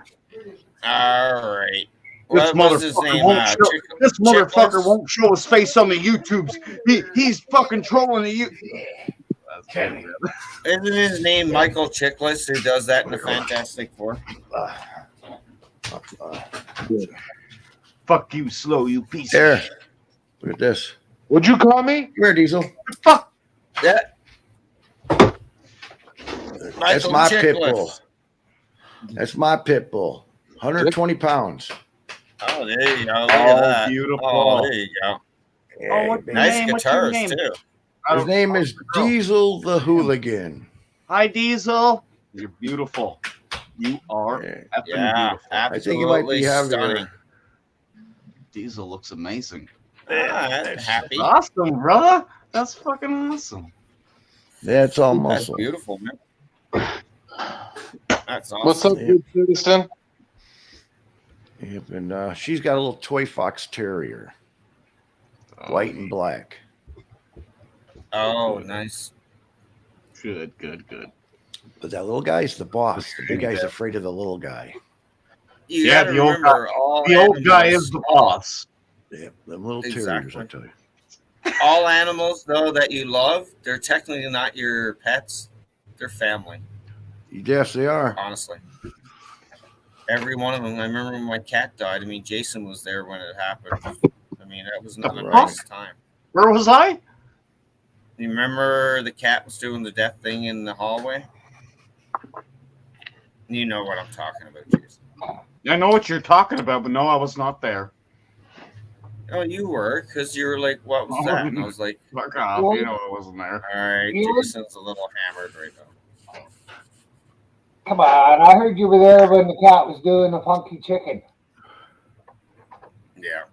All right. this What was his name? Chickless? won't show his face on the YouTubes. He's fucking trolling the you. Isn't his name Michael Chickless, who does that in the Fantastic Four? Fuck you, slow, you piece There. of shit. Look at this. Would you call me? Come here, Diesel. Fuck. Yeah. That's Michael my pit bull. Chickless. That's my pit bull. 120 pounds. Oh, there you go. Look at that. Beautiful. Oh, there you go. Yeah, what's baby. Nice name? What's your guitars, name? too. His name is Diesel the Hooligan. Hi, Diesel. You're beautiful. You are effing Yeah, beautiful. I think it might be absolutely heavier. stunning. Diesel looks amazing. I'm happy. Awesome, brother. That's fucking awesome. That's all That's muscle. beautiful, man. That's What's up, awesome. Yep. good citizen? Yep, and she's got a little toy fox terrier, white and black. Oh, nice. Good. But that little guy's the boss. The big guy's Yeah. afraid of the little guy. You Yeah, gotta the old guy. remember all The old guy animals- is the boss. Yep, them little terriers, Exactly. I tell you. all animals though that you love, they're technically not your pets. They're family. Yes, they are. Honestly. Every one of them. I remember when my cat died. I mean, Jason was there when it happened. I mean, that was not a nice time. Where was I? You remember the cat was doing the death thing in the hallway? You know what I'm talking about, Jason. I know what you're talking about, but no, I was not there. Oh, you were, because you were like, what was that? And I was like, fuck off. You know I wasn't there. All right, Jason's a little hammered right now. Come on, I heard you were there when the cat was doing the funky chicken. Yeah.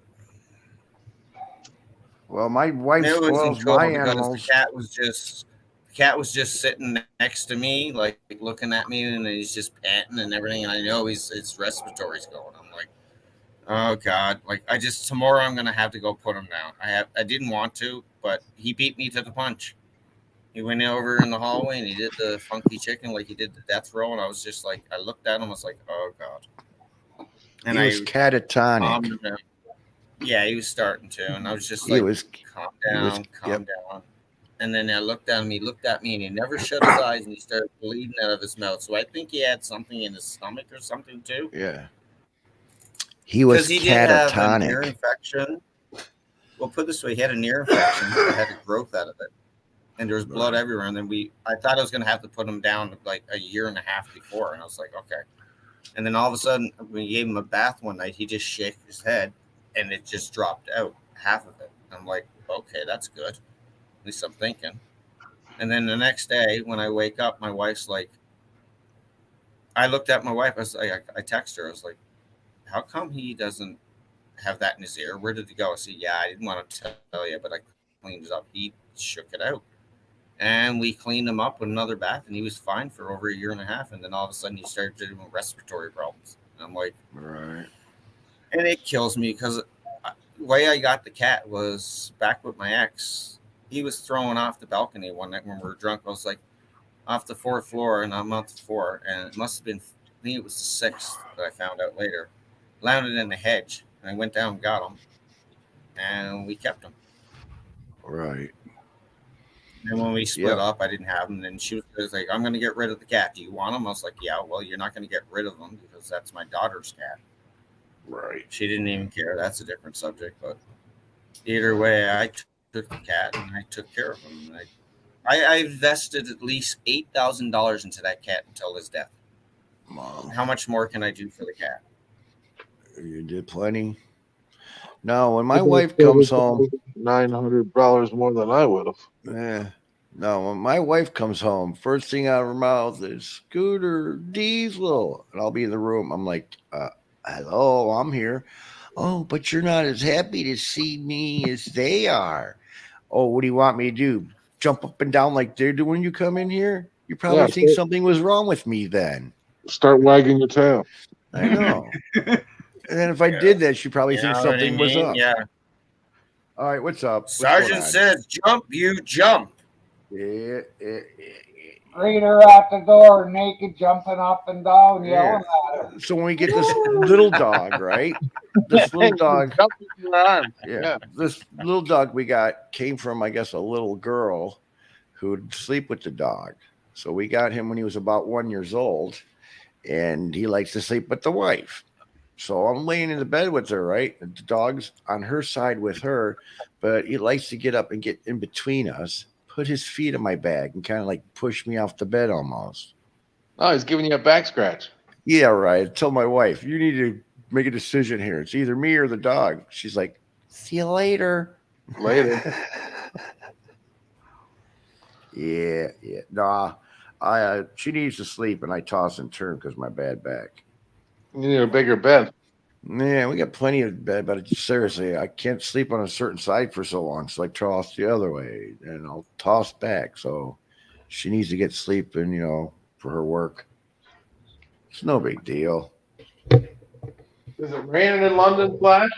Well, my wife It wasn't spoils cool my because animals. the cat was just sitting next to me, like looking at me, and he's just panting and everything. And I know his respiratory's going. I'm like, oh God! Like tomorrow I'm gonna have to go put him down. I didn't want to, but he beat me to the punch. He went over in the hallway and he did the funky chicken like he did the death row, and I was just like, I looked at him, I was like, oh God. And He was catatonic. Yeah, he was starting to, and I was just He like, was- calm he was- down, calm down. And then I looked at him, he looked at me, and he never shut his eyes, and he started bleeding out of his mouth. So I think he had something in his stomach or something too. Yeah. He was Because he did have an ear catatonic. infection. Well, put it this way, he had an ear infection. He had a growth out of it. And there was blood everywhere. And then I thought I was going to have to put him down like a year and a half before. And I was like, okay. And then all of a sudden, when we gave him a bath one night, he just shook his head and it just dropped out, half of it. I'm like, okay, that's good. At least I'm thinking. And then the next day when I wake up, my wife's like, I looked at my wife. I was like, I texted her. I was like, how come he doesn't have that in his ear? Where did he go? I said, yeah, I didn't want to tell you, but I cleaned it up. He shook it out. And we cleaned him up with another bath, and he was fine for over a year and a half. And then all of a sudden, he started doing respiratory problems. And I'm like, right. And it kills me because the way I got the cat was back with my ex. He was thrown off the balcony one night when we were drunk. I was like, off the 4th floor, and I'm on the 4, and it must have been, I think it was the 6th that I found out later. Landed in the hedge, and I went down and got him, and we kept him. Right. And when we split up, I didn't have him. And she was like, I'm going to get rid of the cat. Do you want him? I was like, yeah, well, you're not going to get rid of him because that's my daughter's cat. Right. She didn't even care. That's a different subject. But either way, I took the cat and I took care of him. And I invested at least $8,000 into that cat until his death. Wow. How much more can I do for the cat? You did plenty. No, when my wife comes home, $900 more than I would have. No, when my wife comes home, first thing out of her mouth is Scooter Diesel, and I'll be in the room. I'm like, hello, I'm here. Oh, but you're not as happy to see me as they are. Oh, what do you want me to do? Jump up and down like they're doing when you come in here? You probably think something was wrong with me then. Start wagging your tail. I know. And then if I did that, she'd probably think something was up. Yeah. All right, what's up? Sergeant says, jump, you jump. Read her at the door, naked, jumping up and down, yelling at her. So when we get this little dog, right? This little dog. Yeah. This little dog we got came from, I guess, a little girl who would sleep with the dog. So we got him when he was about 1 year old, and he likes to sleep with the wife. So I'm laying in the bed with her, right? The dog's on her side with her, but he likes to get up and get in between us, put his feet in my bag, and kind of like push me off the bed almost. Oh, he's giving you a back scratch. Yeah, right. I tell my wife, you need to make a decision here. It's either me or the dog. She's like, see you later. Later. Yeah. Nah. She needs to sleep, and I toss and turn because my bad back. You need a bigger bed. Yeah, we got plenty of bed, but seriously, I can't sleep on a certain side for so long, so I toss the other way, and I'll toss back. So she needs to get sleep, and for her work, it's no big deal. Is it raining in London, Flash?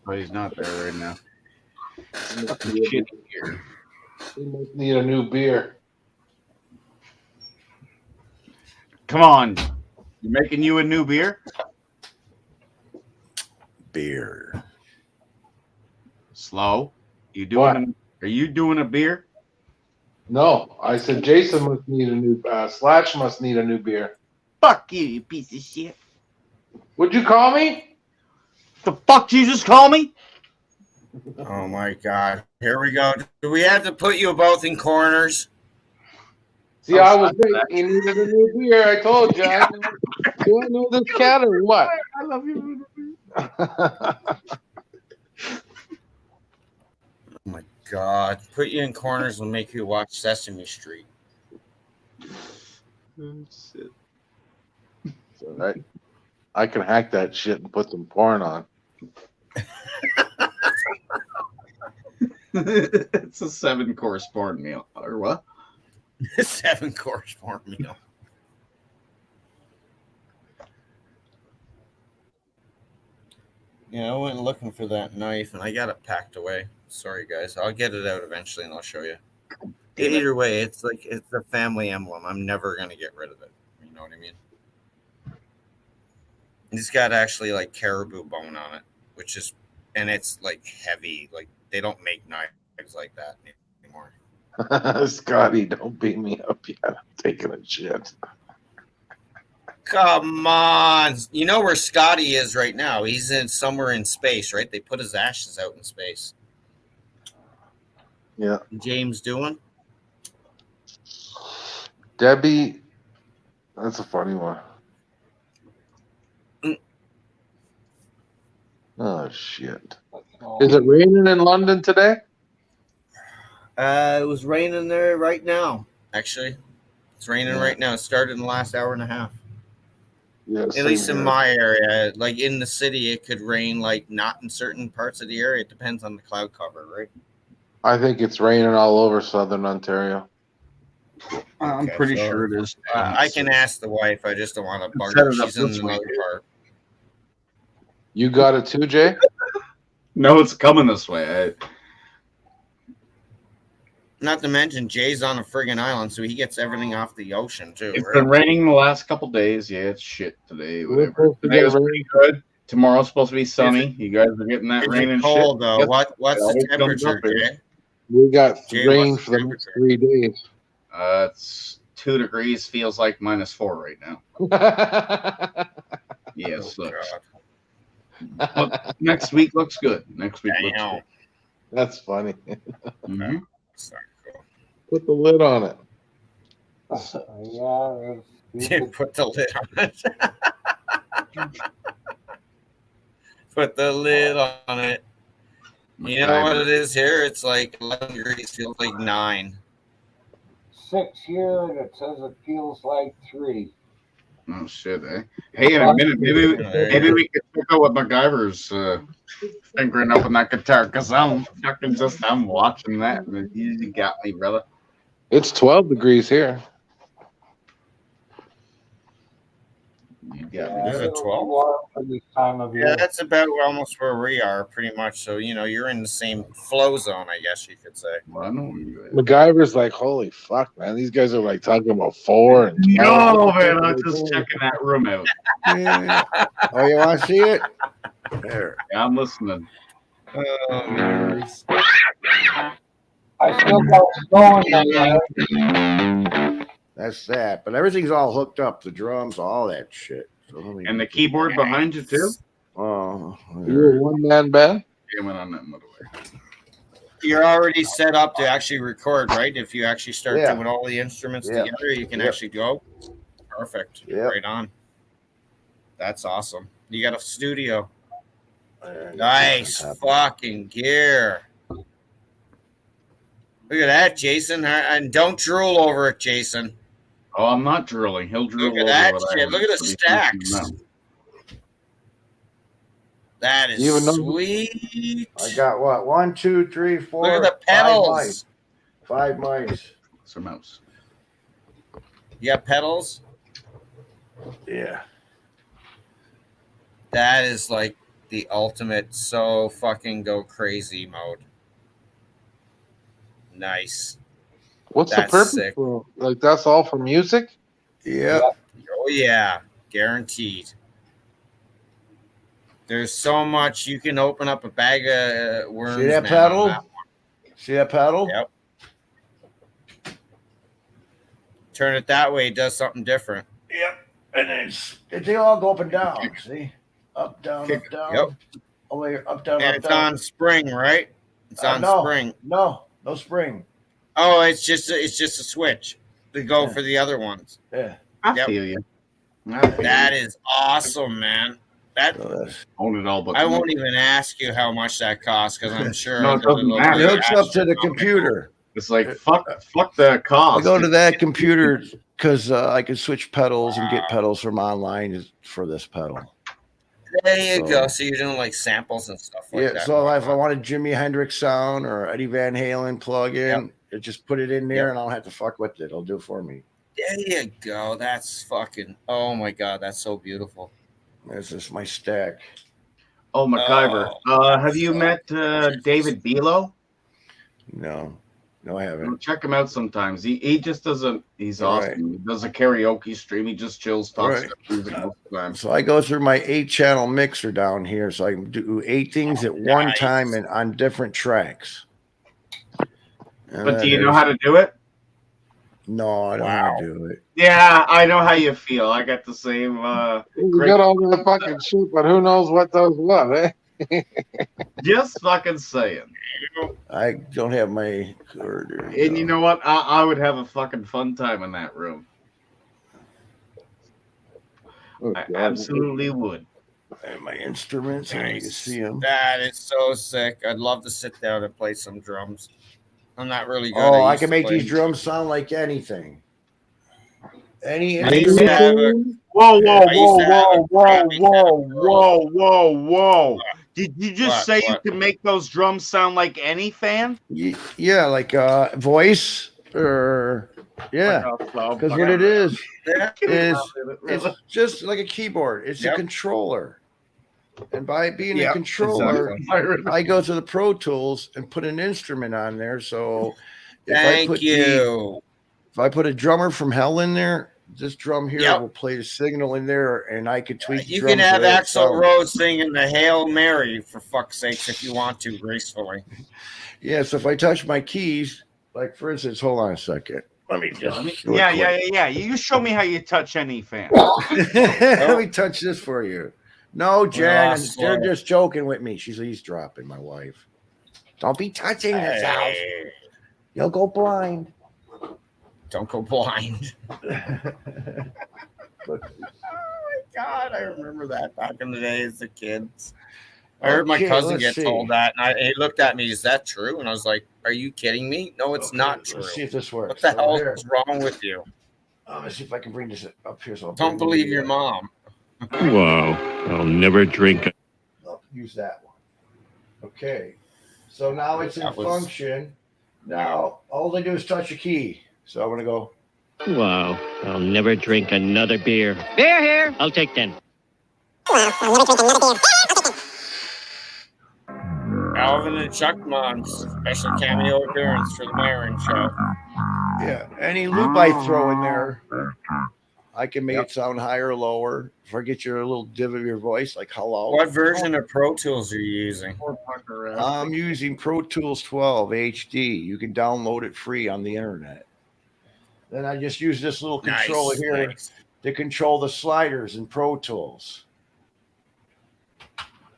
But he's not there right now. He must Fucking need shit here. he must need a new beer. Come on. You making you a new beer? Beer. Slow. What? Are you doing a beer? No, I said Jason must need a new. Slash must need a new beer. Fuck you, you piece of shit. Would you call me? The fuck did you just call me? Oh my God! Here we go. Do we have to put you both in corners? See, I was right. He needed a new beer. I told you. Do I know this cat or what? I love you. Oh my God! Put you in corners will make you watch Sesame Street. Shit. It's all right. I can hack that shit and put some porn on. It's a 7-course porn meal. Or what? 7-course porn meal. Yeah, I went looking for that knife and I got it packed away. Sorry, guys. I'll get it out eventually and I'll show you. Either way, it's a family emblem. I'm never going to get rid of it. You know what I mean? It's got actually like caribou bone on it, and it's like heavy. Like they don't make knives like that anymore. Scotty, don't beat me up yet. I'm taking a shit. Come on. You know where Scotty is right now. He's somewhere in space, right? They put his ashes out in space. Yeah. James doing? Debbie, that's a funny one. Oh, shit. Is it raining in London today? It was raining there right now, actually. It's raining right now. It started in the last hour and a half. Yeah, At least in my area. Like in the city, it could rain, like not in certain parts of the area. It depends on the cloud cover, right? I think it's raining all over southern Ontario. I'm pretty sure it is. I can ask the wife. I just don't want to bug her. She's in another part. You got it too, Jay? No, it's coming this way. Not to mention, Jay's on a friggin' island, so he gets everything off the ocean, too. It's right? been raining the last couple days. Yeah, it's shit today. Whatever. Today was pretty good. Tomorrow's supposed to be sunny. You guys are getting that rain and cold, shit. though? What's the temperature, Jay? We got Jay, rain what's for the next 3 days. It's 2 degrees. Feels like -4 right now. Yeah, it sucks. But next week looks good. Next week looks good. That's funny. Mm-hmm. Put the lid on it. Yeah, put the lid on it. Put the lid on it. You know what it is here? It's like 11 degrees. Feels like 9. 6 here, and it says it feels like 3. Oh shit! Hey, in a minute, maybe we could check out what MacGyver's fingering up on that guitar, because I'm watching that, and it usually got me, brother. It's 12 degrees here. Is it 12? For this time of Yeah, year. that's about almost where we are, pretty much. So, you're in the same flow zone, I guess you could say. Well, I know where you at. MacGyver's like, holy fuck, man. These guys are like talking about 4 and 12. No, man, I'm just checking that room out. Yeah. Oh, you want to see it? There. Yeah, I'm listening. I still got going there. That's that. But everything's all hooked up. The drums, all that shit. So And the keyboard behind you, too? Oh. You're a one-man band? Yeah, went on that way. You're already set up to actually record, right? If you actually start Yeah. doing all the instruments Yeah. together, you can Yep. actually go. Perfect. Yep. Right on. That's awesome. You got a studio. Nice fucking gear. Look at that, Jason. And don't drool over it, Jason. Oh, I'm not drooling. He'll drool Look at over that what I shit. have, Look at the but he's not doing stacks. that. That is Even though sweet. I got what? 1, 2, 3, 4. Look at the 5 pedals. mice. 5 mice. It's a mouse. You got pedals? Yeah. That is like the ultimate so fucking go crazy mode. Nice. what's the That's purpose sick. for? Like that's all for music? Yeah. Oh yeah, guaranteed. There's so much you can open up a bag of worms. See that man, pedal? on that one. See that pedal? Yep. Turn it that way, it does something different. Yep. And they all go up and down. See? Up, down, up, down. Yep. Oh, wait, up, down, And up, it's down. on spring, right? It's on no, spring. No spring. Oh, it's just a switch to go for the other ones. Yeah. I feel you. That is awesome, man. That own it all, but I won't even ask you how much that costs because I'm sure No, it doesn't matter. It hooks up to the computer. It's like fuck the cost. I go to that computer because I can switch pedals and get pedals from online for this pedal. There you go. So you're doing like samples and stuff like Yeah, that. so if I want a Jimi Hendrix sound or Eddie Van Halen plug-in, it just put it in there and I don't have to fuck with it. It'll do it for me. There you go. That's fucking. Oh my god, that's so beautiful. This is my stack. Oh, MacGyver. Have you met David Belo? No, I haven't. Check him out sometimes. He just doesn't. He's awesome. Right. He does a karaoke stream. He just chills, talks Right. music most of the time. So I go through my 8-channel mixer down here, so I can do 8 things at one time and on different tracks. But do you know how to do it? No, I don't know how to do it. Yeah, I know how you feel. I got the same. You got all that fucking shit, but who knows what does what, eh? Just fucking saying. I don't have my cord. And you know what? I would have a fucking fun time in that room. I absolutely would. And my instruments, and I can see them. That is so sick. I'd love to sit down and play some drums. I'm not really good. Oh, I used can to make play. these drums sound like anything. Any I used to have a. Whoa, whoa, I used to have whoa, a whoa, crappy whoa, set of whoa, whoa, whoa. Did you just What, say what? you can make those drums sound like any fan? Yeah, like voice or yeah, because what it is it's just like a keyboard. It's a controller, and by being a controller, I go to the Pro Tools and put an instrument on there. So if I put a drummer from hell in there, this drum here will play the signal in there, and I could tweak. You can have Axl Rose singing the Hail Mary for fuck's sakes if you want to gracefully. Yeah, so if I touch my keys, like for instance, hold on a second. Let me just. Yeah. You show me how you touch any fan. Let me touch this for you. No, Jan, Awesome. they're just joking with me. She's eavesdropping, my wife. Don't be touching this house. You'll go blind. Don't go blind. Oh my god, I remember that back in the day as a kid. I heard my cousin get told that, and he looked at me. Is that true? And I was like, "Are you kidding me? No, it's not true. Let's see if this works. What the hell is wrong with you? Let's see if I can bring this up here. So Don't believe your mom." Wow, I'll never drink it. I'll use that one. Okay, so now it's in function. Now all they do is touch a key. So I'm gonna go. Wow, I'll never drink another beer. Beer here. I'll take 10. Wow, I'll never drink another beer. Alvin and Chuck Mons, special cameo appearance for the Marin Show. Yeah, any loop I throw in there, I can make it sound higher or lower. If I get your little div of your voice, like hello. What version of Pro Tools are you using? I'm using Pro Tools 12 HD. You can download it free on the internet. Then I just use this little controller here to control the sliders in Pro Tools.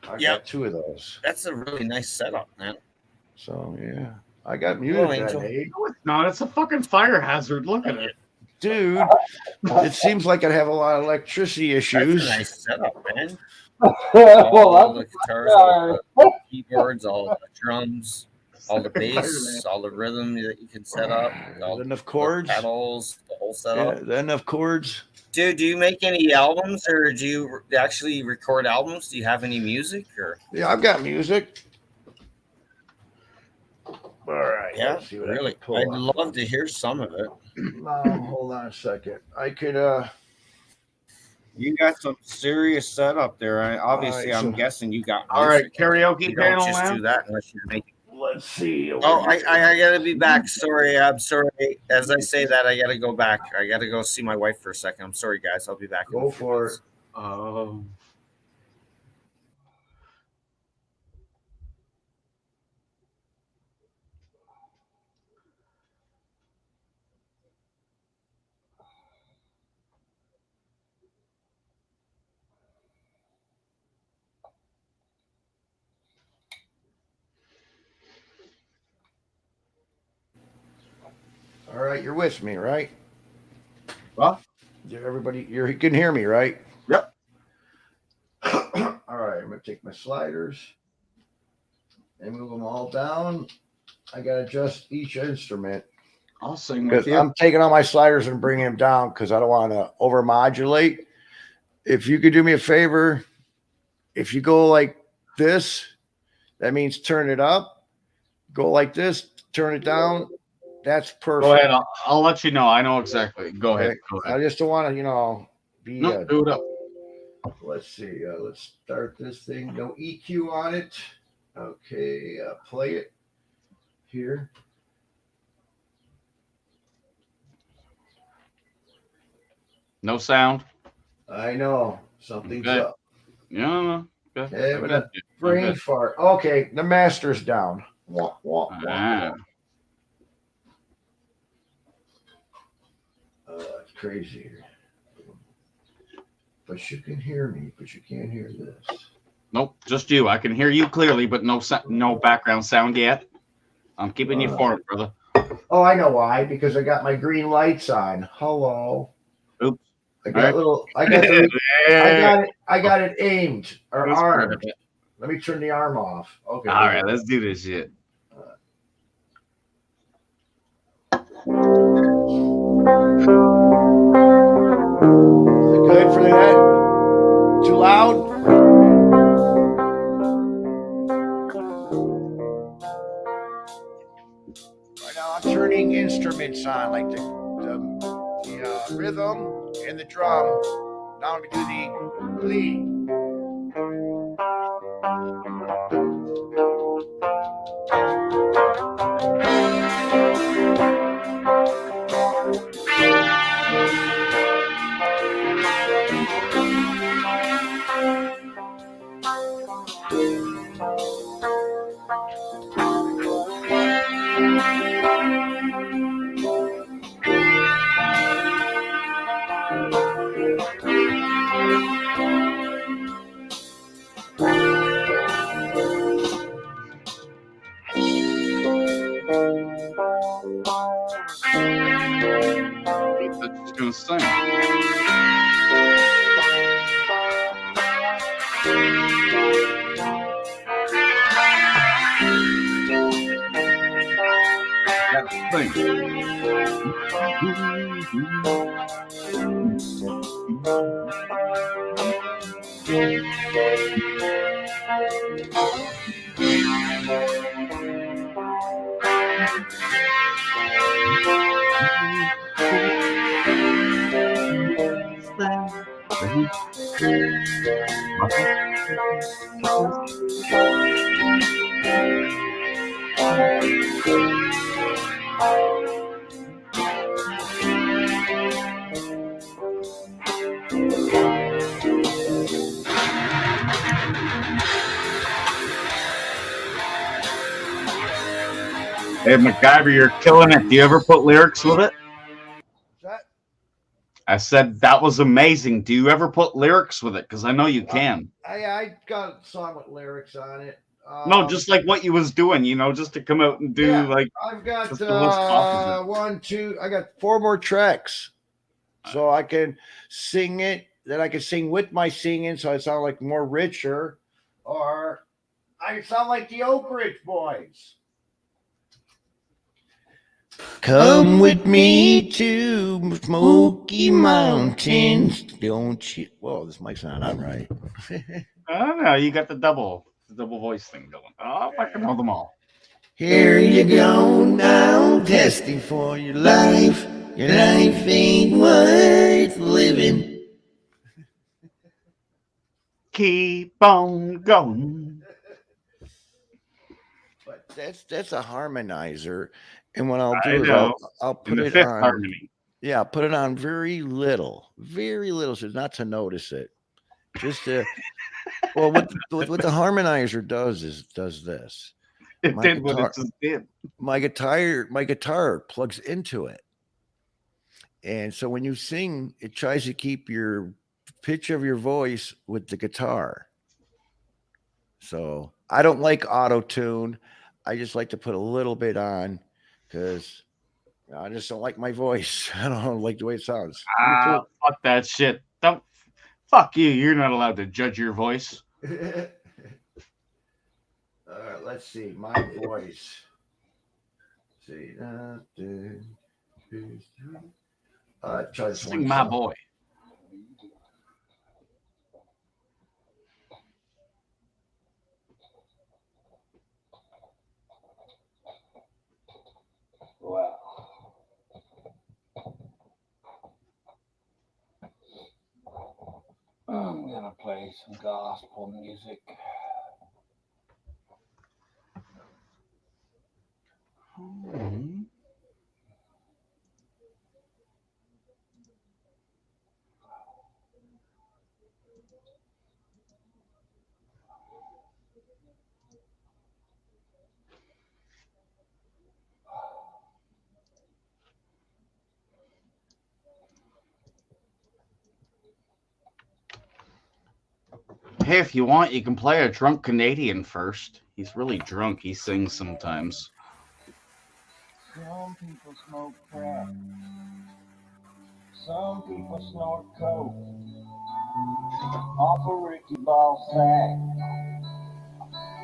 I got 2 of those. That's a really nice setup, man. So yeah, I got music. No, it's not. It's a fucking fire hazard. Look at it. Dude, it seems like I have a lot of electricity issues. That's a nice setup, man. Well, all the guitars, all the keyboards, all the drums. all the bass, all the rhythm that you can set up, all enough the chords, pedals, the whole setup. Yeah, enough chords. Dude, do you make any albums, or do you actually record albums? Do you have any music, or? Yeah, I've got music. All right. Yeah, let's see what really. I can pull I'd up. love to hear some of it. Hold on a second. I could. You got some serious setup there. Obviously, All right, I'm so- guessing you got All right, music. karaoke You don't panel just now. do that unless you're making. Let's see. Oh, I gotta be back. Sorry, I'm sorry. As I say that, I gotta go back. I gotta go see my wife for a second. I'm sorry, guys. I'll be back. Go for it. Oh. All right, you're with me, right? What? Everybody, you can hear me, right? Yep. All right, I'm gonna take my sliders and move them all down. I gotta adjust each instrument. I'll sing with Because you. I'm taking all my sliders and bringing them down because I don't want to overmodulate. If you could do me a favor, if you go like this, that means turn it up. Go like this, turn it down. That's perfect. Go ahead. I'll let you know. I know exactly. Go ahead. Okay. Go I ahead. just don't want to, be. No, do it up. Let's see. Let's start this thing. No EQ on it. Okay. Play it here. No sound. I know something's Okay. up. Yeah. Okay. Having a brain fart. Okay, the master's down. Wah, wah, wah, Ah. It's crazy here. But you can hear me, but you can't hear this. Nope, just you. I can hear you clearly, but no background sound yet. I'm keeping you informed, brother. Oh, I know why. Because I got my green lights on. Hello. Oops. I got All right. little. I got it aimed or That's part of armed. it. Let me turn the arm off. Okay. All right, let's do this shit. Is it good for that? Too loud? Right now I'm turning instruments on, like the rhythm and the drum. Now I'm going to do the lead. That's just gonna sing. Yeah, Hey, MacGyver, you're killing it. Do you ever put lyrics with it? I said that was amazing. Do you ever put lyrics with it? Because I know you can. I got a song with lyrics on it. No, just like what you was doing, just to come out and do like. I've got just the most opposite. 1, 2. I got 4 more tracks, so I can sing it. Then I can sing with my singing, so I sound like more richer, or I sound like the Oak Ridge Boys. Come with me to Smoky Mountains. Don't you? Whoa, this mic's not on right. Oh no, you got the double voice thing going. Oh, I can know them all. Here you go now, testing for your life. Your life ain't worth living. Keep on going. But that's a harmonizer, and what I'll I do is know. I'll In put the it fifth on. harmony. Yeah, I'll put it on very little, so not to notice it. Just to well, what the harmonizer does this. It My did what it guitar, just did. my guitar plugs into it, and so when you sing, it tries to keep your pitch of your voice with the guitar. So I don't like auto tune. I just like to put a little bit on because I just don't like my voice. I don't like the way it sounds. Me Ah, too. fuck that shit. Don't fuck you. You're not allowed to judge your voice. Let's see my voice. See, try this one Sing my song. boy. Well, I'm gonna play some gospel music. Hey, if you want, you can play a drunk Canadian first. He's really drunk. He sings sometimes. Some people smoke crack. Some people snort coke. Off a Ricky Ball sack.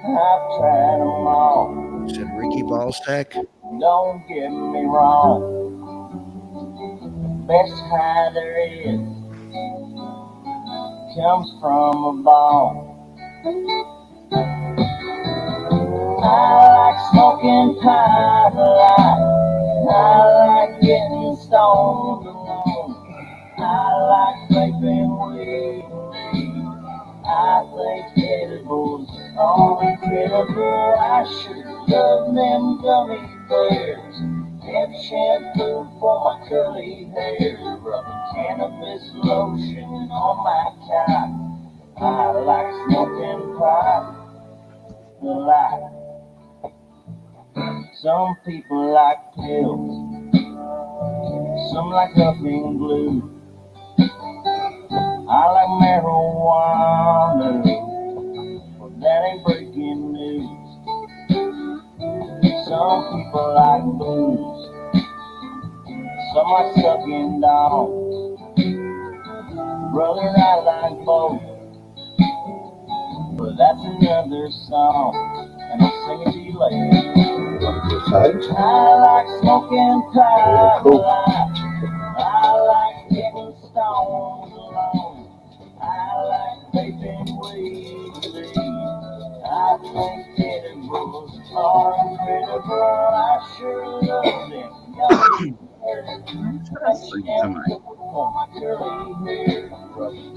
I've tried them all. Said Ricky Ballstack. Don't get me wrong. Best high there is comes from a ball. I like smoking pot a lot. I like getting stoned alone. I like vaping weed. I think edibles are incredible. I should love them gummy bears. Have shampoo for my curly hair. Rubbing cannabis lotion on my cock. I like smoking pot a lot. Some people like pills. Some like huffing glue. I like marijuana, but that ain't breaking news. Some people like booze. Some like sucking dogs. Brother, I like both, but that's another song, and I'll sing it to you later. I like smoking pot a lot. I like getting stoned alone. I like vaping weed. I think edibles are incredible. I sure love them. Sing tonight. For my curly hair,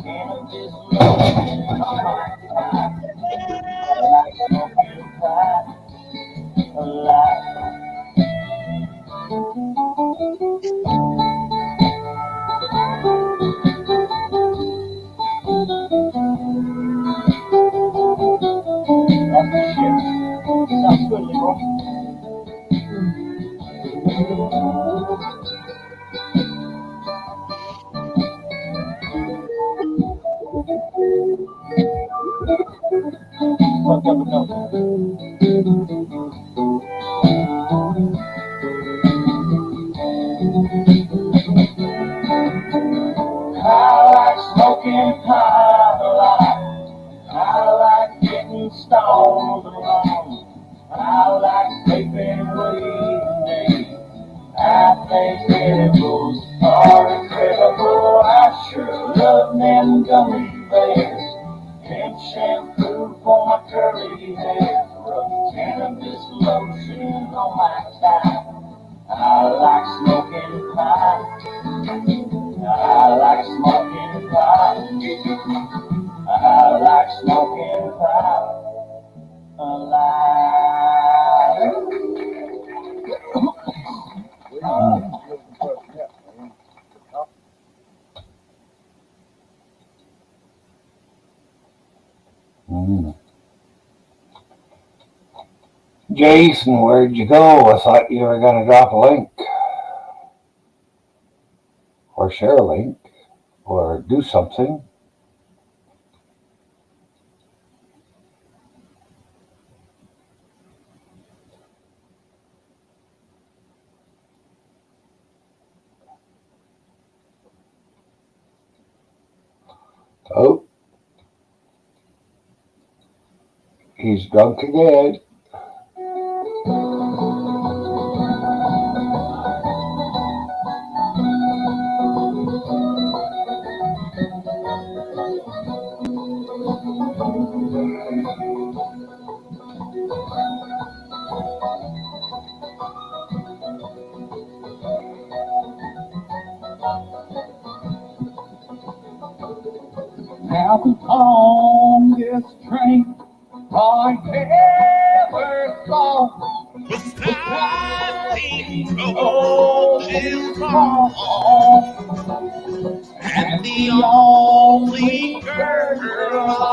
cannabis lotion on my cock. I like smoking pot a lot. That's the shit. Sounds good, Leroy. Fuck up a note. I like smoking pot a lot. I like getting stoned alone. I like vaping weed. Jason, where'd you go? I thought you were going to drop a link or share a link or do something. Oh, he's drunk again. Now on this train, I never saw was standing cold in fall, and the only girl I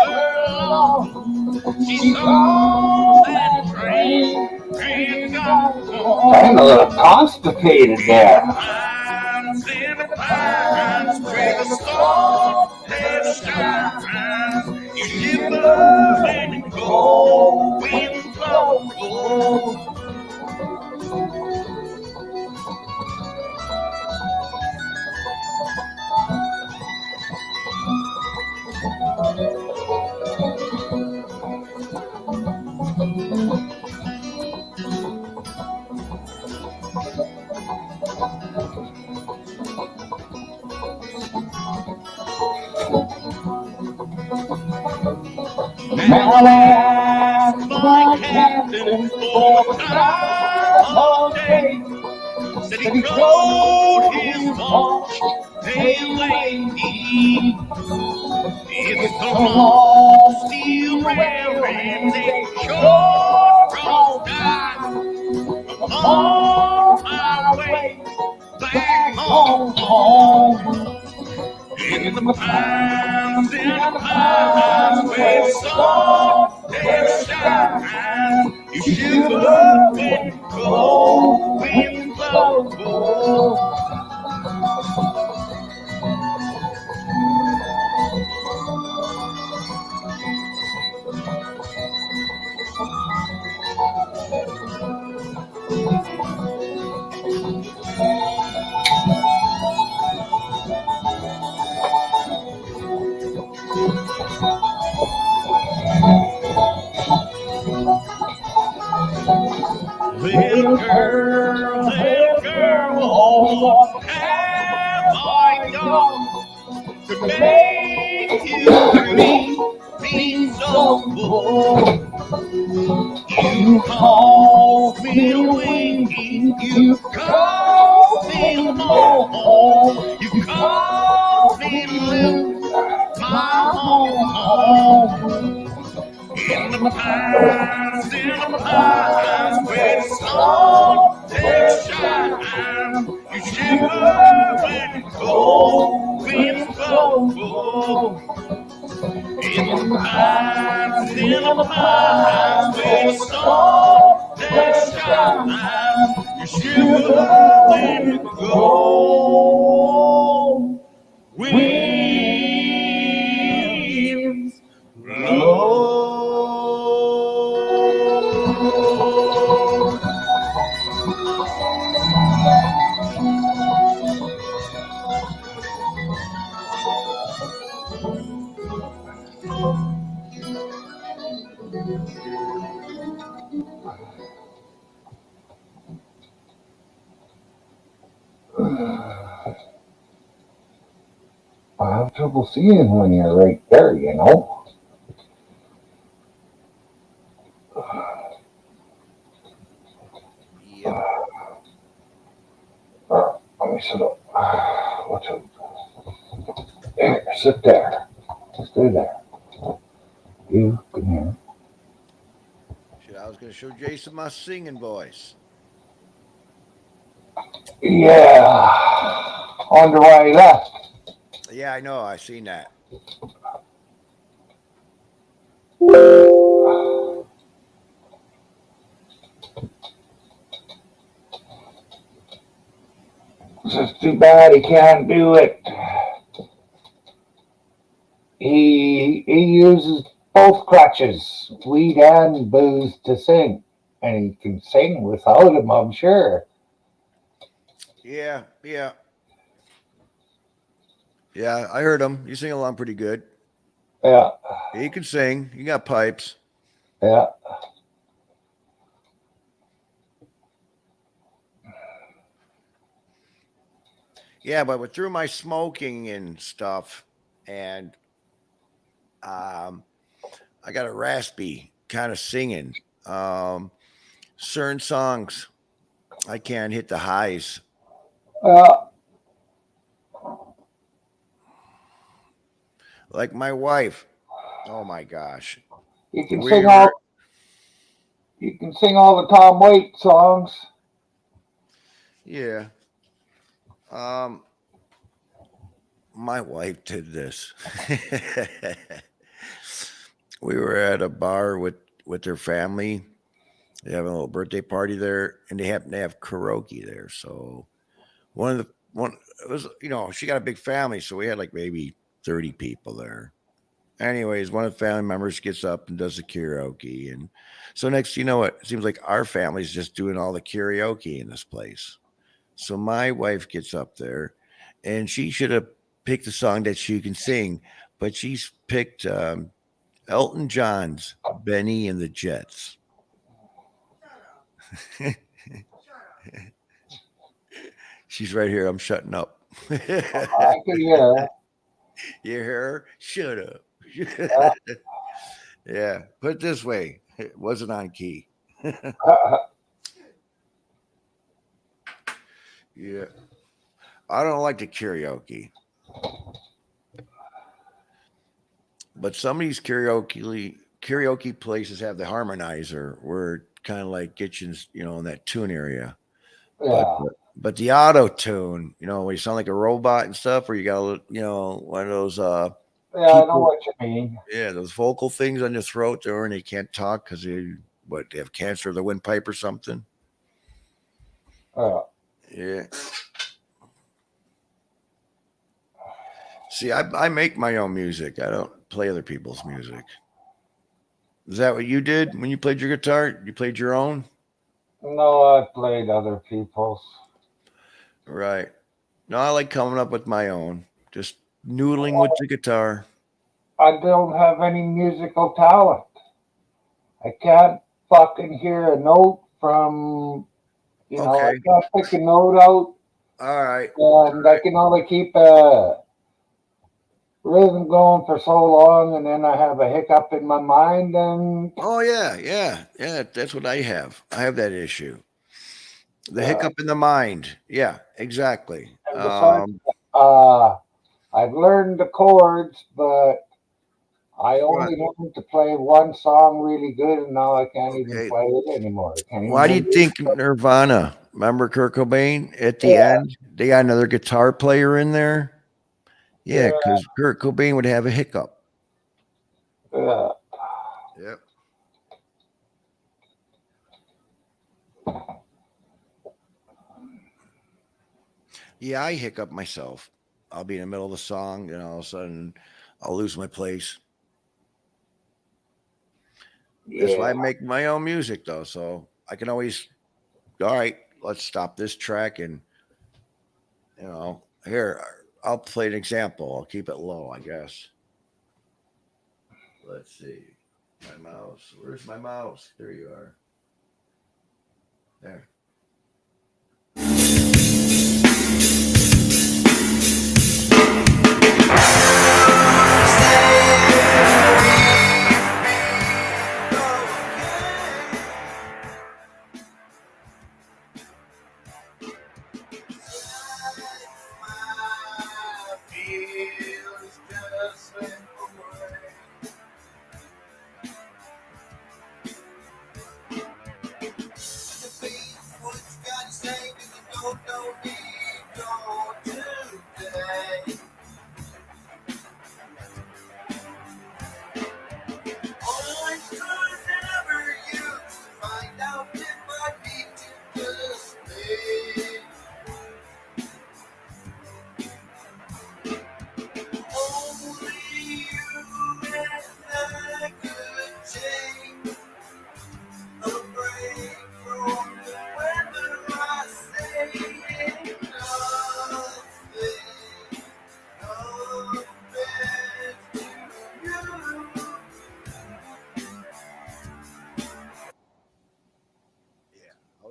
ever loved, she saw that train and got home. I'm a little constipated there. Pines in the pines where the sun has shines, you shiver when the cold wind blows. Now I ask my captain for the time of day. Said he rode his watch pale lady. It's a long steel rail and a short cross time on my way back home. In the pines, where the sun never shines, you shiver when the cold wind blows. Little girl, oh, what have I done to make you treat me so? You caused me to weep, you caused me to mourn, you caused me to lose my home. In the pines, where the sun never shines, you shiver when the cold winds blow. In the pines, where the sun never shines, you shiver when the cold winds blow. I have trouble seeing when you're right there, you know. Yep. Let me sit up. Watch out. There, sit there. Stay there. You can hear. Shit, I was going to show Jason my singing voice. Yeah. On the way left. Yeah, I know. I seen that. it's too bad he can't do it. He uses both crutches, weed and booze, to sing, and he can sing without him, I'm sure. Yeah, yeah, yeah. I heard him. You sing along pretty good. Yeah, He can sing. He got pipes. yeah. Yeah, but through my smoking and stuff, and I got a raspy kind of singing. Um, certain songs I can't hit the highs. Uh, Like my wife. Oh my gosh. you can We sing were all you can sing all the Tom Waits songs. yeah. Um my wife did this. We were at a bar with their family. They have a little birthday party there, and they happen to have karaoke there. So one of the one it was she got a big family, so we had like maybe 30 people there. Anyways, one of the family members gets up and does the karaoke, and so next, it seems like our family's just doing all the karaoke in this place. So my wife gets up there, and she should have picked a song that she can sing, but she's picked Elton John's "Benny and the Jets." She's right here. I'm shutting up. You I can hear. hear her? Shut up. Uh, Yeah. Put it this way, it wasn't on key. Yeah. I don't like the but some of these karaoke places have the harmonizer where it kind of like gets you, in that tune area. But yeah, but the auto tune, where you sound like a robot and stuff, where you got one of those yeah. I know people, what you mean. yeah, those vocal things on your throat there, and they can't talk because they have cancer of the windpipe or something. Uh, Yeah. See, I make my own music. I don't play other people's music. Is that what you did when you played your guitar? You played your own? no, I played other people's. Right. No, I like coming up with my own. Just noodling with the guitar. I don't have any musical talent. I can't fucking hear a note from, I Okay. can't pick a note out, All right. and I can only keep a rhythm going for so long, and then I have a hiccup in my mind, and Oh yeah, yeah, yeah. That's what I have. I have that issue. The uh, hiccup in the mind. Yeah, exactly. and besides, uh, I've learned the chords, but I Right. only learned to play one song really good, and now I can't even Okay. play it anymore. I can't even Why do you remember. think Nirvana? Remember Kurt Cobain at the Yeah, end? They got another guitar player in there. Yeah, yeah, because Kurt Cobain would have a hiccup. yeah. Yep. Yeah, I hiccup myself. I'll be in the middle of the song, and all of a sudden, I'll lose my place. That's why Yeah. I make my own music, though. So I can always, all right, let's stop this track, and here I'll play an example. I'll keep it low, I guess. Let's see, my mouse. Where's my mouse? There you are. There.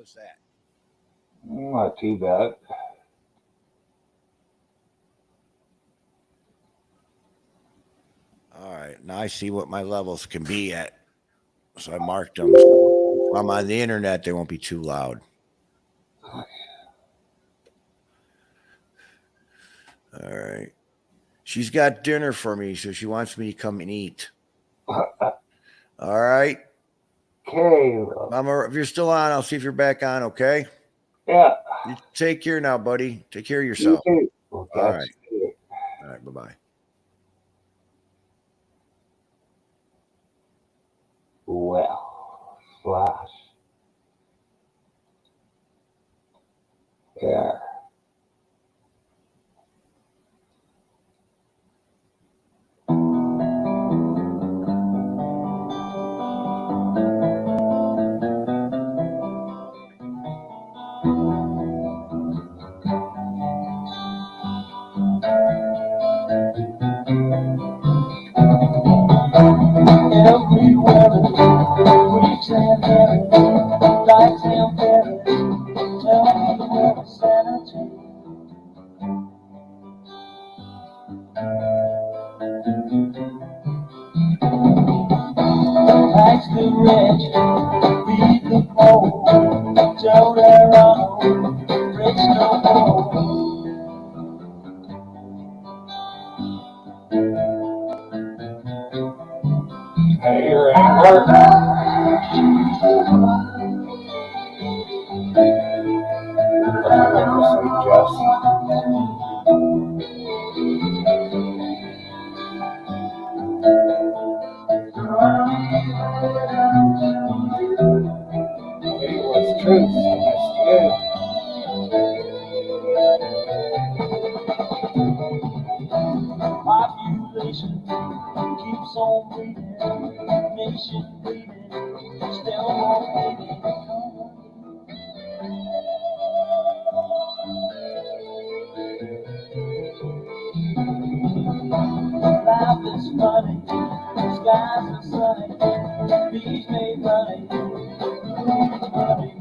was that? Not too bad. All right. Now I see what my levels can be at. So I marked them. So if I'm on the internet, they won't be too loud. All right. She's got dinner for me, so she wants me to come and eat. All right. Okay. Mama, if you're still on, I'll see if you're back on, okay? Yeah. You take care now, buddy. Take care of You yourself. too. We'll All catch right. you. All right. Bye-bye. Well, Flash. Yeah. Everywhere, preach and Harry, lights and Perry, tell me where the sanity. Tax the rich, feed the poor, Joe Ronald, rich no more. Hey, you're angler. It was truth. Yes, Population keeps on breeding, nation breeding, still more breeding. Life is funny, skies are sunny, bees made money, money,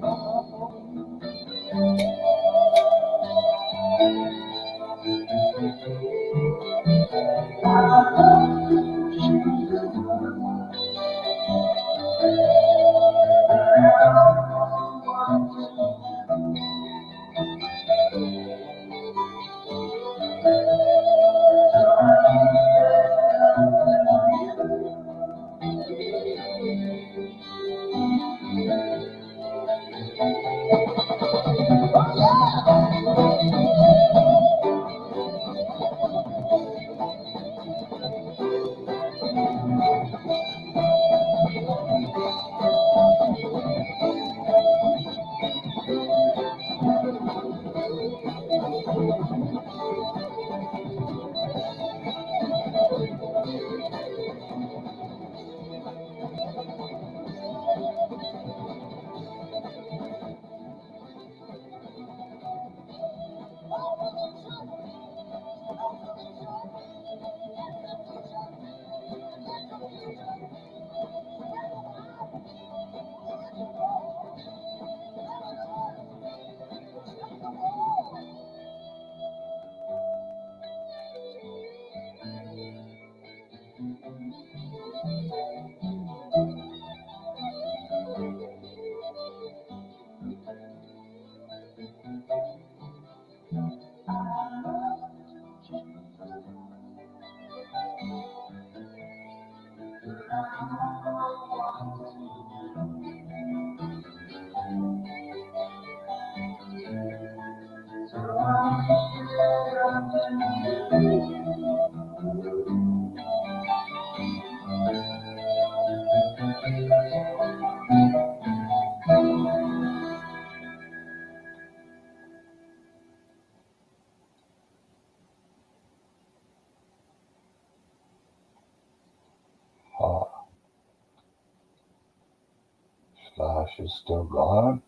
Flash is still gone.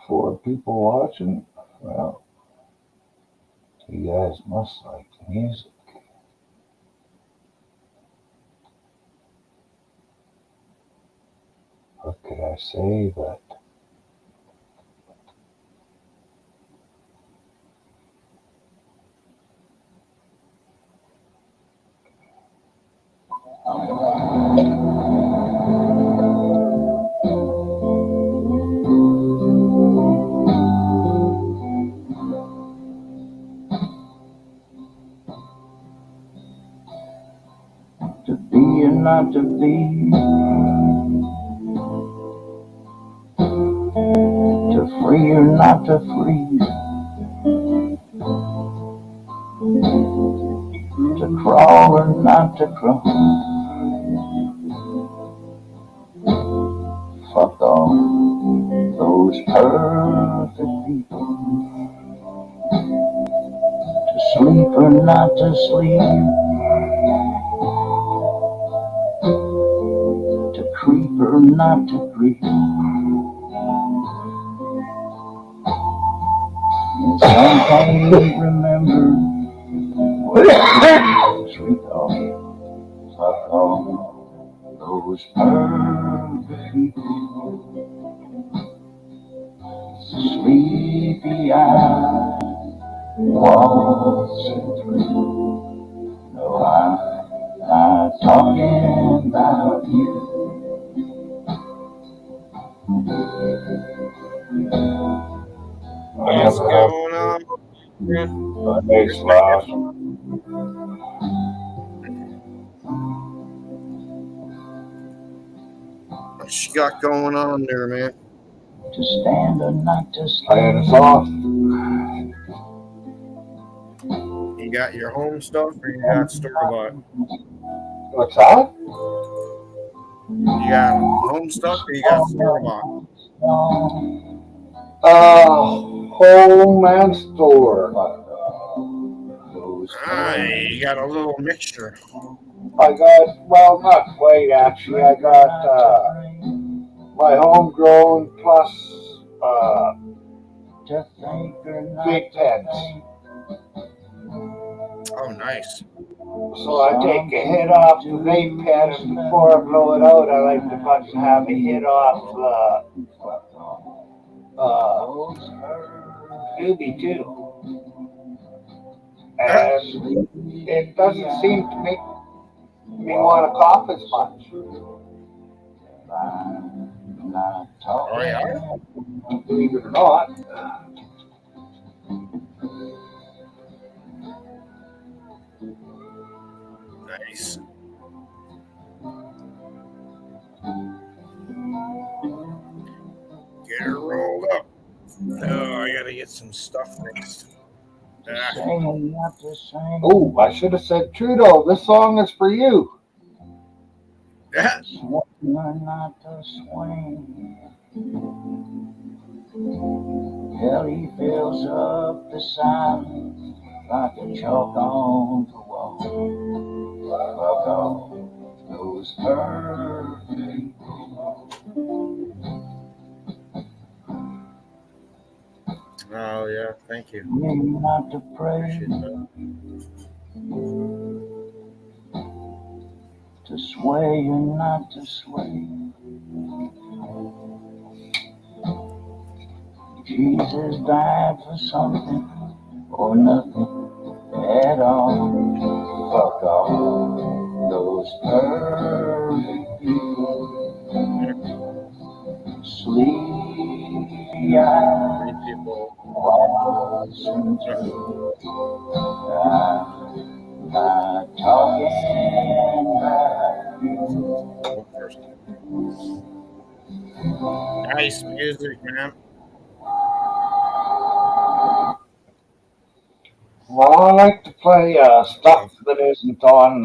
4 people watching. Well, you guys must like the music. what could I say? But to be or not to be, to free or not to freeze, to crawl or not to crawl. Fuck all those perfect people. To sleep or not to sleep, to creep or not to creep. And some can't remember what sweet all. Fuck all those perfect people. Sleepy eyes waltzing through. No, I'm not talking about you. What's going on? Thanks, Ross. What you got going on there, man? To stand or not to stand us off. You got your home stuff or you got store-bought? What's that? You got home stuff or you got store-bought? Home and store. You got a little mixture. I got, well, not quite actually. I got my homegrown plus big pens. Oh, nice. So I take a hit off the vape pen, and before I blow it out, I like to fucking have a hit off doobie too. And it doesn't seem to make me want to cough as much. Oh, yeah? Believe it or not. Nice. Get her rolled up. Oh, I gotta get some stuff mixed. Oh, I should have said Trudeau. This song is for you. Yeah. Not to swing. Hell, he fills up the silence like a chalk on the wall. Fuck all those perfect Oh, yeah. Thank you. not to pray, to sway and not to sway. Jesus died for something or nothing at all. Fuck all those perfect people. Sleepy eyed people. Watching through. I'm not talking about you. Nice music, man. Well, I like to play stuff that isn't on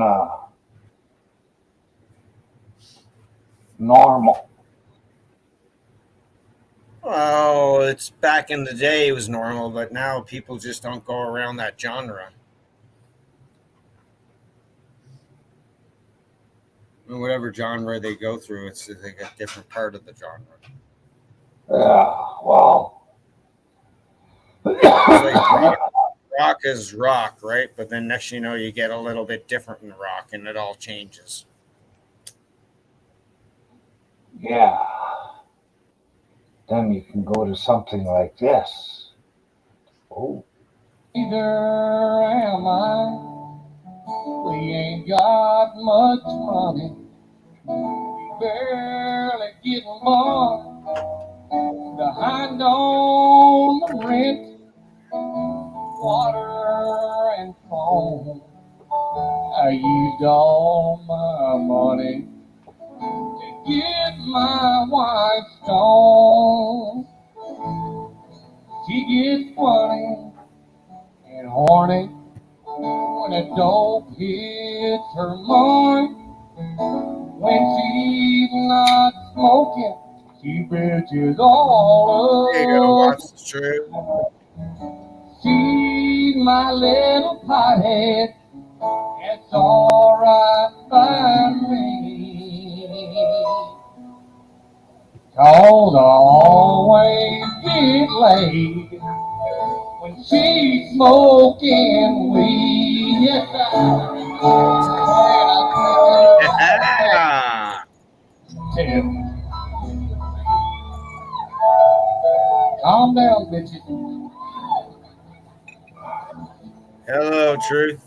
normal. Oh, it's back in the day it was normal, but now people just don't go around that genre. I mean, whatever genre they go through, it's like a different part of the genre. Yeah, well. It's like rock is rock, right? But then next you know, you get a little bit different in rock, and it all changes. Yeah. then you can go to something like this. Oh. Neither am I. We ain't got much money. We barely getting by. Behind on the rent, water and phone. I used all my money to get my wife stoned. She gets funny and horny when a dope hits her mind. When she's not smoking, she bitches all There you go. up. Watch the truth. She's my little pothead. It's alright by me. 'Cause I always get laid when she's smoking weed. Yes, Yeah. Tim. Calm down, bitches. Hello, Truth.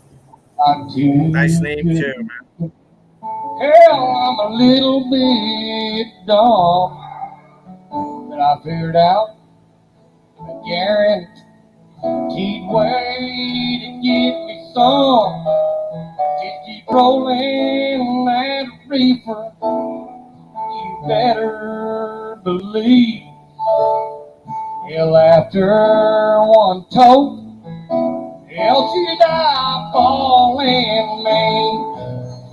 Nice name too, man. Hell, I'm a little bit dumb, but I figured out a guaranteed way to get me some. Just keep rolling that reefer. You better believe. Hell, after one toke, hell, she died falling, man.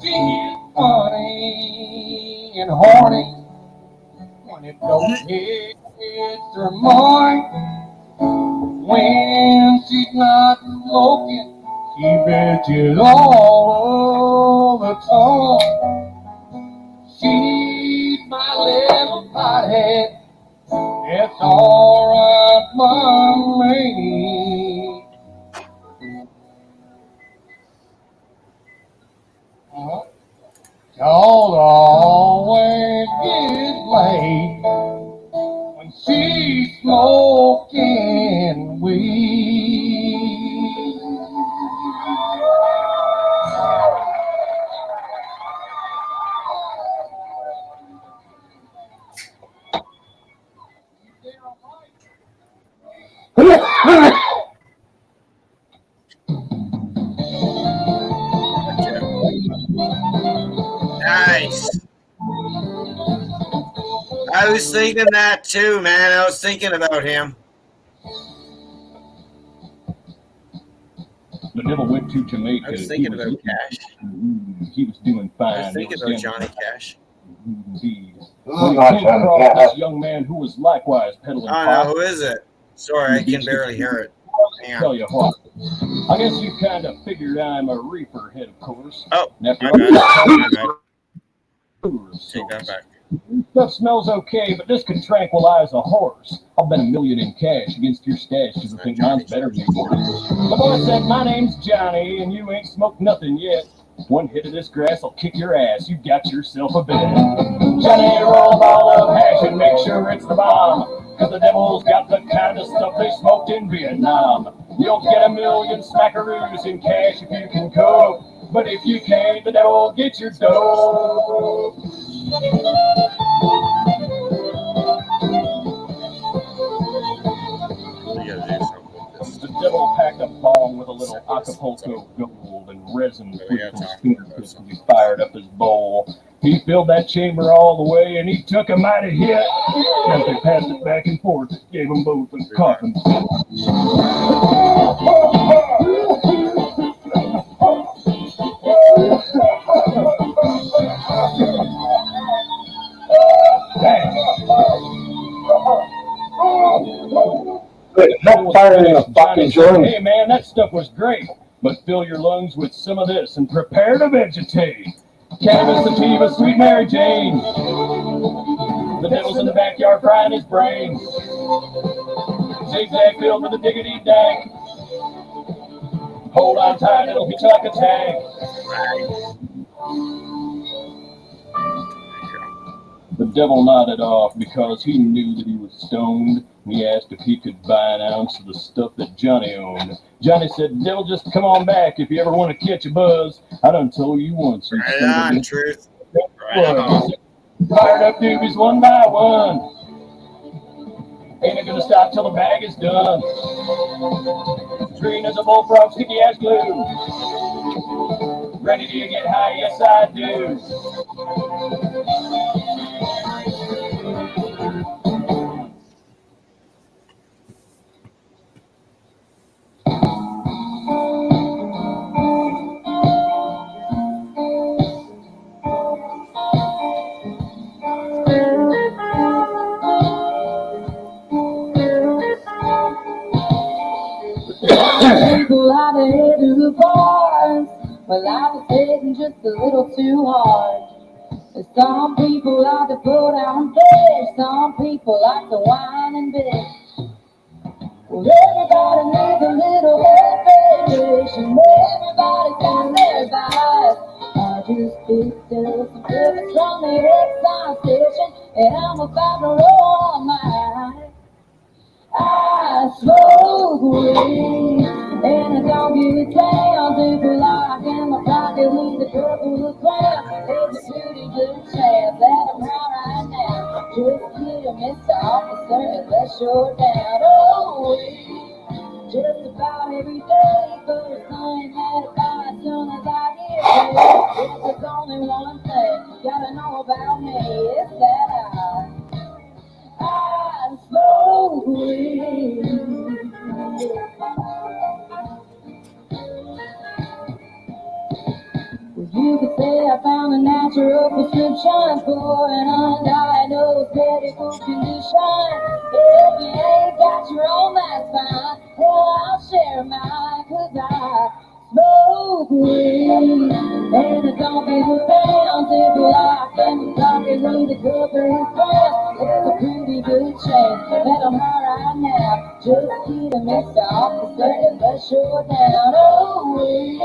She is funny and horny when it don't hit her mind. When she's not smoking, she bitches all the time. She's my little pothead. It's alright by me. Y'all always get laid when she's smoking weed. Nice. I was thinking that too, man. I was thinking about him. The devil went to Jamaica. I was thinking about Cash. He was doing fine. I was thinking about Johnny Cash. Indeed. Oh, When he not came Johnny across Cash. this young man who was likewise peddling Oh no, pot. who is it? Sorry, I can barely hear it. Hang Tell on. you what, I guess you kind of figured I'm a reefer head, of course. Oh, And after my all, bad. My bad. Take that back. Stuff smells okay, but this can tranquilize a horse. I'll bet $1 million in cash against your stash because I think mine's better than yours. The boy said, my name's Johnny, and you ain't smoked nothing yet. One hit of this grass will kick your ass. You got yourself a bet. Johnny, roll a ball of hash and make sure it's the bomb. Cause the devil's got the kind of stuff they smoked in Vietnam. You'll get $1 million smackaroos in cash if you can cope. But if you can't, the devil will get your dough. We gotta do something with this. The devil packed a bong with a little Acapulco gold and resin free from his fingertips as he fired up his bowl. He filled that chamber all the way and he took a mighty hit. As they passed it back and forth, it gave them both a coughing fit. Not firing a fucking joint. Hey man, that stuff was great, but fill your lungs with some of this and prepare to vegetate. Cannabis, sativa, sweet Mary Jane. The devil's in the backyard frying his brain. Zigzag filled with a diggity dank. Hold on tight, it'll hit you like a tank. The devil nodded off because he knew that he was stoned, and he asked if he could buy an ounce of the stuff that Johnny owned. Johnny said, "Devil, just come on back if you ever want to catch a buzz. I done told you once, you Right son of a on, bitch." Truth. Right on. Fired up doobies one by one. Ain't it gonna stop till the bag is done. Green as a bullfrog, sticky as glue. Ready to get high? Yes, I do. People out there to the bars. Well, I was hitting just a little too hard. Some people like to put down fish. Some people like to whine and bitch. Well, everybody needs a little motivation. Everybody's got their vibe. I just picked up some tickets from the exile station, and I'm about to roll mine. I smoke weed, and I don't give a damn. People like in my pocket with a couple of grams. There's a pretty good chance that I'm high right now. Just get a Mr. Officer and let's short down. Oh, weed, just about every day. First thing that I buy as soon as I get paid. If there's only one thing you gotta know about me, it's that I smoke weed. You could say I found a natural prescription for an undiagnosed medical condition. If you ain't got your own, that's fine. Well, I'll share mine, 'cause I smoke weed. And I don't give a damn if you're locked in the pocket with a couple of grams. There's a pretty good chance that I'm high right now. Just get a Mr. Officer and let's short down. Oh, weed,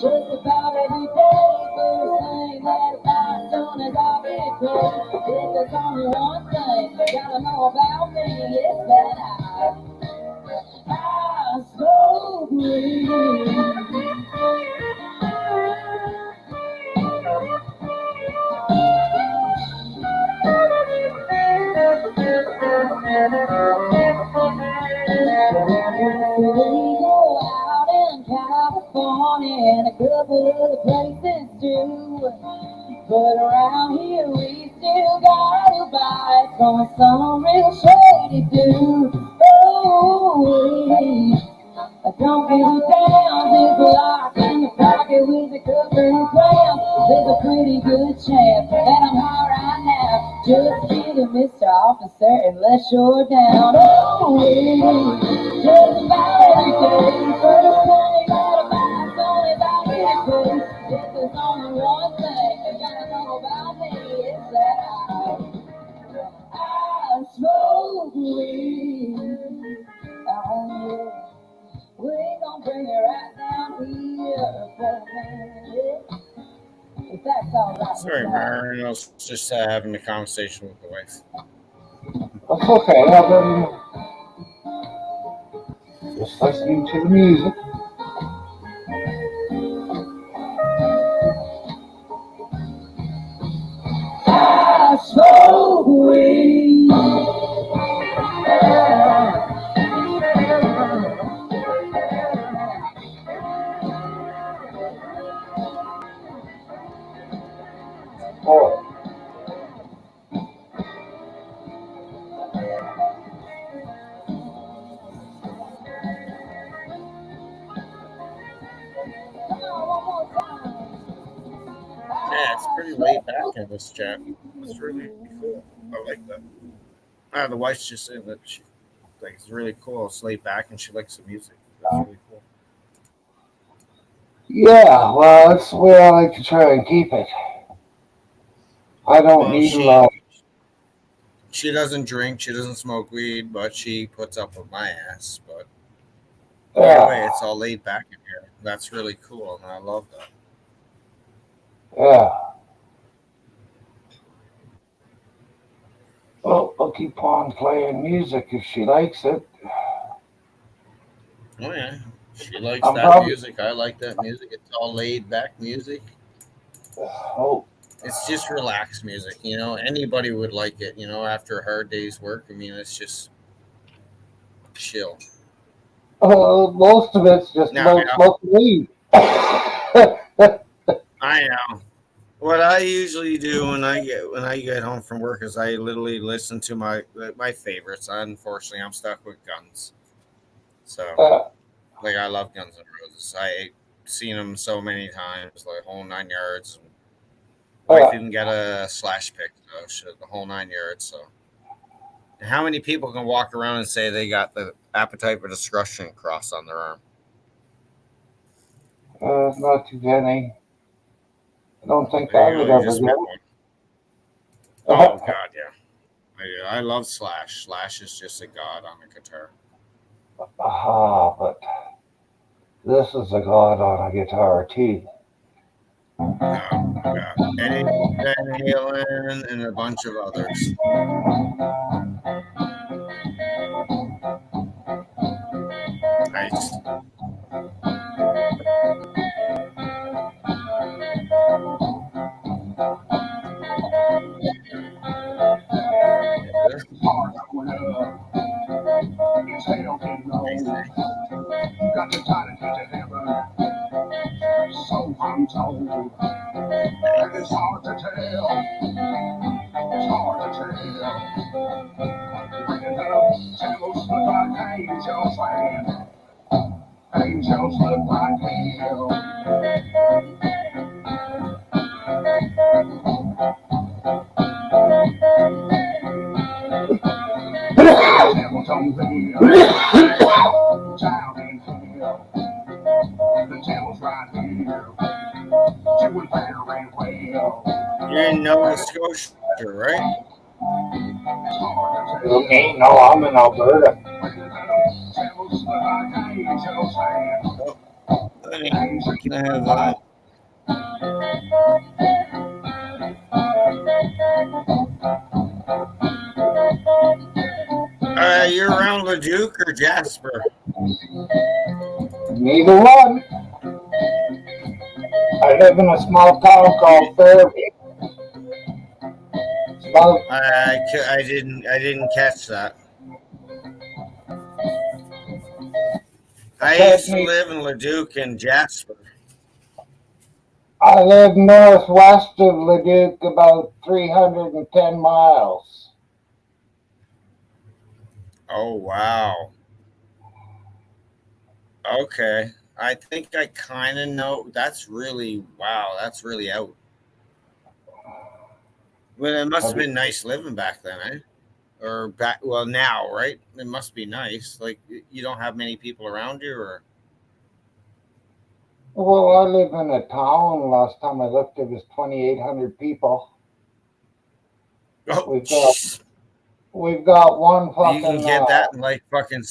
just about every day. First thing that I buy as soon as I get paid. If there's only one thing you gotta know about me, it's that I smoke weed. We go out in California and a couple other places too. But around here we still gotta buy it from some real shady dude. Oh, I don't give a damn if you're locked in the pocket with a couple of grams. There's a pretty good chance that I'm high right now. Just get a Mr. Officer and let's shore down. Oh, just about every day. First thing that I buy as soon as I get paid. If there's only one thing you gotta know about me, it's that I smoke weed. Oh, we gon' bring it right down here for me. If that's all right. Sorry, Myron. I was just having a conversation with the wife. That's okay. I've been just listening to the music. I smoke weed. Oh, Yeah, it's pretty laid back in this chat. It's really cool. I like that. The wife's just saying that she like it's really cool. It's laid back and she likes the music. That's really cool. yeah. Well, that's the way I like to try and keep it. I don't Well, need a lot. she doesn't drink, she doesn't smoke weed, but she puts up with my ass. But either way, it's all laid back in here. That's really cool, and I love that. Yeah. keep on playing music if she likes it. Oh yeah, she likes I'm that probably. music. I like that music. It's all laid back music. Oh, It's just relaxed music. You know, anybody would like it. You know, after a hard day's work. I mean, it's just chill. most of it's just Now, about smoking weed. I know. What I usually do when I get home from work is I literally listen to my favorites. Unfortunately, I'm stuck with Guns. So, like, I love Guns N' Roses. I seen them so many times, like whole 9 yards. Wife even got a slash pick, so shit, the whole 9 yards. So, how many people can walk around and say they got the appetite for destruction cross on their arm? Not too many. I don't think There I you would go. You ever just get met it. one. Oh God, yeah. I love Slash. Slash is just a god on a guitar. But this is a god on a guitar too. Yeah. Eddie Van Halen and a bunch of others. Nice. Got the title to heaven, so I'm told. And it's hard to tell, it's hard to tell. Bringing up devils look like angels, and angels look like hell. Devils on the hill, down in hell. The devil's right here, doing very well. You're in Nova Scotia, right? Okay, no, I'm in Alberta. Honey, can I have that? You're around Leduc or Jasper? Neither one. I live in a small town called Fairview. I didn't catch that. I used to live in Leduc and Jasper. I live northwest of Leduc, about 310 miles. Oh wow. Okay. I think I kind of know. That's really wow. That's really out. Well, it must have been nice living back then, eh? Or back well now, right? It must be nice. Like you don't have many people around you, or Well, I live in a town. Last time I looked, it was 2,800 people. oh, We've got one you can fucking get that in like fucking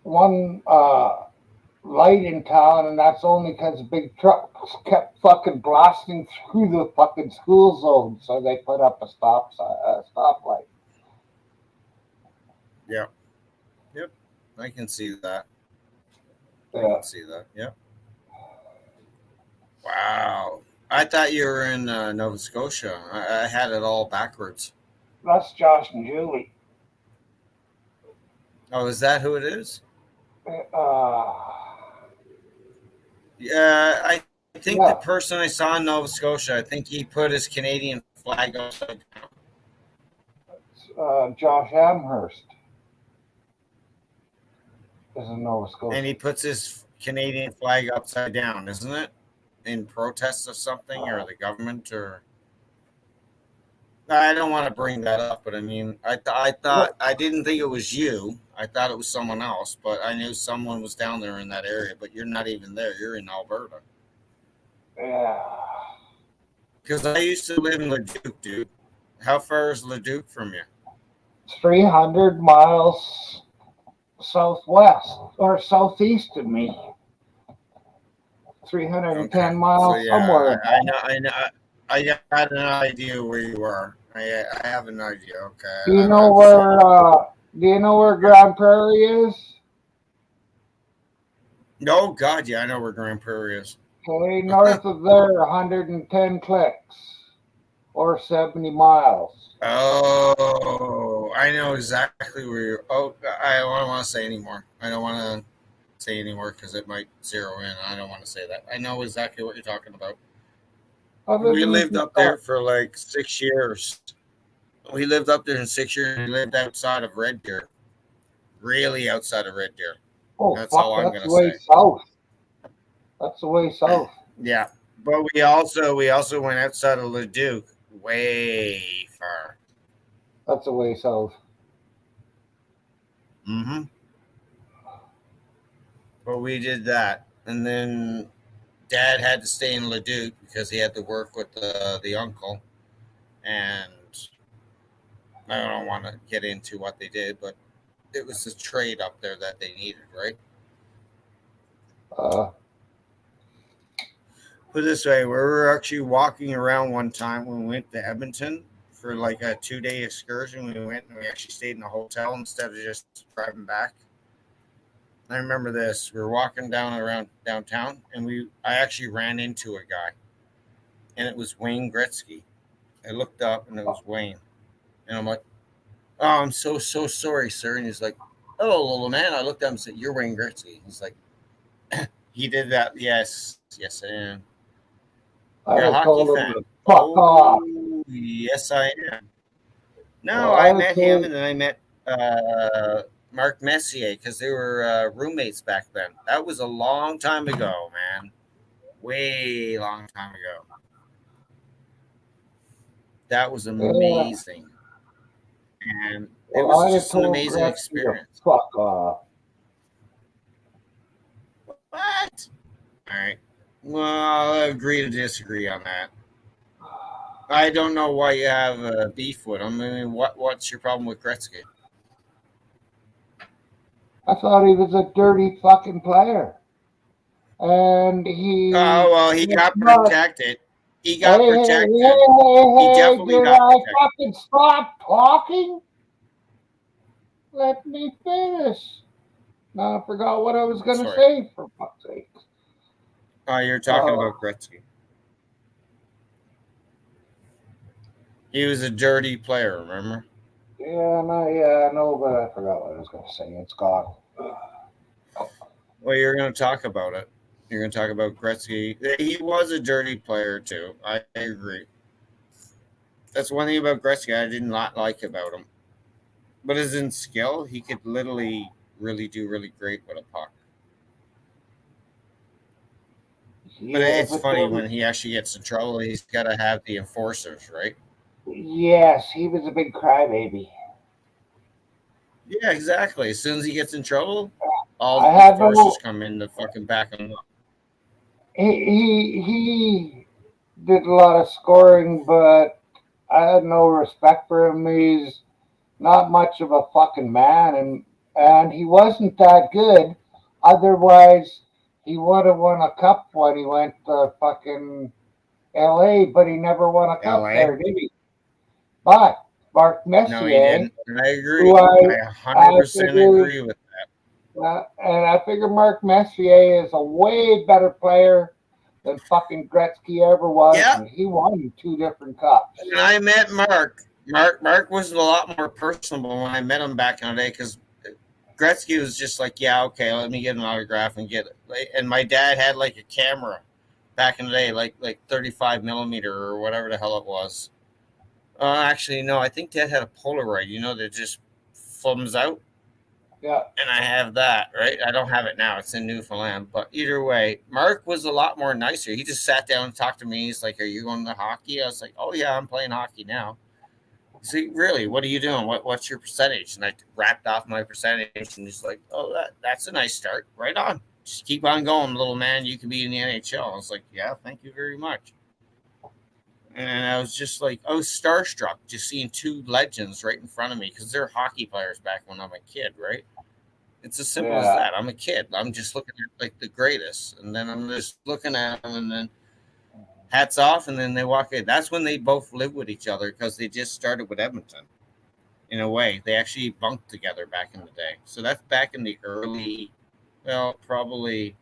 one light in town, and that's only because big trucks kept fucking blasting through the fucking school zone, so they put up a stoplight. Yeah. Yep. I can see that. I Yeah. can see that. Yep. Wow. I thought you were in Nova Scotia. I had it all backwards. That's Josh and Julie. Oh, is that who it is? Uh, Yeah, I think Yeah. the person I saw in Nova Scotia, I think he put his Canadian flag upside down. Josh Amherst is in Nova Scotia. And he puts his Canadian flag upside down, isn't it? In protest of something or the government or I don't want to bring that up, but I mean, I thought I didn't think it was you. I thought it was someone else, but I knew someone was down there in that area. But you're not even there. You're in Alberta. Yeah. Because I used to live in Leduc, dude. How far is Leduc from you? 300 miles southwest or southeast of me. 310 miles So yeah, somewhere. I got an idea where you are. I have an idea. Okay. Do you know where Grand Prairie is? No, God, yeah, I know where Grand Prairie is. Okay, north of there, 110 clicks or 70 miles. Oh, I know exactly where you're. Oh, I don't want to say anymore. I don't want to say anymore because it might zero in. I don't want to say that. I know exactly what you're talking about. We lived up there for like 6 years. We lived up there in 6 years. We lived outside of Red Deer, really outside of Red Deer. Oh, That's fuck, all I'm that's gonna way say. south. That's the way south. Yeah, but we also went outside of Leduc, way far. That's the way south. Mm-hmm. But we did that, and then Dad had to stay in Leduc because he had to work with the uncle, and I don't want to get into what they did, but it was a trade up there that they needed, right? Put it this way, we were actually walking around one time when we went to Edmonton for like a 2-day excursion. We went and we actually stayed in a hotel instead of just driving back. I remember this. We were walking down around downtown, and I actually ran into a guy, and it was Wayne Gretzky. I looked up, and it was Wayne, and I'm like, "Oh, I'm so sorry, sir." And he's like, "Oh, little man." I looked at him and said, "You're Wayne Gretzky." He's like, "He did that." Yes, I am. You're a I hockey told him fan. to fuck off. Yes, I am. No, Well, I I met him, told and then I met Mark Messier because they were roommates back then. That was a long time ago, man. Way long time ago. That was amazing. And it well, was I'd have just an told amazing Gretzky to experience. fuck off. What? All right. Well, I'll agree to disagree on that. I don't know why you have beef with him. I mean, what's your problem with Gretzky? I thought he was a dirty fucking player. And he. Oh, well, he got protected. He got Hey, protected. He hey, definitely did got I protected. fucking stop talking? Let me finish. Now I forgot what I was going to say, for fuck's sake. Oh, you're talking about Gretzky. He was a dirty player, remember? Yeah, I know, but I forgot what I was going to say. It's gone. Well, you're going to talk about it. You're going to talk about Gretzky. He was a dirty player, too. I agree. That's one thing about Gretzky I did not like about him. But as in skill, he could literally really do really great with a puck. But it's funny when he actually gets in trouble, he's got to have the enforcers, right? Yes, he was a big crybaby. Yeah, exactly. As soon as he gets in trouble, all the enforcers come in to fucking back him up. He did a lot of scoring, but I had no respect for him. He's not much of a fucking man, and he wasn't that good. Otherwise, he would have won a cup when he went to fucking LA, but he never won a cup there, did he? But Mark Messier, no, he didn't. I agree. I 100% agree with that. And I figure Mark Messier is a way better player than fucking Gretzky ever was, and he won 2 different cups. And I met Mark. Mark was a lot more personable when I met him back in the day because Gretzky was just like, yeah, okay, let me get an autograph and get it. And my dad had like a camera back in the day, like 35 millimeter or whatever the hell it was. Actually, no, I think Dad had a Polaroid, that just films out. Yeah. And I have that, right? I don't have it now. It's in Newfoundland. But either way, Mark was a lot more nicer. He just sat down and talked to me. He's like, are you going to hockey? I was like, oh, yeah, I'm playing hockey now. He's like, really? What are you doing? What's your percentage? And I rapped off my percentage. And he's like, oh, that's a nice start. Right on. Just keep on going, little man. You can be in the NHL. I was like, yeah, thank you very much. And I was just like, I was starstruck just seeing 2 legends right in front of me because they're hockey players back when I'm a kid, right? It's as simple as that. I'm a kid. I'm just looking at like the greatest. And then I'm just looking at them and then hats off, and then they walk in. That's when they both live with each other because they just started with Edmonton. In a way, they actually bunked together back in the day. So that's back in the early, well, probably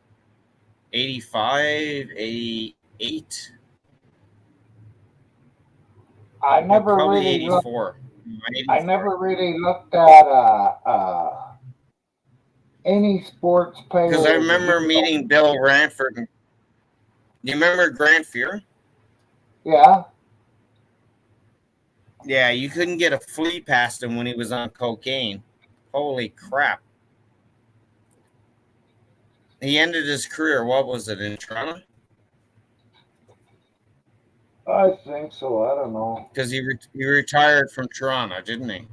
85, 88. I never Probably really looked. 84. I never really looked at any sports Because players. I remember meeting Bill Ranford. You remember Grant Fuhr? Yeah. Yeah, you couldn't get a flea past him when he was on cocaine. Holy crap. He ended his career, what was it, in Toronto? I think so. I don't know. Because he retired from Toronto, didn't he?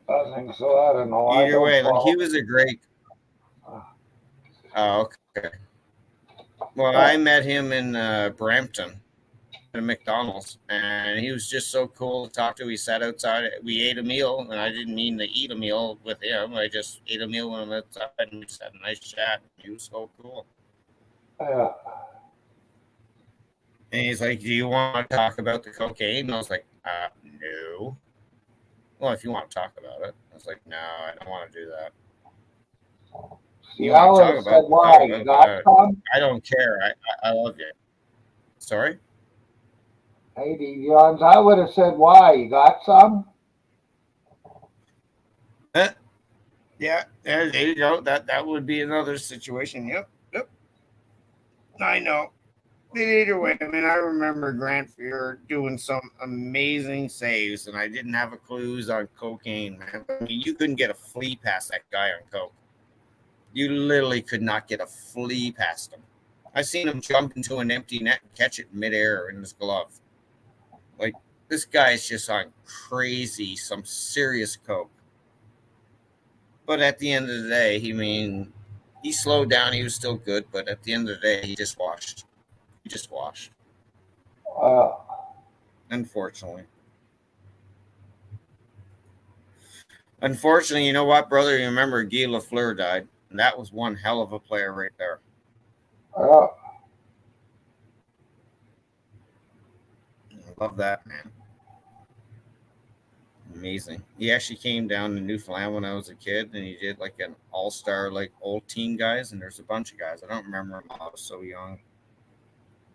I think so. I don't know. Either way, like, he was a great. Oh, okay. Well, I met him in Brampton at a McDonald's, and he was just so cool to talk to. We sat outside. We ate a meal, and I didn't mean to eat a meal with him. I just ate a meal when I'm outside, and we just had a nice chat. He was so cool. Yeah. And he's like, "Do you want to talk about the cocaine?" And I was like, "No." Well, if you want to talk about it, I was like, "No, I don't want to do that." See, I would have said why. You got some? I don't care. I love you. Sorry? Hey, D. Johns, I would have said why. You got some? Yeah, there you go. That would be another situation. Yep. I know. But either way, I mean, I remember Grant Fuhr doing some amazing saves, and I didn't have a clue he was on cocaine, man. I mean, you couldn't get a flea past that guy on coke. You literally could not get a flea past him. I seen him jump into an empty net and catch it midair in his glove. Like, this guy's just on crazy, some serious coke. But at the end of the day, he slowed down. He was still good, but at the end of the day, he just washed. Unfortunately. Unfortunately, you know what, brother? You remember Guy Lafleur died, and that was one hell of a player right there. I love that, man. Amazing. He actually came down to Newfoundland when I was a kid, and he did like an all-star, like old team guys, and there's a bunch of guys. I don't remember them all. I was so young.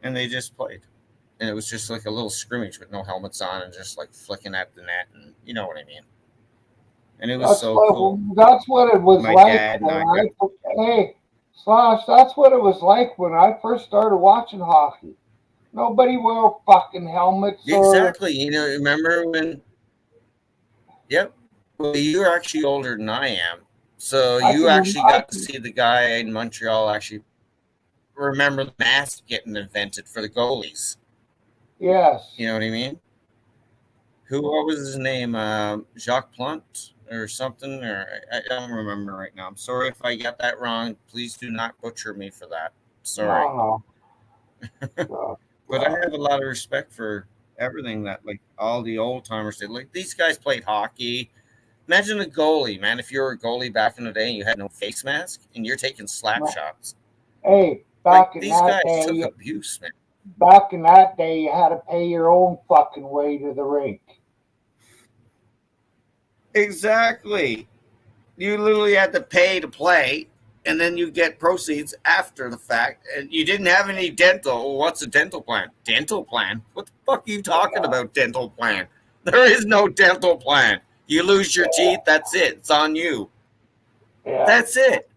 And they just played. And it was just like a little scrimmage with no helmets on and just like flicking at the net, and you know what I mean. And it was cool. That's what it was My like. dad and Hey, Slash, that's what it was like when I first started watching hockey. Nobody wore fucking helmets. Exactly. You know, remember when? Yep. Well, you're actually older than I am. So you actually got to see the guy in Montreal actually remember the mask getting invented for the goalies. Yes. You know what I mean? What was his name? Jacques Plante or something? Or I don't remember right now. I'm sorry if I got that wrong. Please do not butcher me for that. Sorry. No. But I have a lot of respect for everything that, like, all the old timers did. Like, these guys played hockey. Imagine a goalie, man. If you were a goalie back in the day and you had no face mask and you're taking slap shots. Hey, back in that day, these guys took abuse, man. Back in that day, you had to pay your own fucking way to the rink. Exactly. You literally had to pay to play, and then you get proceeds after the fact. And you didn't have any dental. What's a dental plan? Dental plan? What the fuck are you talking about, dental plan? There is no dental plan. You lose your teeth, that's it. It's on you. Yeah. That's it.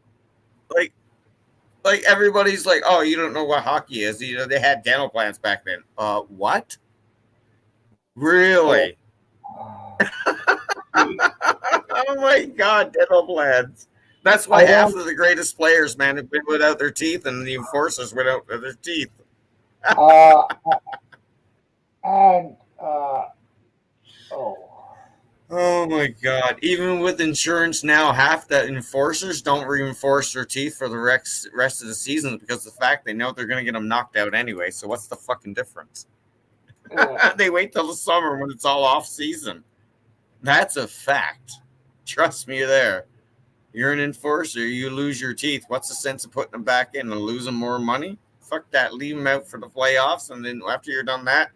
Like everybody's like, oh, you don't know what hockey is. You know, they had dental plans back then. What? Really? Oh my God, dental plans. That's why half of the greatest players, man, have been without their teeth, and the enforcers without their teeth. Oh my God. Even with insurance now, half the enforcers don't reinforce their teeth for the rest of the season because of the fact they know they're going to get them knocked out anyway. So what's the fucking difference? Yeah. They wait till the summer when it's all off season. That's a fact. Trust me there. You're an enforcer. You lose your teeth. What's the sense of putting them back in and losing more money? fuck that. Leave them out for the playoffs, and then after you're done that,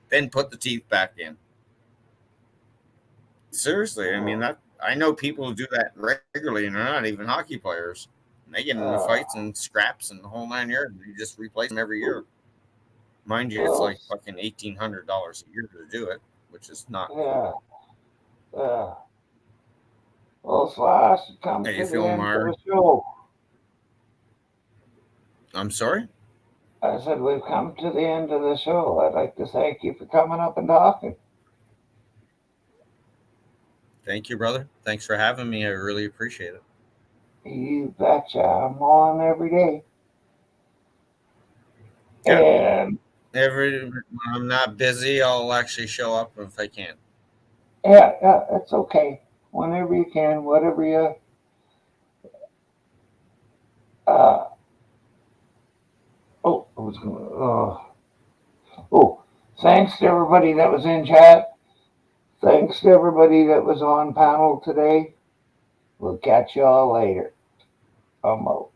then put the teeth back in. Seriously, I mean that. I know people who do that regularly, and they're not even hockey players. And they get into fights and scraps and the whole 9 yards. You just replace them every year. Mind you, it's like fucking $1,800 a year to do it, which is not. Yeah. Well, Slash, come How to you the feel, end of Myron? the show. I'm sorry? I said we've come to the end of the show. I'd like to thank you for coming up and talking. Thank you, brother. Thanks for having me. I really appreciate it. You betcha. I'm on every day. Yeah. And when I'm not busy, I'll actually show up if I can. yeah, it's okay. Whenever you can, whatever you. I was gonna. Thanks to everybody that was in chat. Thanks to everybody that was on panel today. We'll catch y'all later. I'm out.